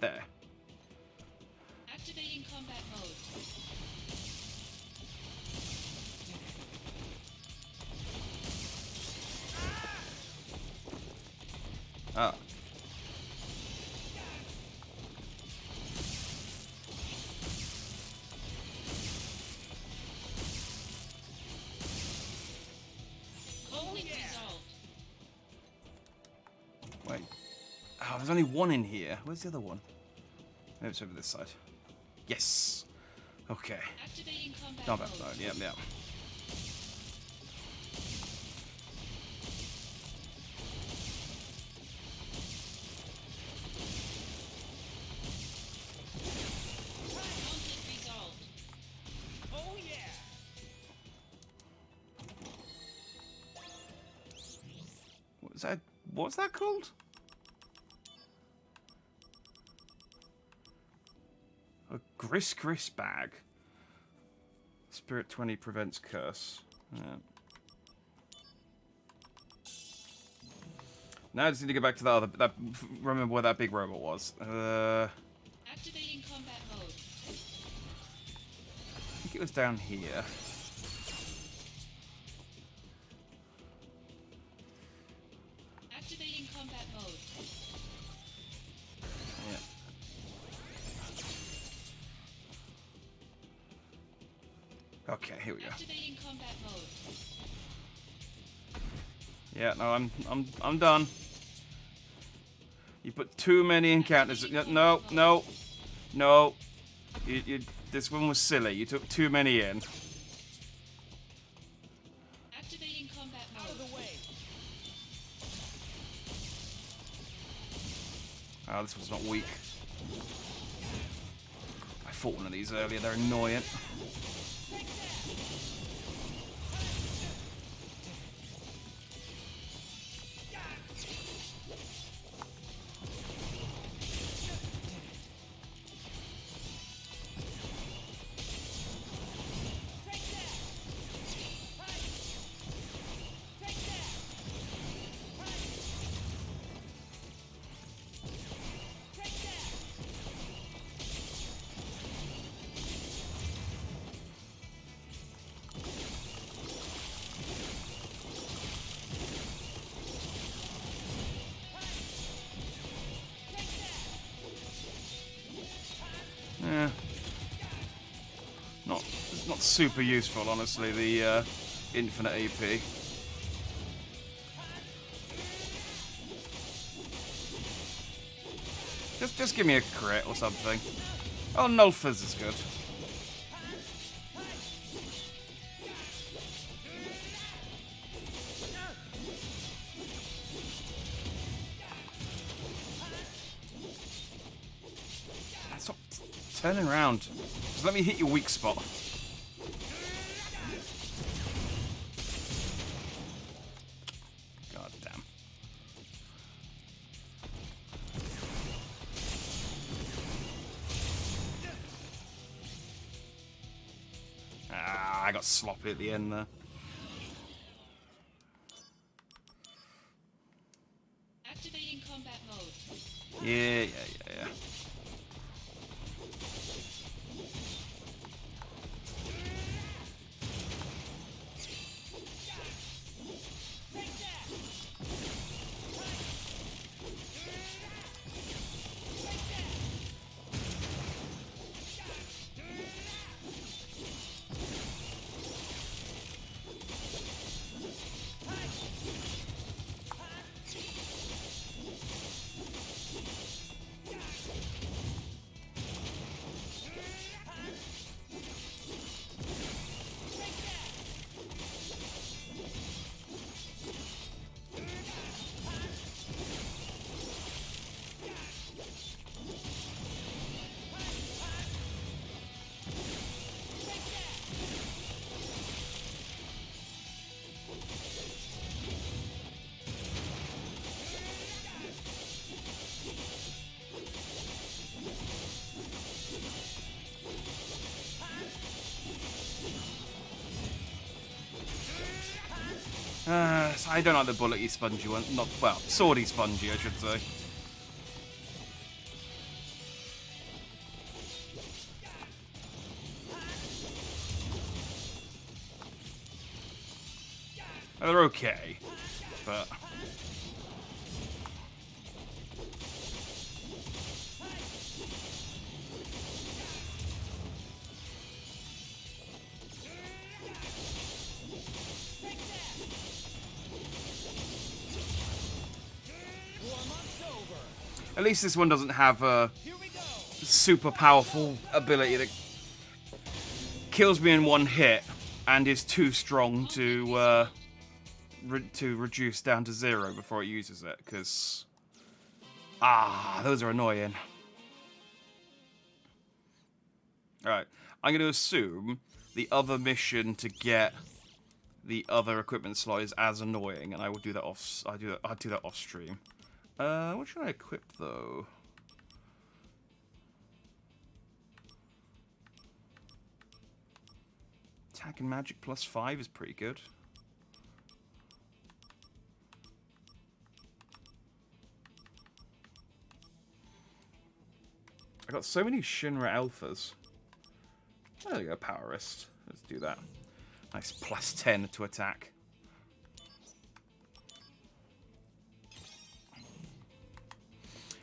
There. Activating combat mode. Wait. Oh, there's only one in here. Where's the other one? Maybe it's over this side. Yes. Okay. Activating combat Combat mode. mode. Yep, yep. Conflict resolved. Oh yeah! What's that? What's that called? A Gris bag. Spirit 20 prevents curse. Yeah. Now I just need to go back to that remember where that big robot was. Activating combat mode. I think it was down here. Activating combat mode. Yeah. Okay, here we go. Activating combat mode. Yeah, no, I'm done. You put too many encounters. No, no, no. This one was silly. You took too many in. Activating combat mode. Out of the way! Oh, this was not weak. I fought one of these earlier. They're annoying. Yeah. Not super useful, honestly, the infinite AP. Just give me a crit or something. Oh, Nulfers is good. Stop turning around. Just let me hit your weak spot. God damn. Ah, I got sloppy at the end there. Activating combat mode. Yeah. I don't like the bullety spongy one. Not, well, swordy spongy, I should say. They're okay, but... Warm up. At least this one doesn't have a super powerful ability that kills me in one hit and is too strong to reduce down to 0 before it uses it, because those are annoying. Alright, I'm going to assume the other mission to get the other equipment slot is as annoying, and I will do that I'll do that off stream. What should I equip though? Attack and magic +5 is pretty good. I got so many Shinra alphas. Oh, there you go, power wrist. Let's do that. Nice +10 to attack.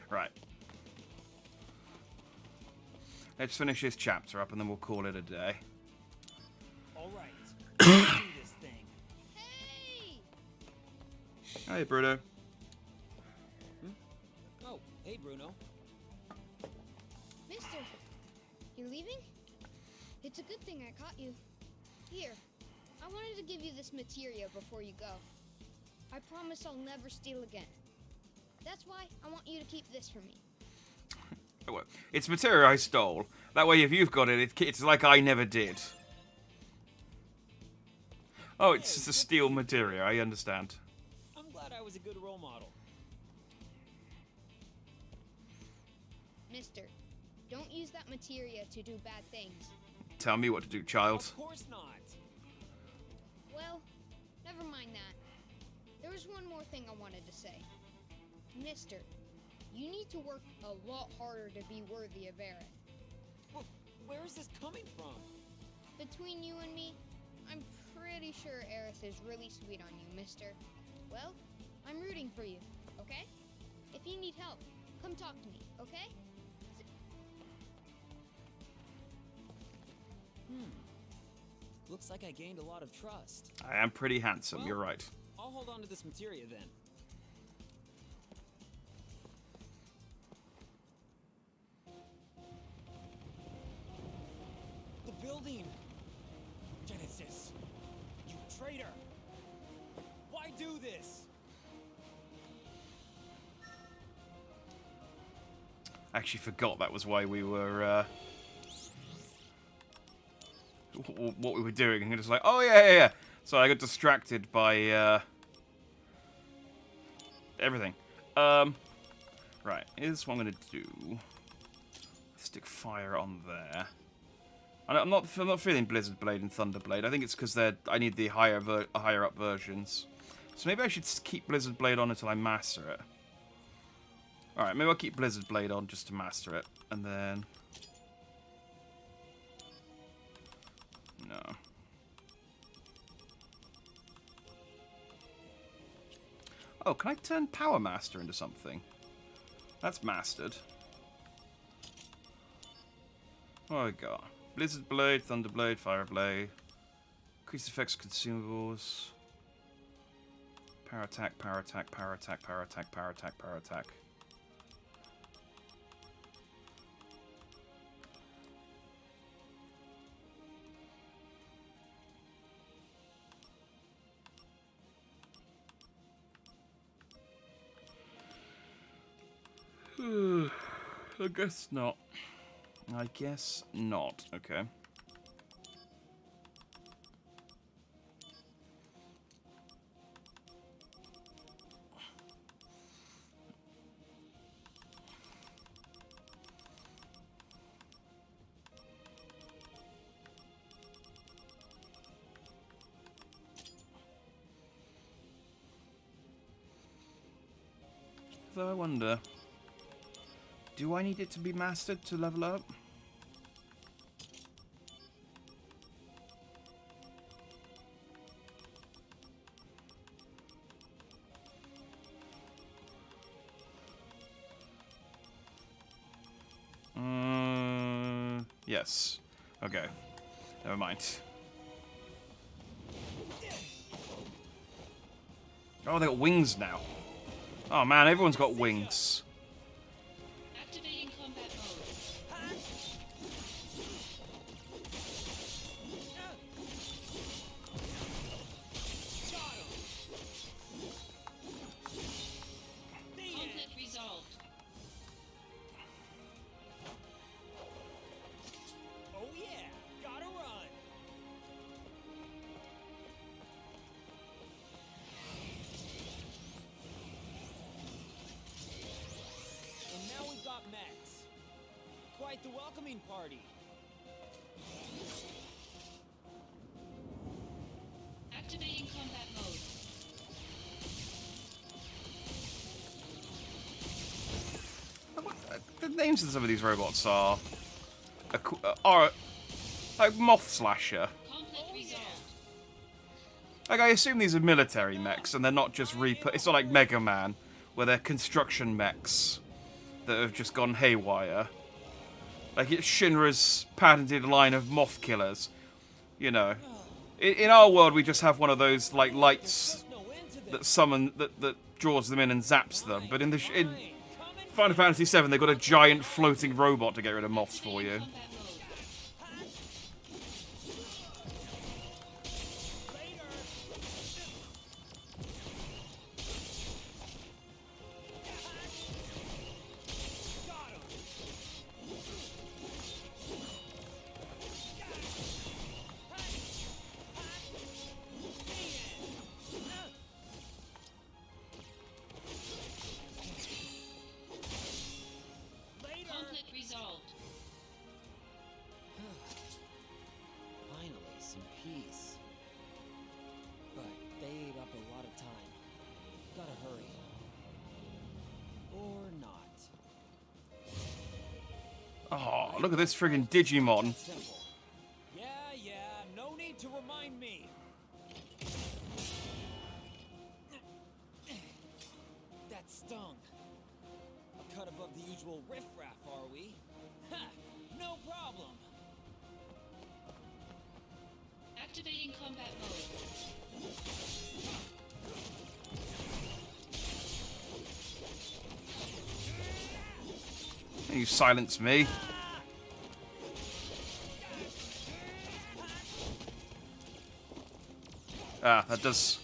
Right. Let's finish this chapter up and then we'll call it a day. Alright. Do this thing. Hey, Bruno. Oh, hey, Bruno. Mister, you're leaving? It's a good thing I caught you. Here, I wanted to give you this materia before you go. I promise I'll never steal again. That's why I want you to keep this for me. It's material I stole. That way, if you've got it, it's like I never did. Oh, it's just a steal materia. I understand. I'm glad I was a good role model. Mister, don't use that materia to do bad things. Tell me what to do, child. Of course not. Well, never mind that. There was one more thing I wanted to say. Mister, you need to work a lot harder to be worthy of Aerith. Well, where is this coming from? Between you and me, I'm pretty sure Aerith is really sweet on you, mister. Well, I'm rooting for you, okay? If you need help, come talk to me, okay? Looks like I gained a lot of trust. I am pretty handsome, Well, you're right. I'll hold on to this materia then. The building! Genesis! You traitor! Why do this? I actually forgot that was why we were, what we were doing. And just like, oh yeah. So I got distracted by, everything. Right, here's what I'm gonna do. Stick fire on there. I'm not feeling Blizzard Blade and Thunder Blade. I think it's because I need the higher up versions. So maybe I should keep Blizzard Blade on until I master it. Alright, maybe I'll keep Blizzard Blade on just to master it. And then... No. Oh, can I turn Power Master into something? That's mastered. What have I got? Blizzard Blade, Thunder Blade, Fire Blade. Increased effects consumables. Power attack, power attack, power attack, power attack, power attack, power attack. I guess not. I guess not. Okay. Though I wonder, do I need it to be mastered to level up? Yes. Okay. Never mind. Oh, they got wings now. Oh man, everyone's got wings. Activating combat mode. Conflict resolved. Oh yeah, gotta run. And now we've got mechs. Quite the welcoming party. Activating combat mode. The names of some of these robots are like Moth Slasher. Conflict resolved. Like I assume these are military mechs, and they're not just It's not like Mega Man, where they're construction mechs that have just gone haywire. Like it's Shinra's patented line of moth killers. You know, in our world we just have one of those like lights that that draws them in and zaps them. But in Final Fantasy VII, they've got a giant floating robot to get rid of moths for you. Conflict resolved. Finally, some peace. But they ate up a lot of time. Gotta hurry. Or not. Oh, look at this friggin' Digimon. Simple. Yeah, no need to remind me. That stung. A cut above the usual riffraff, are we? Ha! No problem. Activating combat mode. You silence me. Ah, that does.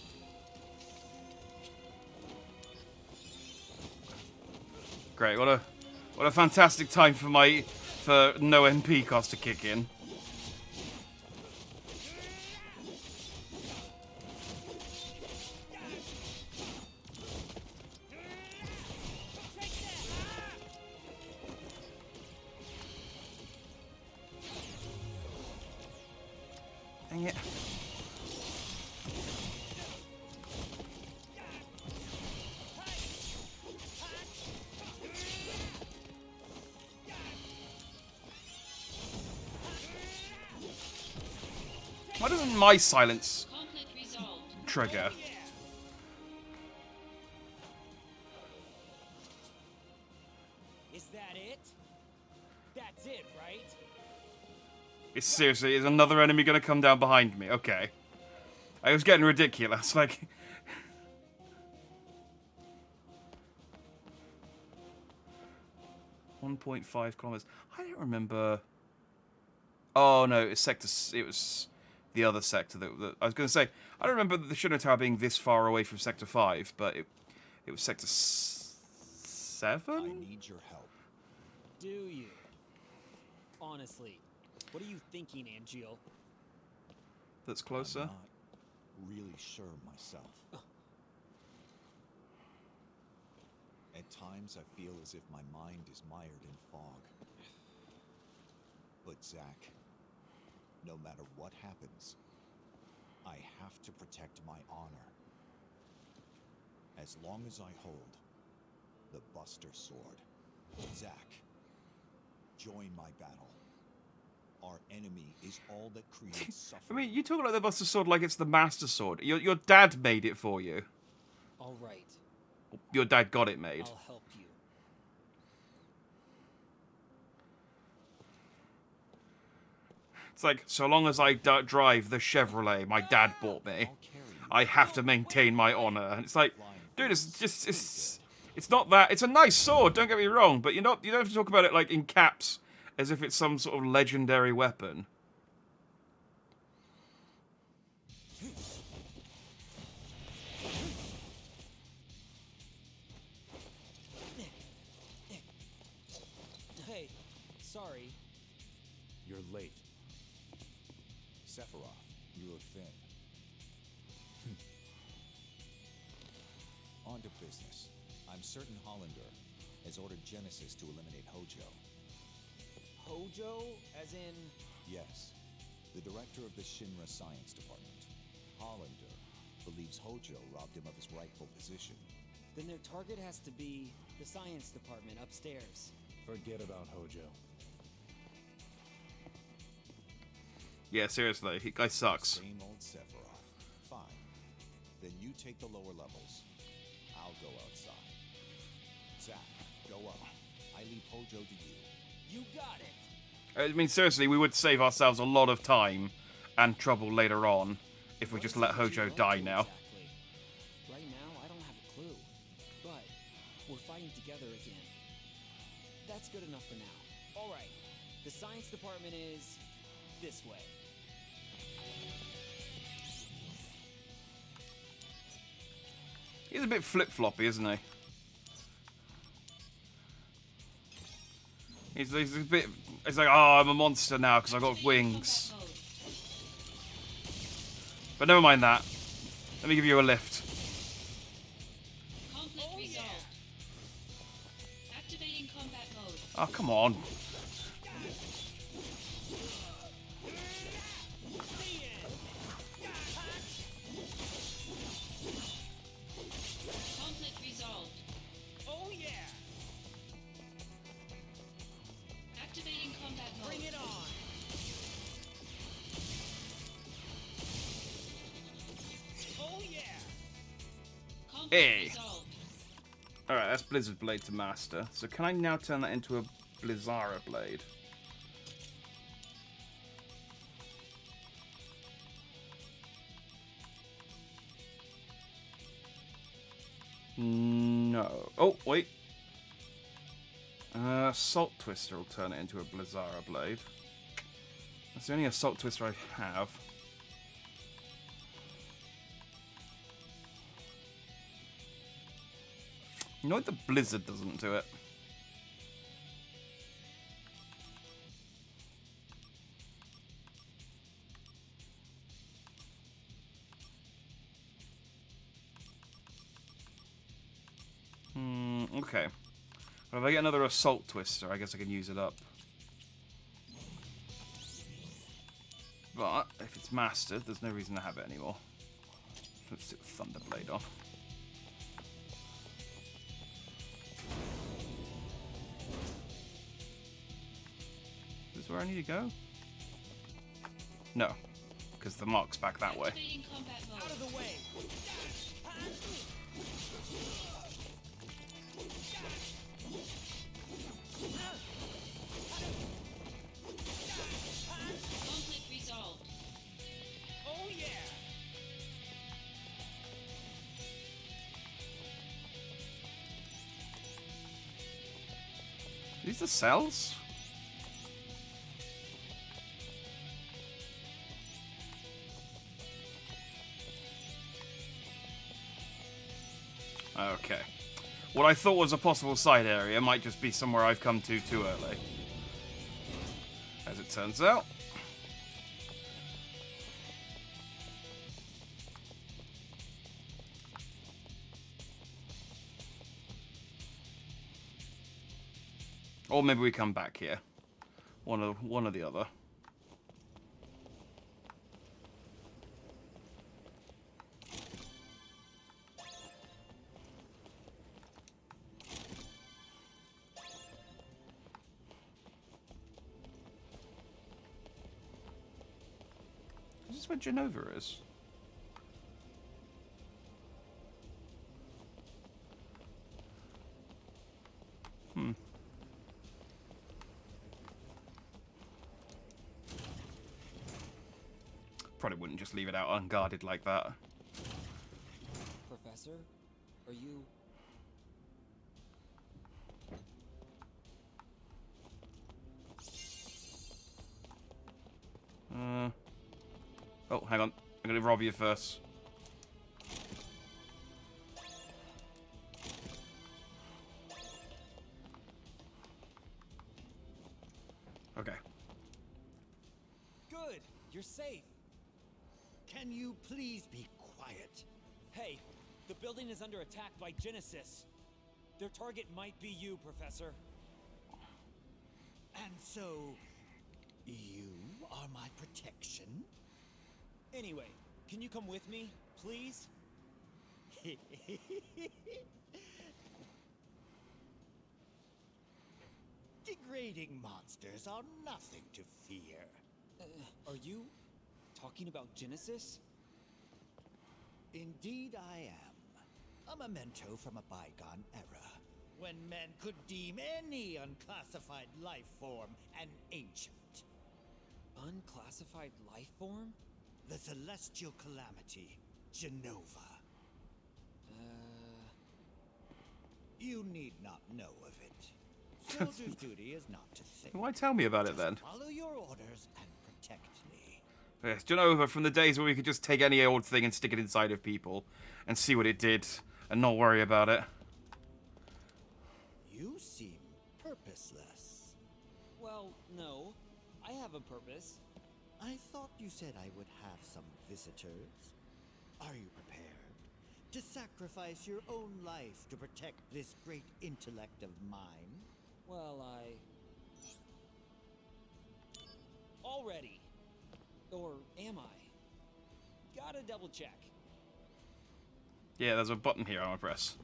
Great. What a fantastic time for no MP cost to kick in. Dang it. Why doesn't my silence trigger? Is that it? That's it, right? It's seriously, is another enemy gonna come down behind me? Okay. I was getting ridiculous, like... 1.5 kilometers. I don't remember... Oh no, it was the other sector that I was going to say. I don't remember the Shinra Tower being this far away from Sector 5, but it was Sector 7? I need your help. Do you? Honestly, what are you thinking, Angeal? That's closer? I'm not really sure myself. At times I feel as if my mind is mired in fog. But Zack, no matter what happens, I have to protect my honor. As long as I hold the Buster Sword. Zack, join my battle. Our enemy is all that creates suffering. I mean, you talk about the Buster Sword like it's the Master Sword. Your dad made it for you. All right. Your dad got it made. I'll help you. It's like, so long as I drive the Chevrolet my dad bought me, I have to maintain my honor. And it's like, dude, it's It's not that. It's a nice sword. Don't get me wrong, but you don't have to talk about it like in caps, as if it's some sort of legendary weapon. Hey, sorry. You're late. Sephiroth, you look thin. On to business. I'm certain Hollander has ordered Genesis to eliminate Hojo. Hojo, as in... Yes, the director of the Shinra Science Department. Hollander believes Hojo robbed him of his rightful position. Then their target has to be the science department upstairs. Forget about Hojo. Yeah, seriously, he guy sucks. Same old Sephiroth. Fine. Then you take the lower levels. I'll go outside. Zack, go up. I leave Hojo to you. You got it! I mean, seriously, we would save ourselves a lot of time and trouble later on if we just let Hojo die now. Exactly. Right now, I don't have a clue. But we're fighting together again. That's good enough for now. All right. The science department is this way. He's a bit flip-floppy, isn't he? He's a bit... He's like, oh, I'm a monster now because I got wings. But never mind that. Let me give you a lift. Conflict resolved. Activating combat mode. Oh, come on. Conflict resolved. Oh yeah! Activating combat mode. Bring it on! Oh yeah! Conflict Hey. resolved. Alright, that's Blizzard Blade to master. So can I now turn that into a Blizzara Blade? No. Oh, wait. Salt Twister will turn it into a Blizzara Blade. That's the only Assault Twister I have. You know what? The Blizzard doesn't do it. Okay. But if I get another Assault Twister, I guess I can use it up. But if it's mastered, there's no reason to have it anymore. Let's take the Thunderblade off. Is this where I need to go? No, because the mark's back that way. Activating combat mode. Out of the way! Conflict resolved. Oh yeah! Are these the cells? Okay. What I thought was a possible side area might just be somewhere I've come to too early. As it turns out. Or maybe we come back here. One or the other. Is this where Genova is? Probably wouldn't just leave it out unguarded like that. Professor, are you... Oh, hang on. I'm gonna rob you first. Okay. Good. You're safe. Can you please be quiet? Hey, the building is under attack by Genesis. Their target might be you, Professor. And so, you are my protection? Anyway, can you come with me, please? Degrading monsters are nothing to fear. Are you talking about Genesis? Indeed I am. A memento from a bygone era, when men could deem any unclassified life form an ancient. Unclassified life form? The celestial calamity, Genova. You need not know of it. Soldier's duty is not to think. Why tell me about it then? Follow your orders and protect me. Yes, Genova from the days where we could just take any old thing and stick it inside of people and see what it did and not worry about it. You seem purposeless. Well, no. I have a purpose. I thought you said I would have some visitors. Are you prepared to sacrifice your own life to protect this great intellect of mine? Well, already. Or am I? Gotta double check. Yeah, there's a button here I want to press.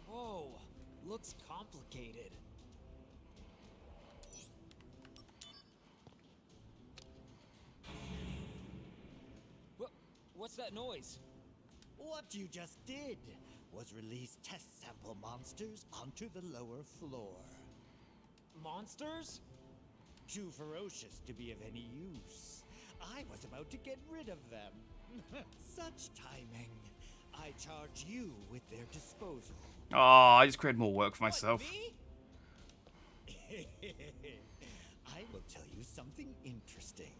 Whoa, looks complicated. What's that noise? What you just did was release test sample monsters onto the lower floor. Monsters? Too ferocious to be of any use. I was about to get rid of them. Such timing. I charge you with their disposal. Oh, I just created more work for myself. I will tell you something interesting.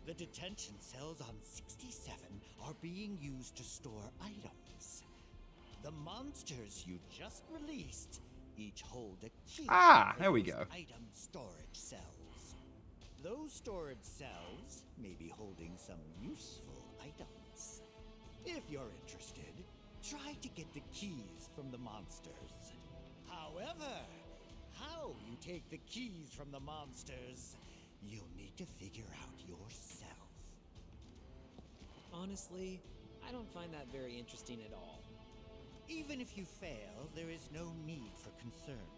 The detention cells on 67 are being used to store items. The monsters you just released each hold a key. Ah, there we go. Item storage cells. Those storage cells may be holding some useful items. If you're interested, try to get the keys from the monsters. However, how you take the keys from the monsters, you'll need to figure out yourself. Honestly, I don't find that very interesting at all. Even if you fail, there is no need for concern.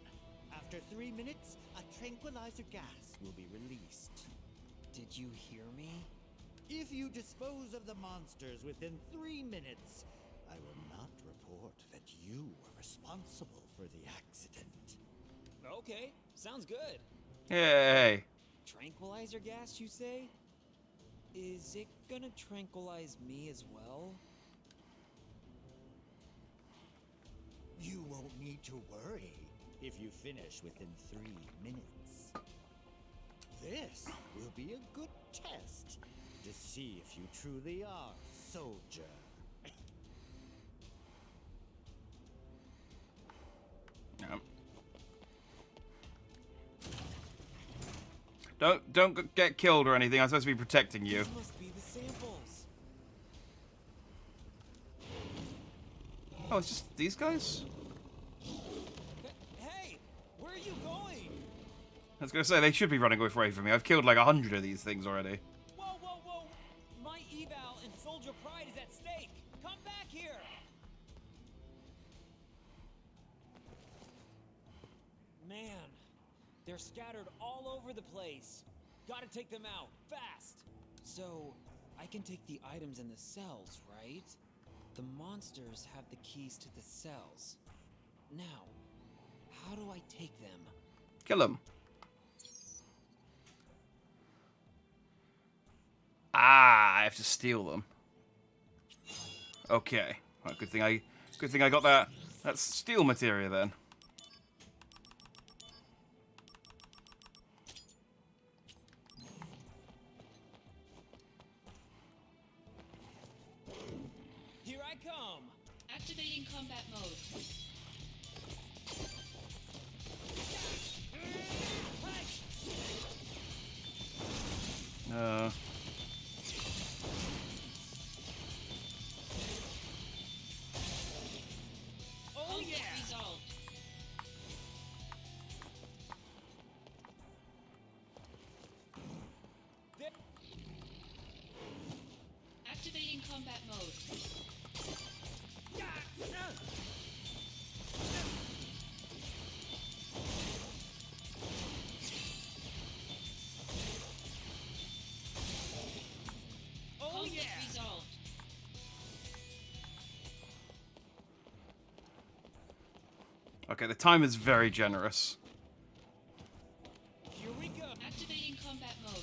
After 3 minutes, a tranquilizer gas will be released. Did you hear me? If you dispose of the monsters within 3 minutes, I will not report that you were responsible for the accident. Okay, sounds good. Yay. Tranquilizer gas, you say? Is it gonna tranquilize me as well? You won't need to worry if you finish within 3 minutes. This will be a good test to see if you truly are soldier. Don't get killed or anything. I'm supposed to be protecting you. These must be the samples. Oh, it's just these guys? Hey, where are you going? I was gonna say, they should be running away from me. I've killed like 100 of these things already. Whoa, whoa, whoa! My eval and soldier pride is at stake. Come back here. Man, they're scattered all over the place. Gotta take them out, fast! So, I can take the items in the cells, right? The monsters have the keys to the cells. Now, how do I take them? Kill them. Ah, I have to steal them. Okay. Well, good thing I got that. That's steel materia then. combat mode. Conflict resolved. Okay, the time is very generous. Here we go. Activating combat mode.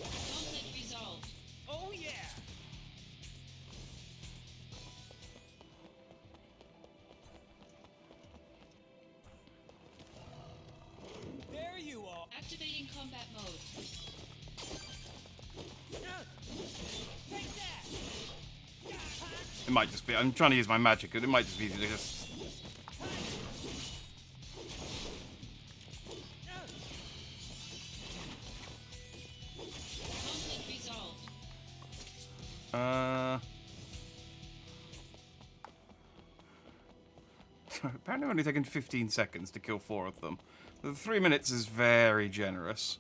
Conflict resolved. Oh yeah. There you are. Activating combat mode. Take that. It might just be. I'm trying to use my magic. It might just be just. Conflict resolved. Apparently, only taken 15 seconds to kill 4 of them. The 3 minutes is very generous.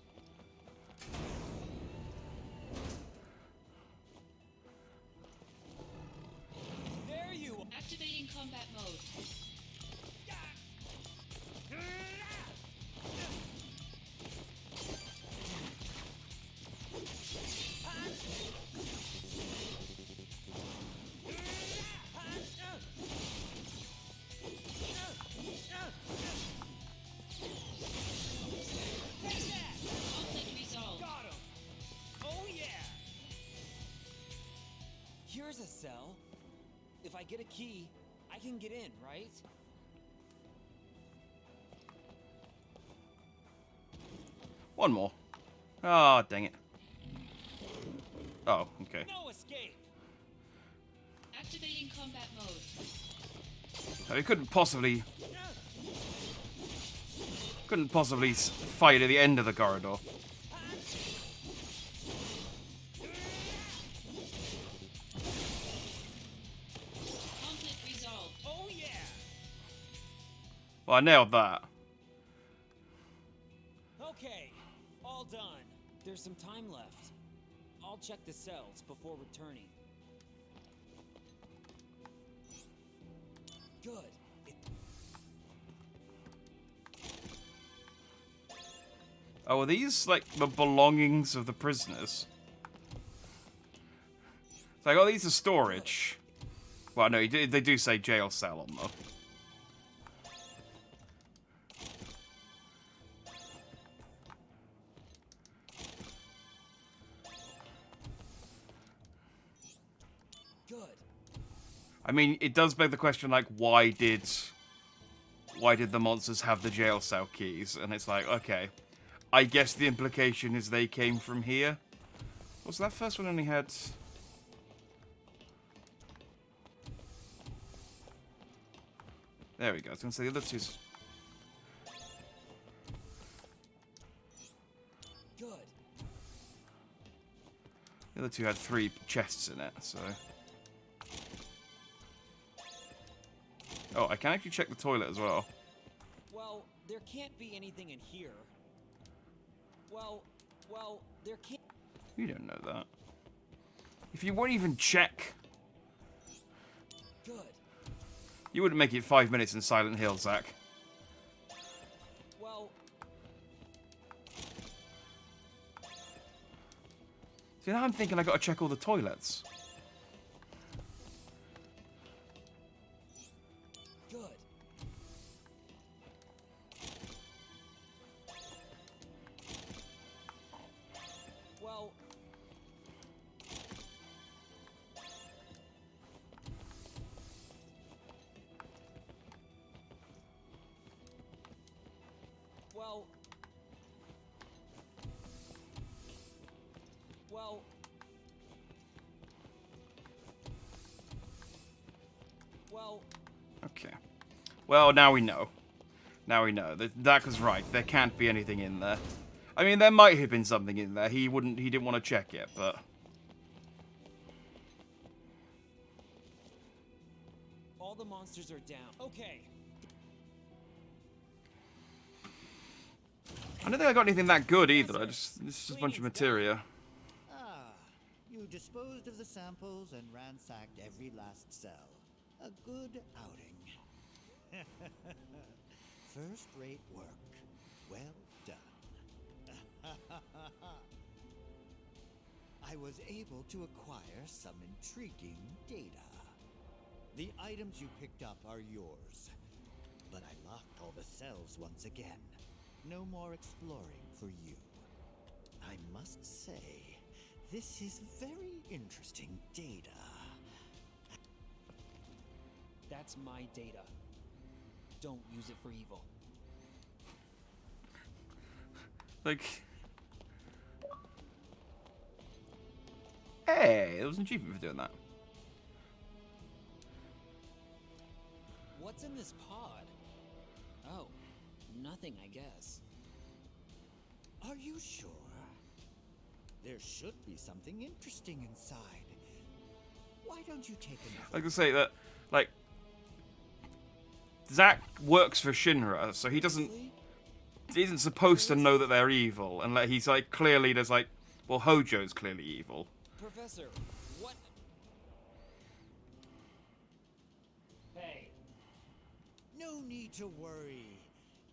There you are. Activating combat mode. Conflict resolved. Got him. Oh yeah. Here's a cell. If I get a key, I can get in, right? One more. Ah, dang it. Oh, okay. No escape. Activating combat mode. No, he couldn't possibly fight at the end of the corridor. Conflict resolved. Oh yeah. Well, I nailed that. Okay. All done. There's some time left. I'll check the cells before returning. Good. Oh, are these, like, the belongings of the prisoners? It's like, oh, these are storage. Well, no, they do say jail cell on them. Good. I mean, it does beg the question, like, why did the monsters have the jail cell keys? And it's like, okay, I guess the implication is they came from here. Was that first one only had? There we go. I was gonna say the other two's. Good. The other two had 3 chests in it, so. Oh, I can actually check the toilet as well. Well, there can't be anything in here. Well, there can't. You don't know that. If you won't even check, Good. you wouldn't make it 5 minutes in Silent Hill, Zach. Well, See, now I'm thinking I gotta check all the toilets. good. Well, well, well, well, Okay. Well, now we know. Now we know. That was right. There can't be anything in there. I mean, there might have been something in there. He didn't want to check it, but... all the monsters are down. Okay. I don't think I got anything that good either. It's just a bunch of materia. Ah, you disposed of the samples and ransacked every last cell. A good outing. First-rate work. Well done. I was able to acquire some intriguing data. The items you picked up are yours, but I locked all the cells once again. No more exploring for you. I must say, this is very interesting data. That's my data. Don't use it for evil. Like, hey, there was an achievement for doing that. What's in this pod? Oh, nothing, I guess. Are you sure? There should be something interesting inside. Why don't you take another? I can say that, like, Zack works for Shinra, so he isn't supposed to know that they're evil, and like he's like clearly there's like, well, Hojo's clearly evil. Professor, what? Hey. No need to worry.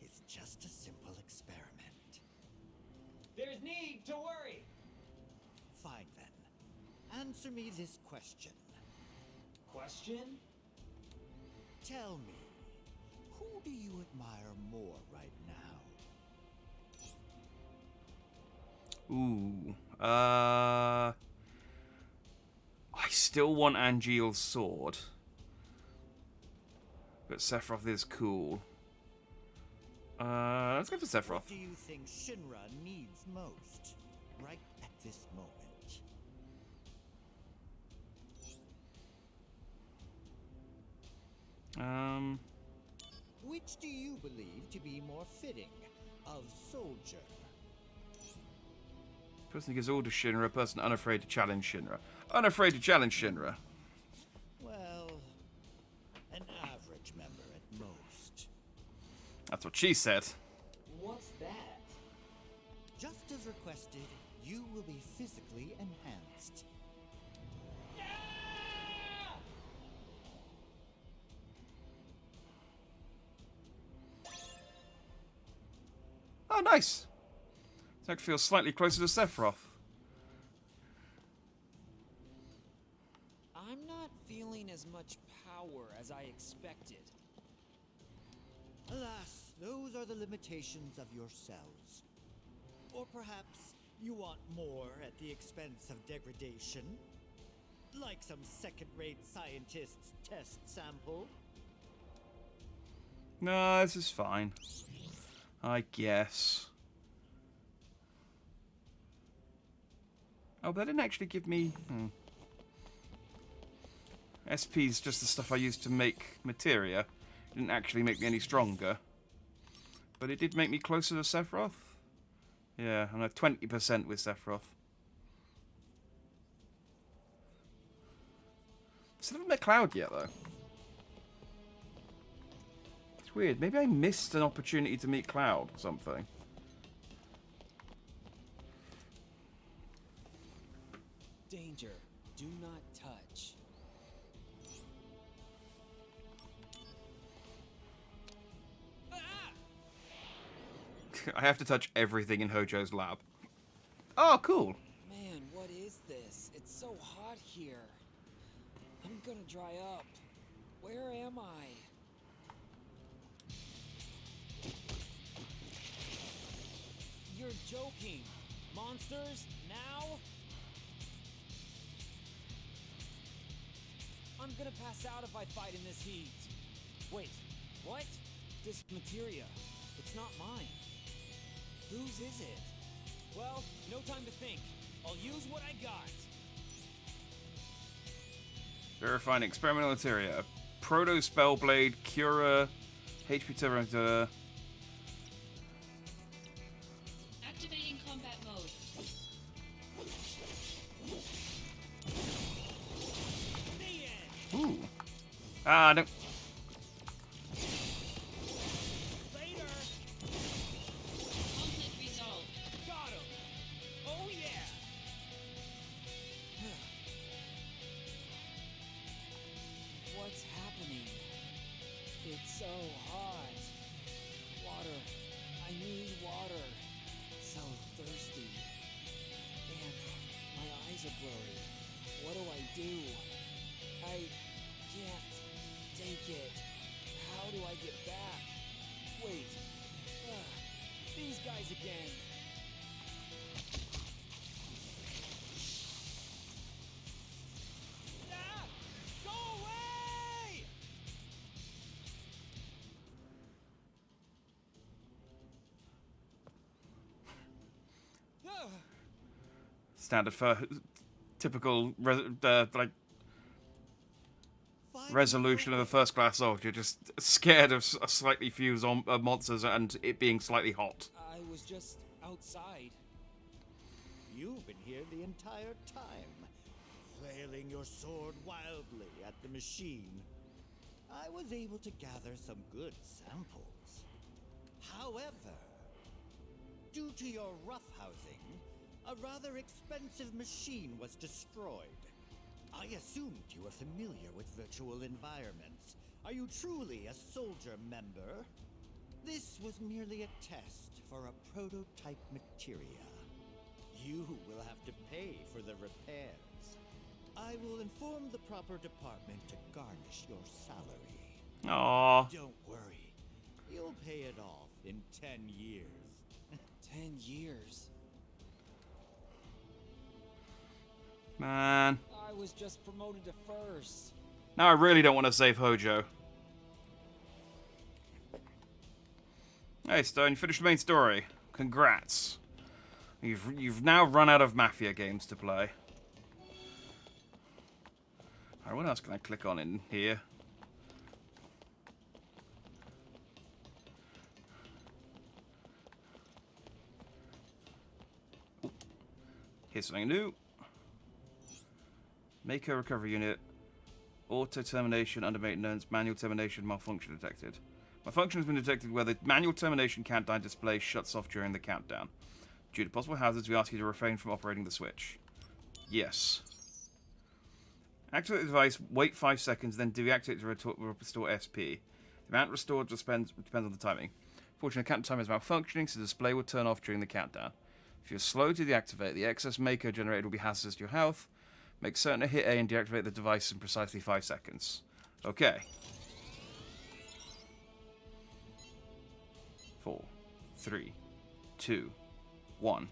It's just a simple experiment. There's need to worry. Fine then. Answer me this question. Question? Tell me, who do you admire more right now? Ooh, I still want Angeal's sword, but Sephiroth is cool. Let's go for Sephiroth. What do you think Shinra needs most, right at this moment? Which do you believe to be more fitting, of soldier? Person who gives orders to Shinra, person unafraid to challenge Shinra. Unafraid to challenge Shinra. Well, an average member at most. That's what she said. What's that? Just as requested, you will be physically enhanced. Oh, nice. Zack feels slightly closer to Sephiroth. I'm not feeling as much power as I expected. Alas, those are the limitations of your cells. Or perhaps you want more at the expense of degradation? Like some second-rate scientist's test sample? No, this is fine. I guess. Oh, but that didn't actually give me... SP's just the stuff I used to make materia. It didn't actually make me any stronger. But it did make me closer to Sephiroth. Yeah, and I have 20% with Sephiroth. Still haven't met Cloud yet, though. It's weird. Maybe I missed an opportunity to meet Cloud or something. Danger. Do not touch. I have to touch everything in Hojo's lab. Oh, cool. Man, what is this? It's so hot here. I'm gonna dry up. Where am I? You're joking. Monsters? Now? I'm gonna pass out if I fight in this heat. Wait, what? This materia. It's not mine. Whose is it? Well, no time to think. I'll use what I got. Verifying experimental materia. Proto Spellblade, Cura, HP Turbo. Activating combat mode. Ooh. Ah, no. Conflict so hot. Water. I need water. So thirsty. And my eyes are blurry. What do I do? I can't take it. How do I get back? Wait. These guys again. Ah! Go away! Standard for typical resolution of a first-class soldier, just scared of slightly few monsters and it being slightly hot. I was just outside. You've been here the entire time, flailing your sword wildly at the machine. I was able to gather some good samples. However, due to your roughhousing, a rather expensive machine was destroyed. I assumed you were familiar with virtual environments. Are you truly a soldier member? This was merely a test for a prototype materia. You will have to pay for the repairs. I will inform the proper department to garnish your salary. Aww. Don't worry. You'll pay it off in 10 years. 10 years? Man. I was just promoted to first. Now I really don't want to save Hojo. Hey Stone, you finished the main story. Congrats. You've now run out of Mafia games to play. Alright, what else can I click on in here? Ooh. Here's something new. Make a recovery unit. Auto termination under maintenance. Manual termination malfunction detected. Malfunction has been detected where the manual termination countdown display shuts off during the countdown. Due to possible hazards, we ask you to refrain from operating the switch. Yes. Activate the device, wait 5 seconds, then deactivate to restore SP. The amount restored depends on the timing. Fortunately, the countdown time is malfunctioning, so the display will turn off during the countdown. If you're slow to deactivate, the excess Mako generated will be hazardous to your health. Make certain to hit A and deactivate the device in precisely 5 seconds. Okay. 4, 3, 2, 1.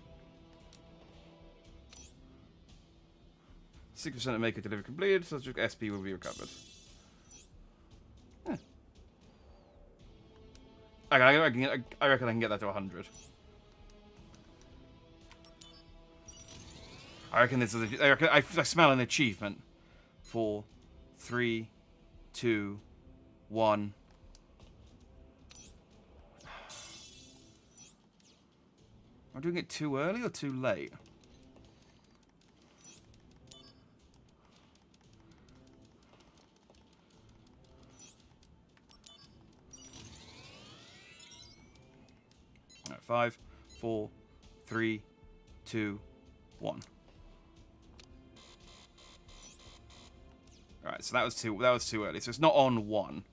6% of Mako delivery completed, so SP will be recovered. Eh. I reckon I can get that to 100. I reckon this is. I smell an achievement. 4, 3, 2, 1. Am I doing it too early or too late? Alright, 5, 4, 3, 2, 1. Alright, so that was too early. So it's not on 1.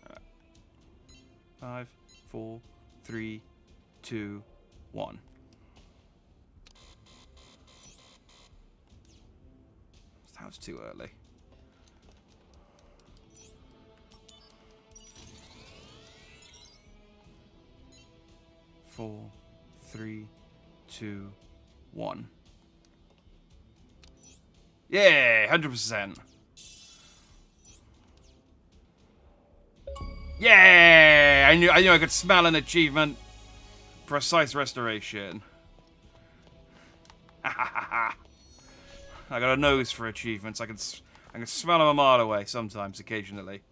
Alright. 5, 4, 3, 2, 1. That was too early. Four, 3, 2, 1. Yeah, 100%. Yeah, I knew I could smell an achievement. Precise restoration. I got a nose for achievements. I can smell them a mile away sometimes, occasionally.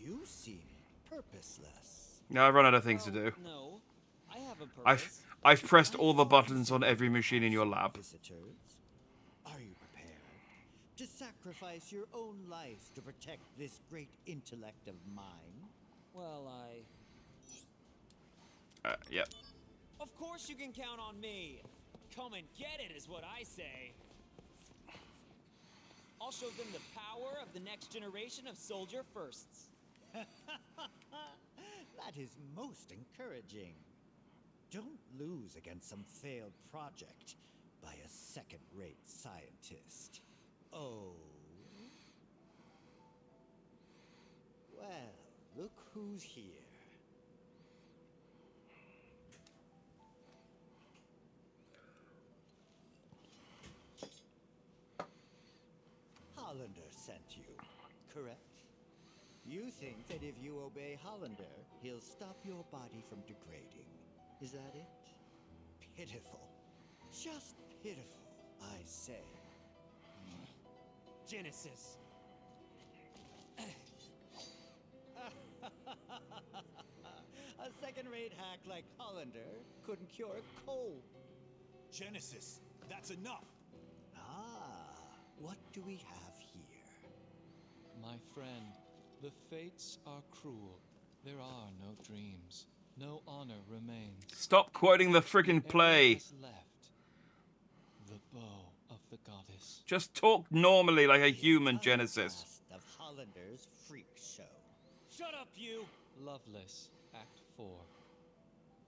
You seem purposeless. No, I run out of things to do. No, I have a purpose. I've pressed all the buttons on every machine in your lab. Visitors, are you prepared to sacrifice your own life to protect this great intellect of mine? Well, Yep. Of course you can count on me. Come and get it is what I say. I'll show them the power of the next generation of soldier firsts. That is most encouraging. Don't lose against some failed project by a second-rate scientist. Oh. Well, look who's here. Hollander sent you, correct? You think that if you obey Hollander, he'll stop your body from degrading. Is that it? Pitiful. Just pitiful, I say. Genesis. A second-rate hack like Hollander couldn't cure a cold. Genesis, that's enough! Ah, what do we have here? My friend, the fates are cruel. There are no dreams. No honor remains. Stop quoting the friggin' play. Left. The bow of the goddess. Just talk normally like a human, Genesis. Of Hollander's freak show. Shut up, you! Loveless, Act 4.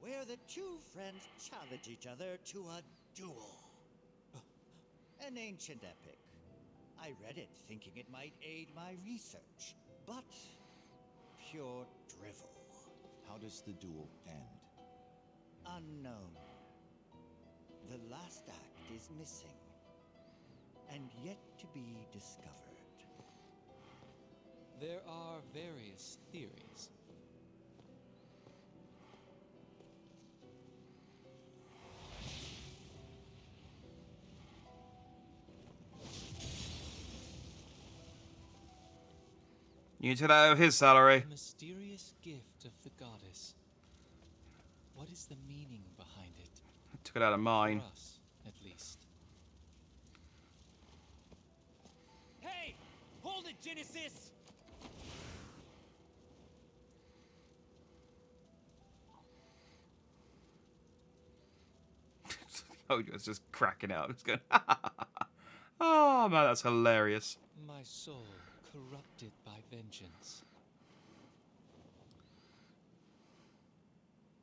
Where the two friends challenge each other to a duel. An ancient epic. I read it thinking it might aid my research, but pure drivel. How does the duel end? Unknown. The last act is missing, and yet to be discovered. There are various theories. You need to take that out of his salary. A mysterious gift of the goddess. What is the meaning behind it? I took it out of mine. For us, at least. Hey! Hold it, Genesis! Oh, it's just cracking out. It's going. Oh man, that's hilarious. My soul corrupted by vengeance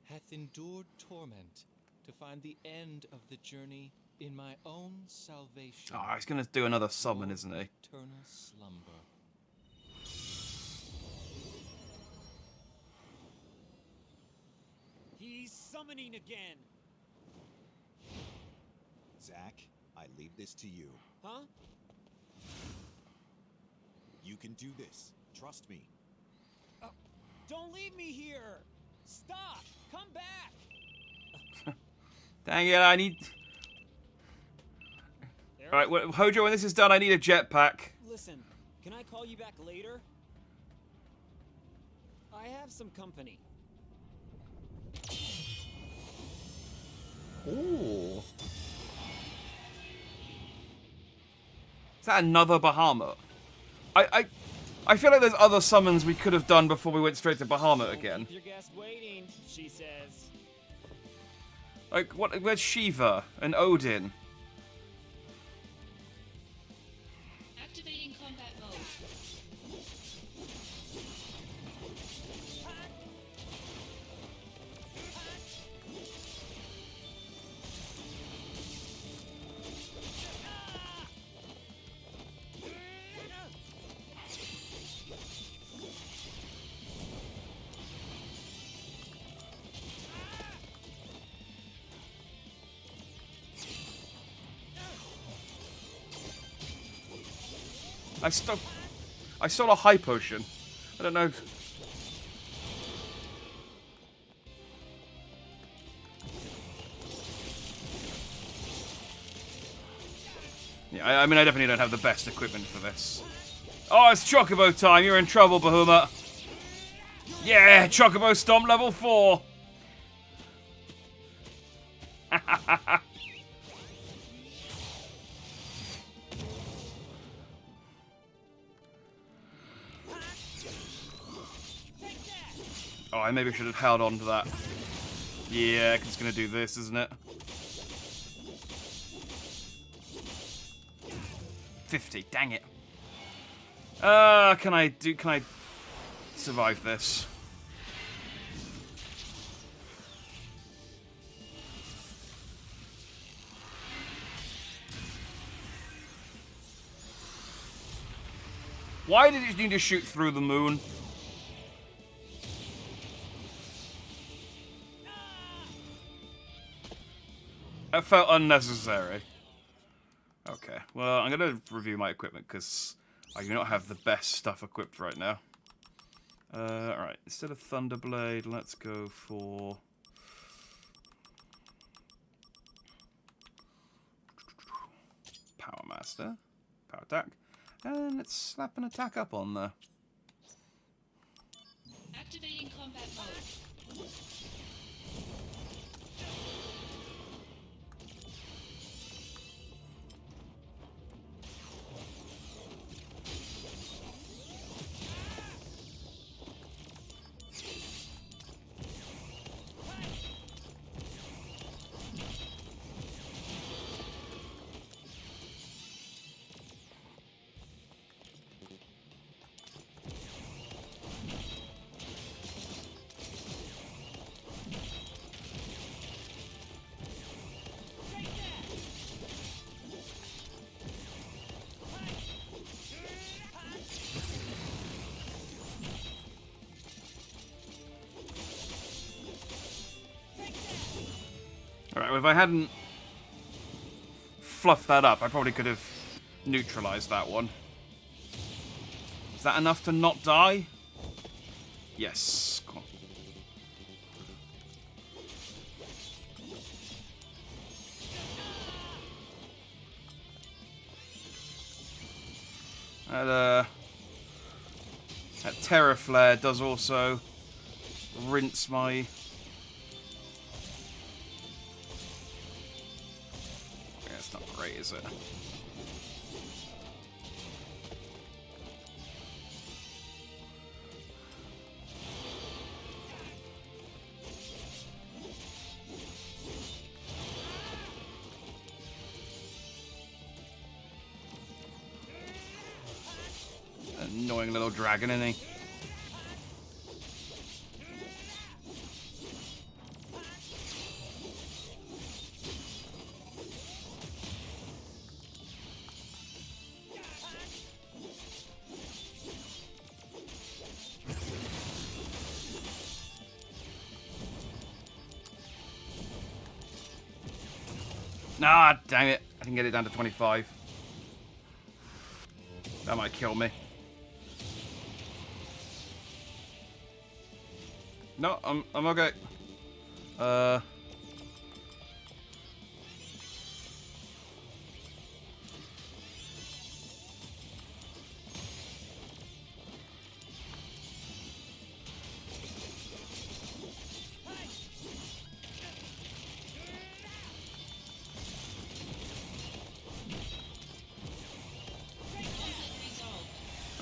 hath endured torment to find the end of the journey in my own salvation. Oh, he's gonna do another summon, isn't he? Eternal slumber. He's summoning again. Zack, I leave this to you. Huh? You can do this. Trust me. Don't leave me here! Stop! Come back! Dang it, I need... Alright, Hojo, when this is done, I need a jetpack. Listen, can I call you back later? I have some company. Ooh. Is that another Bahamut? I feel like there's other summons we could have done before we went straight to Bahamut again. Keep your guest waiting, she says. Like, what? Where's Shiva and Odin? Activating combat mode. I stole a high potion. I don't know. Yeah, I mean, I definitely don't have the best equipment for this. Oh, it's Chocobo time. You're in trouble, Bahuma. Yeah, Chocobo Stomp level 4. Oh, I maybe should have held on to that. Yeah, 'cause it's gonna do this, isn't it? 50. Dang it. Can I survive this? Why did it need to shoot through the moon? That felt unnecessary. Okay, well, I'm gonna review my equipment because I do not have the best stuff equipped right now. Alright, instead of Thunderblade, let's go for... Power Master. Power Attack. And let's slap an attack up on there. Activating combat mode. Alright, well, if I hadn't fluffed that up, I probably could have neutralized that one. Is that enough to not die? Yes. Cool. That Terror Flare does also rinse my... Yeah, it's not great, is it? Annoying little dragon, isn't he? Ah, dang it. I can get it down to 25. That might kill me. No, I'm okay.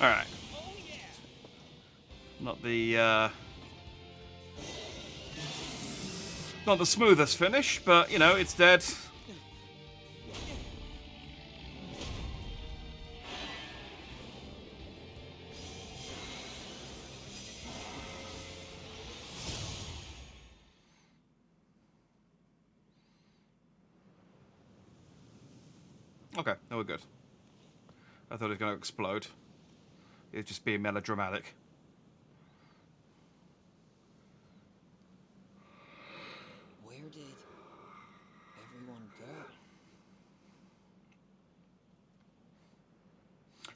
Alright. Not the, not the smoothest finish, but, you know, it's dead. Okay, now we're good. I thought it was going to explode. It was just being melodramatic. Where did everyone go?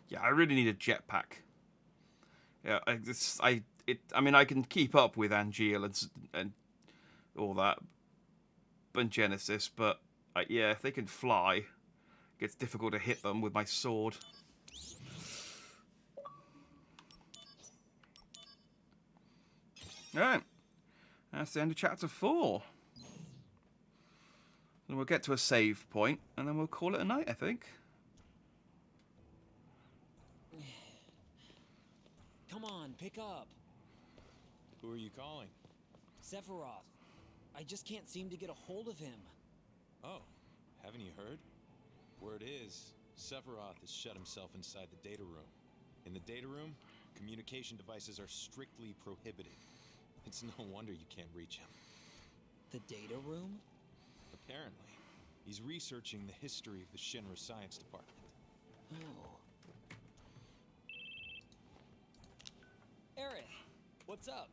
Yeah, I really need a jetpack. Yeah, I mean, I can keep up with Angeal and all that, and Genesis, but yeah, if they can fly, it gets difficult to hit them with my sword. Alright, that's the end of chapter 4. And we'll get to a save point, and then we'll call it a night, I think. Come on, pick up. Who are you calling? Sephiroth. I just can't seem to get a hold of him. Oh, haven't you heard? Word is, Sephiroth has shut himself inside the data room. In the data room, communication devices are strictly prohibited. It's no wonder you can't reach him. The data room? Apparently. He's researching the history of the Shinra Science Department. Oh. Aerith, what's up?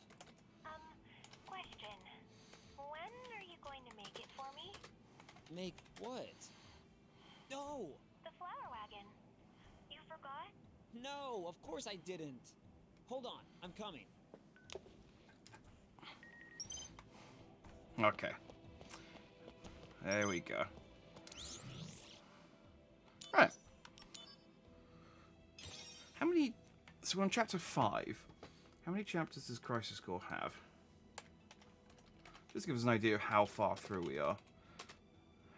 Question. When are you going to make it for me? Make what? No! The flower wagon. You forgot? No, of course I didn't. Hold on, I'm coming. Okay. There we go. Right. How many... So we're on chapter 5. How many chapters does Crisis Core have? Just give us an idea of how far through we are.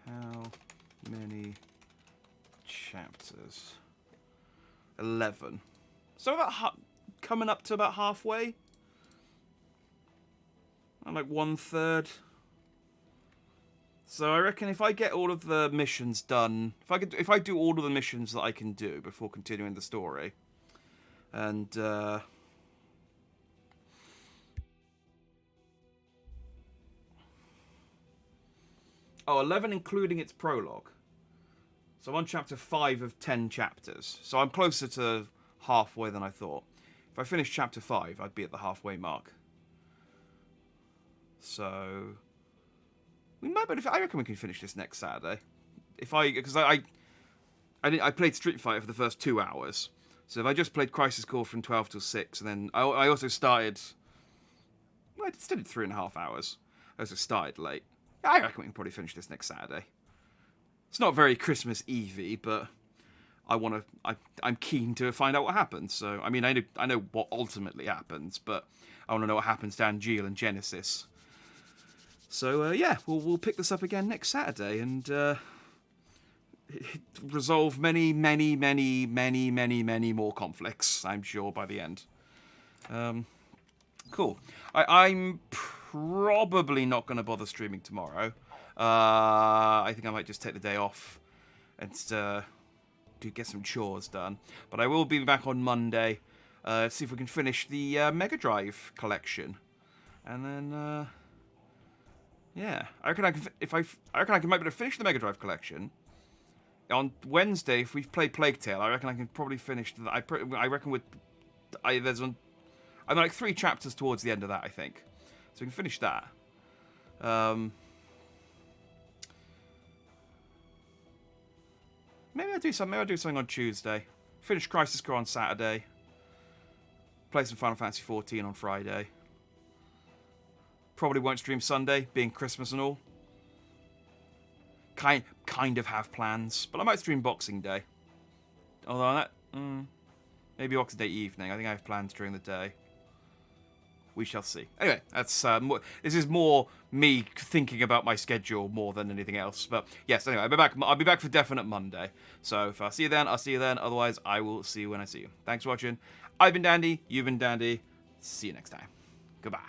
How many chapters? 11. So about coming up to about halfway. I'm like 1/3. So I reckon if I get all of the missions done, if I do all of the missions that I can do before continuing the story, and oh, 11 including its prologue. So I'm on chapter 5 of 10 chapters. So I'm closer to halfway than I thought. If I finish chapter 5, I'd be at the halfway mark. So we might, but I reckon we can finish this next Saturday. Because I played Street Fighter for the first 2 hours. So if I just played Crisis Core from 12 till 6, and then I also started. Well, I still did 3.5 hours. I also started late. I reckon we can probably finish this next Saturday. It's not very Christmas Eve-y, but I'm keen to find out what happens. So I mean, I know what ultimately happens, but I want to know what happens to Angeal and Genesis. So yeah, we'll pick this up again next Saturday and resolve many more conflicts, I'm sure, by the end. Cool. I'm probably not going to bother streaming tomorrow. I think I might just take the day off and get some chores done. But I will be back on Monday. See if we can finish the Mega Drive collection, and then yeah, I reckon I might be able to finish the Mega Drive collection on Wednesday. If we've played Plague Tale, I reckon I can probably finish. I reckon I'm like 3 chapters towards the end of that, I think, so we can finish that. Maybe I'll do something on Tuesday. Finish Crisis Core on Saturday. Play some Final Fantasy 14 on Friday. Probably won't stream Sunday, being Christmas and all. Kind of have plans, but I might stream Boxing Day. Although maybe Boxing Day evening. I think I have plans during the day. We shall see. Anyway, that's this is more me thinking about my schedule more than anything else. But yes, anyway, I'll be back for definite Monday. So if I see you then, I'll see you then. Otherwise, I will see you when I see you. Thanks for watching. I've been Dandy. You've been Dandy. See you next time. Goodbye.